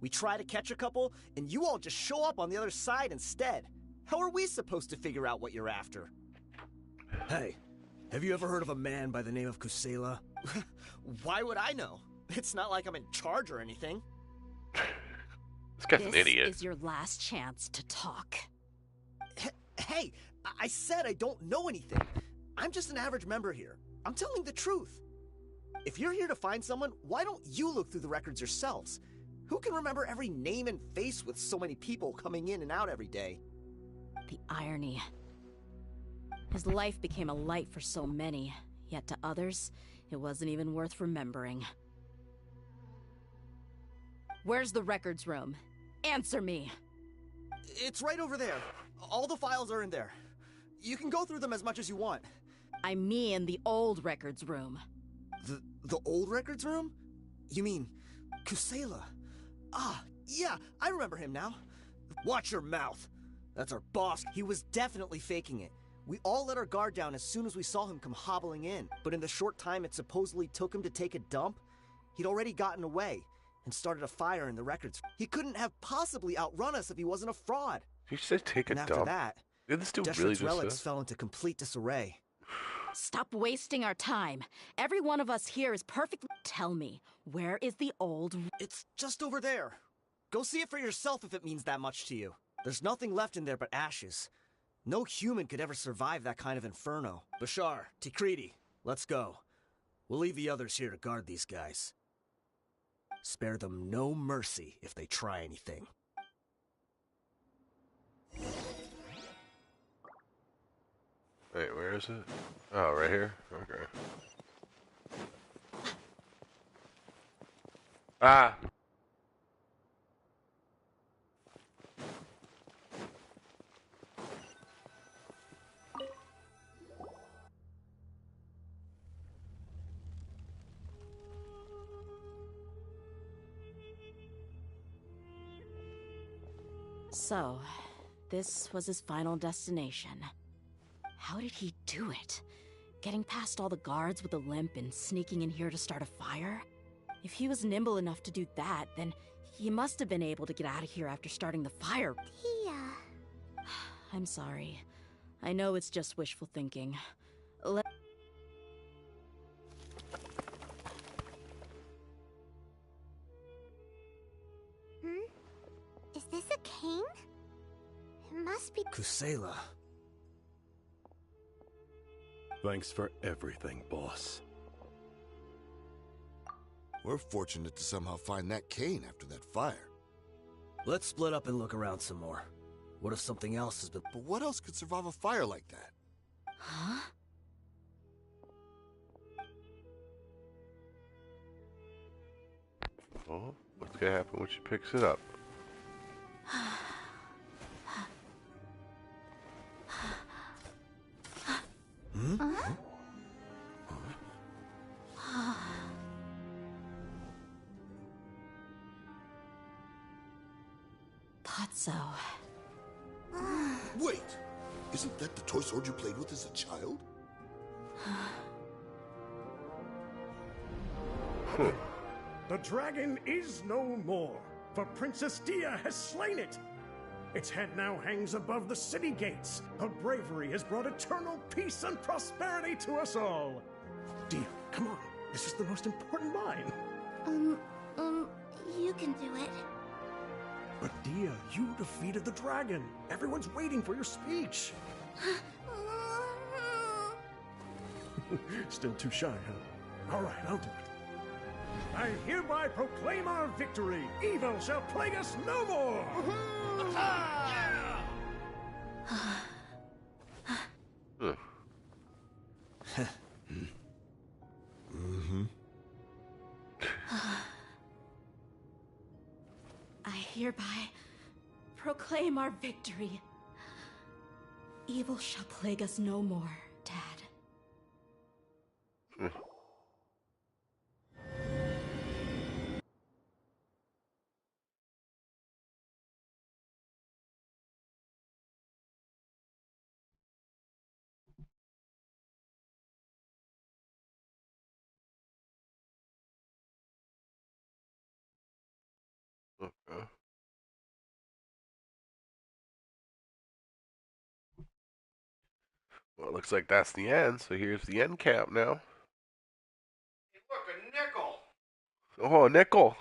We try to catch a couple, and you all just show up on the other side instead. How are we supposed to figure out what you're after? Hey, have you ever heard of a man by the name of Kusela? Why would I know? It's not like I'm in charge or anything. This guy's an idiot. This is your last chance to talk. Hey, I said I don't know anything. I'm just an average member here. I'm telling the truth. If you're here to find someone, why don't you look through the records yourselves? Who can remember every name and face with so many people coming in and out every day? The irony. His life became a light for so many, yet to others, it wasn't even worth remembering. Where's the records room? Answer me! It's right over there. All the files are in there. You can go through them as much as you want. I mean the old records room. The old records room? You mean Kusela? Ah, yeah, I remember him now. Watch your mouth. That's our boss. He was definitely faking it. We all let our guard down as soon as we saw him come hobbling in. But in the short time it supposedly took him to take a dump, he'd already gotten away and started a fire in the records. He couldn't have possibly outrun us if he wasn't a fraud. You said take a dump. After that, did this dude Deshret's really just relics fell into complete disarray. Stop wasting our time. Every one of us here is perfectly... Tell me, where is the old... It's just over there. Go see it for yourself if it means that much to you. There's nothing left in there but ashes. No human could ever survive that kind of inferno. Bashar, Tikriti, let's go. We'll leave the others here to guard these guys. Spare them no mercy if they try anything. Wait, where is it? Oh, right here? Okay. Ah! So, this was his final destination. How did he do it? Getting past all the guards with a limp and sneaking in here to start a fire? If he was nimble enough to do that, then he must have been able to get out of here after starting the fire. I'm sorry. I know it's just wishful thinking. Is this a cane? It must be... Kusela. Thanks for everything, boss. We're fortunate to somehow find that cane after that fire. Let's split up and look around some more. What if something else has been... But what else could survive a fire like that? Huh? Oh, what's gonna happen when she picks it up? Thought so. Wait! Isn't that the toy sword you played with as a child? The dragon is no more. for Princess Dia has slain it. Its head now hangs above the city gates. Her bravery has brought eternal peace and prosperity to us all. Dia, come on. This is the most important line. You can do it. But Dia, you defeated the dragon. Everyone's waiting for your speech. Still too shy, huh? All right, I'll do it. I hereby proclaim our victory. Evil shall plague us no more. I hereby proclaim our victory. Evil shall plague us no more, Dad. Okay. Well, it looks like that's the end, so here's the end cap now. Hey, look, a nickel. Oh, a nickel.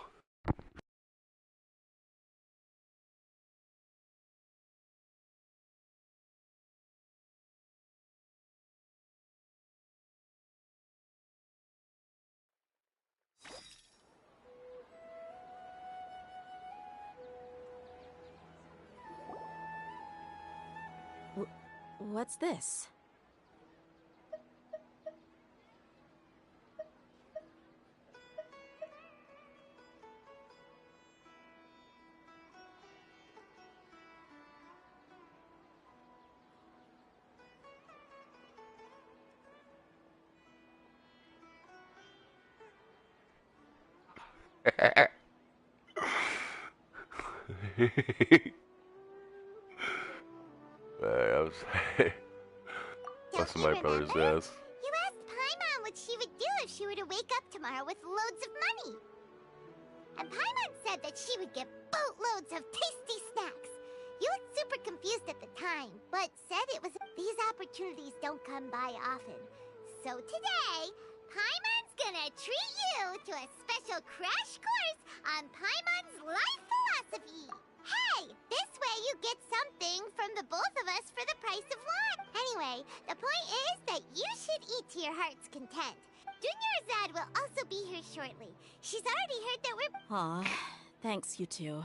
What's this? I was busting my brother's ass. You asked Paimon what she would do if she were to wake up tomorrow with loads of money. And Paimon said that she would get boatloads of tasty snacks. You looked super confused at the time, but said it was... These opportunities don't come by often. So today, Paimon's gonna treat you to a special crash course on Paimon's life philosophy. Hey, this way you get something from the both of us for the price of one. Anyway, the point is that you should eat to your heart's content. Junior Azad will also be here shortly. She's already heard that we're... Aw, thanks, you two.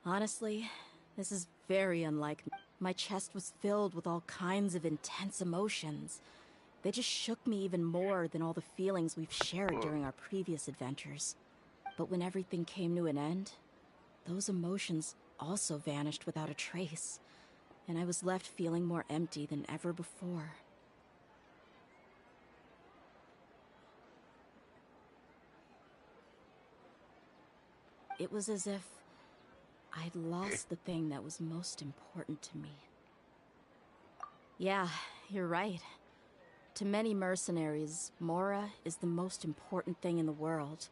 Honestly, this is very unlike me. My chest was filled with all kinds of intense emotions. They just shook me even more than all the feelings we've shared during our previous adventures. But when everything came to an end, those emotions also vanished without a trace, and I was left feeling more empty than ever before. It was as if I'd lost the thing that was most important to me. Yeah, you're right. To many mercenaries, Mora is the most important thing in the world.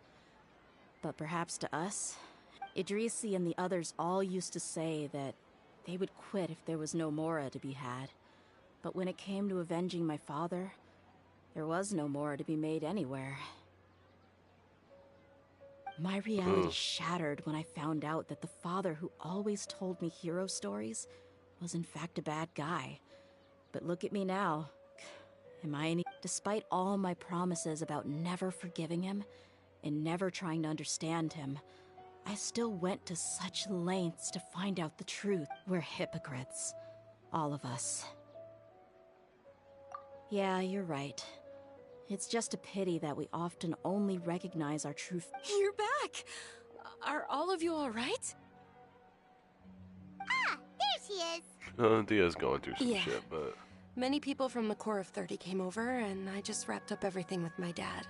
But perhaps to us, Idrisi and the others all used to say that they would quit if there was no Mora to be had. But when it came to avenging my father, there was no Mora to be made anywhere. My reality shattered when I found out that the father who always told me hero stories was in fact a bad guy. But look at me now. Am I any... Despite all my promises about never forgiving him and never trying to understand him, I still went to such lengths to find out the truth. We're hypocrites. All of us. Yeah, you're right. It's just a pity that we often only recognize our true... You're back! Are all of you alright? Ah, there she is! Dia's going through some Yeah. shit, but... Many people from the Corps of 30 came over, and I just wrapped up everything with my dad.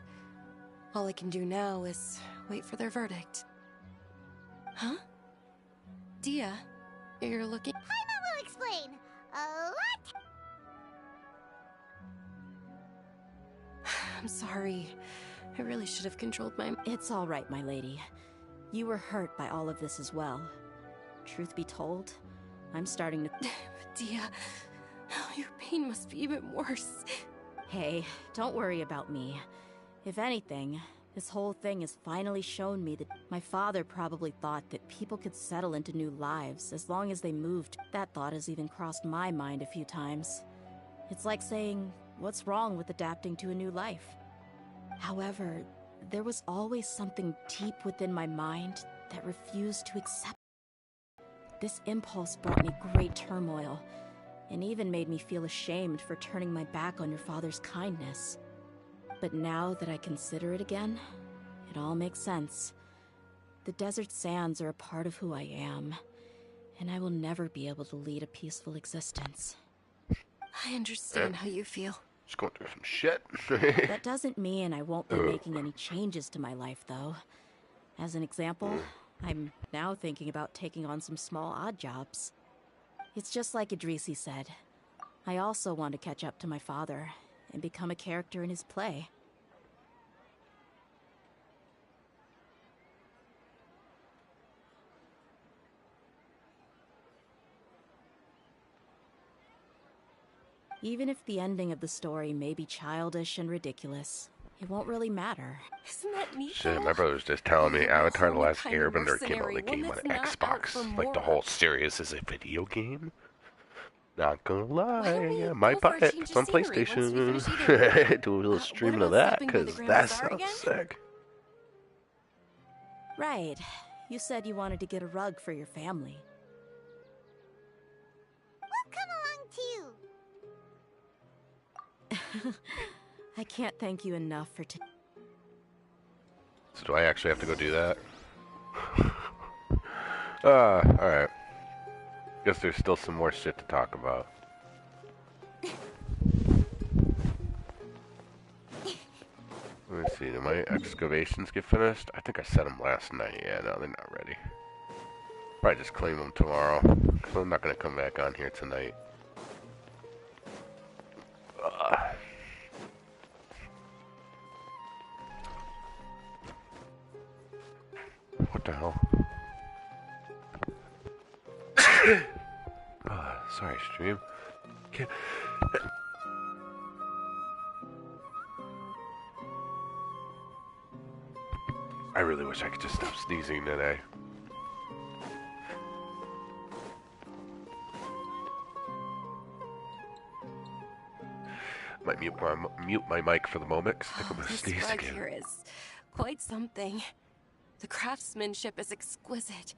All I can do now is wait for their verdict. Huh? Dia, you're looking... Paimon will explain. A lot. I'm sorry. I really should have controlled my... It's all right, my lady. You were hurt by all of this as well. Truth be told, I'm starting to... Dia, your pain must be even worse. Hey, don't worry about me. If anything, this whole thing has finally shown me that my father probably thought that people could settle into new lives as long as they moved. That thought has even crossed my mind a few times. It's like saying, what's wrong with adapting to a new life? However, there was always something deep within my mind that refused to accept. This impulse brought me great turmoil, and even made me feel ashamed for turning my back on your father's kindness. But now that I consider it again, it all makes sense. The desert sands are a part of who I am, and I will never be able to lead a peaceful existence. I understand how you feel. Just going through some shit. That doesn't mean I won't be making any changes to my life, though. As an example, I'm now thinking about taking on some small odd jobs. It's just like Idrisi said. I also want to catch up to my father and become a character in his play. Even if the ending of the story may be childish and ridiculous, it won't really matter. Isn't that neat? Shit, my brother was just telling me Avatar The Last Airbender came out on the game on Xbox. Like the whole series is a video game. Not gonna lie, yeah, might buy it. It's on PlayStation. Do a little streaming of that, because that sounds sick. Right. You said you wanted to get a rug for your family. We'll come along too. I can't thank you enough for So do I actually have to go do that? Alright. Guess there's still some more shit to talk about. Let me see, did my excavations get finished? I think I set them last night. Yeah, no, they're not ready. Probably just clean them tomorrow. So I'm not going to come back on here tonight. What the hell? Sorry, stream. Can't... I really wish I could just stop sneezing today. Might mute my mic for the moment, because I think I'm going to sneeze This rug again. here is quite something. The craftsmanship is exquisite,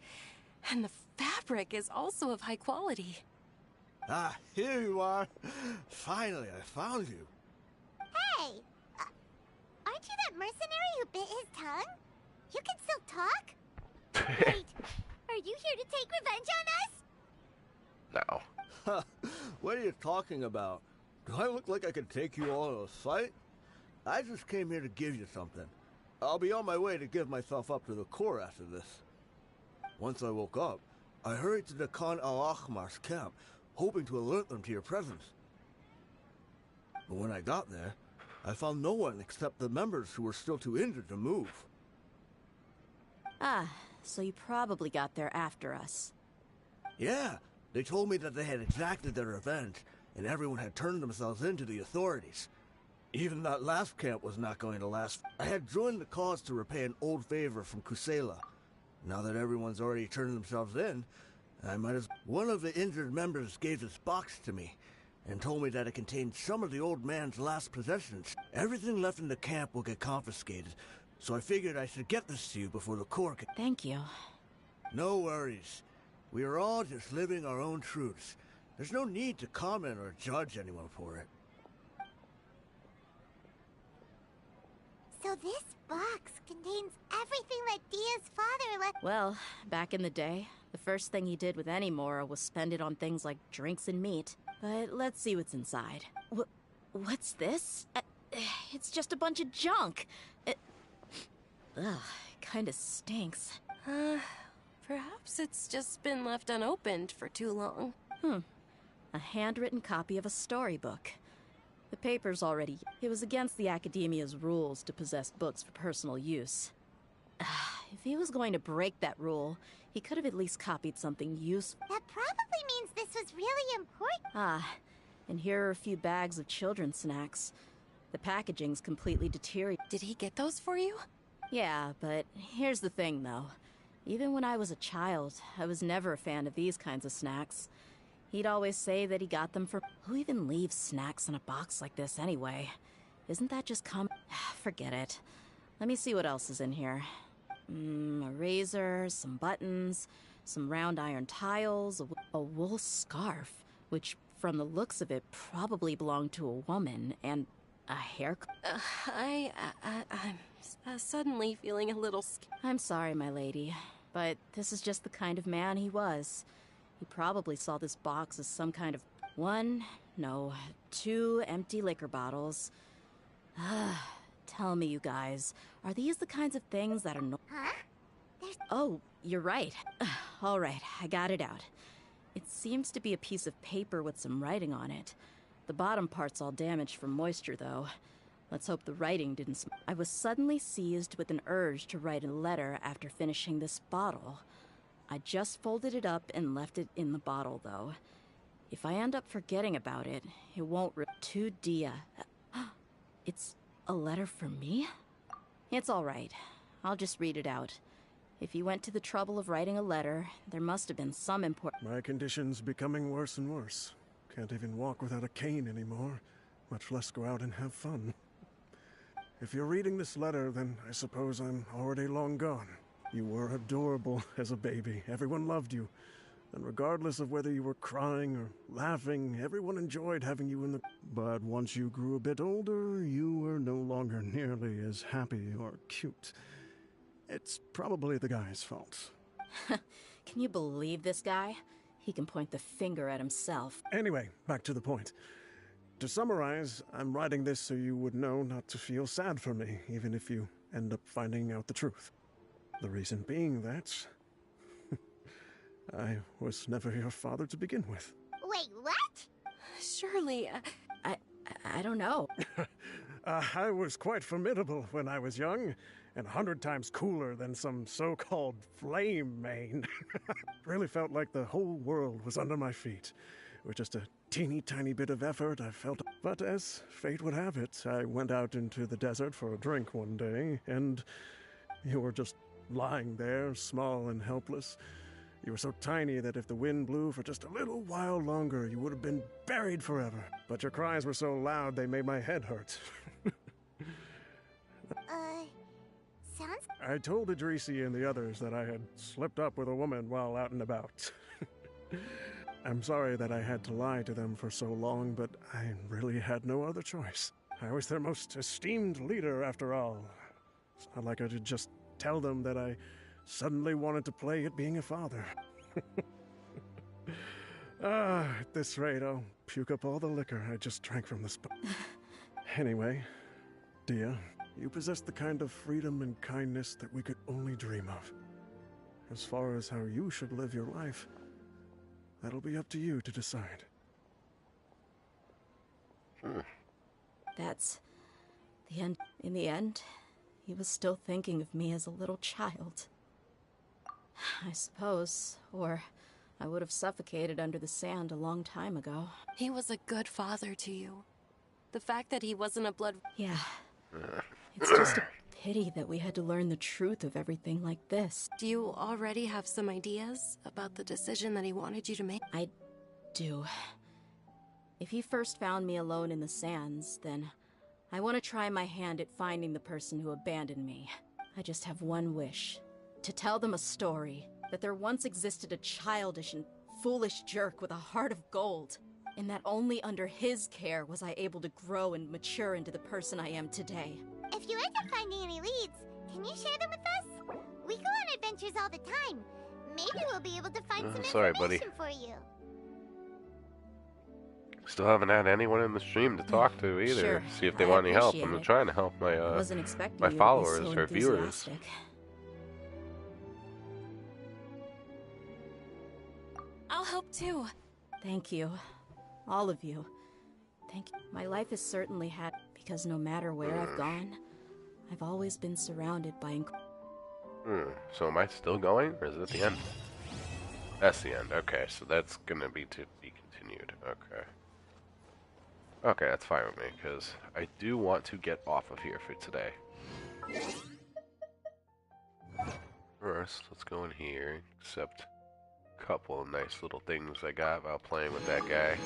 and the fabric is also of high quality. Ah, here you are. Finally, I found you. Hey! Aren't you that mercenary who bit his tongue? You can still talk? Wait, are you here to take revenge on us? No. What are you talking about? Do I look like I could take you all in a fight? I just came here to give you something. I'll be on my way to give myself up to the Corps after this. Once I woke up, I hurried to the Khan al-Ahmar's camp, hoping to alert them to your presence. But when I got there, I found no one except the members who were still too injured to move. Ah, so you probably got there after us. Yeah, they told me that they had exacted their revenge, and everyone had turned themselves in to the authorities. Even that last camp was not going to last. I had joined the cause to repay an old favor from Kusela. Now that everyone's already turned themselves in, I might as... One of the injured members gave this box to me, and told me that it contained some of the old man's last possessions. Everything left in the camp will get confiscated, so I figured I should get this to you before the Corps could... Thank you. No worries. We are all just living our own truths. There's no need to comment or judge anyone for it. So this box contains everything that Dia's father left. Well, back in the day, the first thing he did with any Mora was spend it on things like drinks and meat. But let's see what's inside. What's this? It's just a bunch of junk. Ugh, it kinda stinks. Perhaps it's just been left unopened for too long. A handwritten copy of a storybook. The paper's already... It was against the Academia's rules to possess books for personal use. if he was going to break that rule, he could have at least copied something useful. That probably means this was really important. Ah, and here are a few bags of children's snacks. The packaging's completely deteriorated. Did he get those for you? Yeah, but here's the thing, though. Even when I was a child, I was never a fan of these kinds of snacks. He'd always say that he got them from... Who even leaves snacks in a box like this anyway? Isn't that just Forget it. Let me see what else is in here. A razor, some buttons, some round iron tiles, a wool scarf, which, from the looks of it, probably belonged to a woman, and a haircut. I'm suddenly feeling a little I'm sorry, my lady, but this is just the kind of man he was. He probably saw this box as some kind of 2 empty liquor bottles. Tell me, you guys, are these the kinds of things that are Huh? Oh, you're right. All right, I got it out. It seems to be a piece of paper with some writing on it. The bottom part's all damaged from moisture, though. Let's hope the writing didn't I was suddenly seized with an urge to write a letter after finishing this bottle. I just folded it up and left it in the bottle, though. If I end up forgetting about it, it won't to Dia. It's a letter for me? It's all right. I'll just read it out. If you went to the trouble of writing a letter, there must have been some important... My condition's becoming worse and worse. Can't even walk without a cane anymore, much less go out and have fun. If you're reading this letter, then I suppose I'm already long gone. You were adorable as a baby. Everyone loved you. And regardless of whether you were crying or laughing, everyone enjoyed having you in the... But once you grew a bit older, you were no longer nearly as happy or cute. It's probably the guy's fault. Can you believe this guy? He can point the finger at himself. Anyway, back to the point. To summarize, I'm writing this so you would know not to feel sad for me, even if you end up finding out the truth. The reason being that... I was never your father to begin with. Wait, what? Surely, I don't know. I was quite formidable when I was young, and 100 times cooler than some so-called flame main. Really felt like the whole world was under my feet. With just a teeny tiny bit of effort, I felt... But as fate would have it, I went out into the desert for a drink one day, and you were just lying there, small and helpless. You were so tiny that if the wind blew for just a little while longer, you would have been buried forever. But your cries were so loud they made my head hurt. Sounds... I told Idrisi and the others that I had slipped up with a woman while out and about. I'm sorry that I had to lie to them for so long, but I really had no other choice. I was their most esteemed leader, after all. It's not like I could just tell them that I suddenly wanted to play at being a father. At this rate, I'll puke up all the liquor I just drank from the spot. Anyway, Dia, you possess the kind of freedom and kindness that we could only dream of. As far as how you should live your life, that'll be up to you to decide. That's the end. In the end, he was still thinking of me as a little child. I suppose, or I would have suffocated under the sand a long time ago. He was a good father to you. The fact that he wasn't a blood... Yeah. It's just a pity that we had to learn the truth of everything like this. Do you already have some ideas about the decision that he wanted you to make? I do. If he first found me alone in the sands, then I want to try my hand at finding the person who abandoned me. I just have one wish. To tell them a story. That there once existed a childish and foolish jerk with a heart of gold. And that only under his care was I able to grow and mature into the person I am today. If you end up finding any leads, can you share them with us? We go on adventures all the time. Maybe we'll be able to find some sorry, information buddy. for you. Still haven't had anyone in the stream to talk to either. Sure, See if they I want any help. appreciate I'm it. trying to help my Wasn't expecting my you to be followers so or viewers. enthusiastic. I'll help too. Thank you. All of you. Thank you. My life has certainly had... Because no matter where I've gone, I've always been surrounded by... So am I still going, or is it at the end? That's the end. Okay, so that's gonna be to be continued. Okay. Okay, that's fine with me, because I do want to get off of here for today. First, let's go in here, accept a couple of nice little things I got while playing with that guy.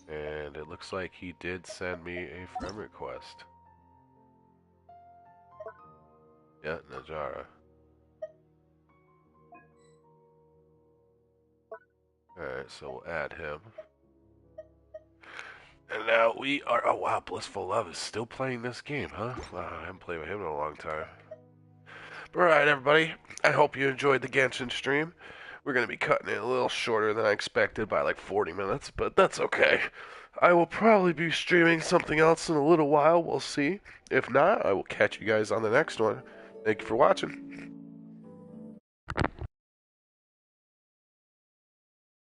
And it looks like he did send me a friend request. Yeah, Najara. Alright, so we'll add him. And now we are... Oh wow, Blissful Love is still playing this game, huh? Wow, I haven't played with him in a long time. Alright, everybody. I hope you enjoyed the Genshin stream. We're going to be cutting it a little shorter than I expected by like 40 minutes, but that's okay. I will probably be streaming something else in a little while. We'll see. If not, I will catch you guys on the next one. Thank you for watching.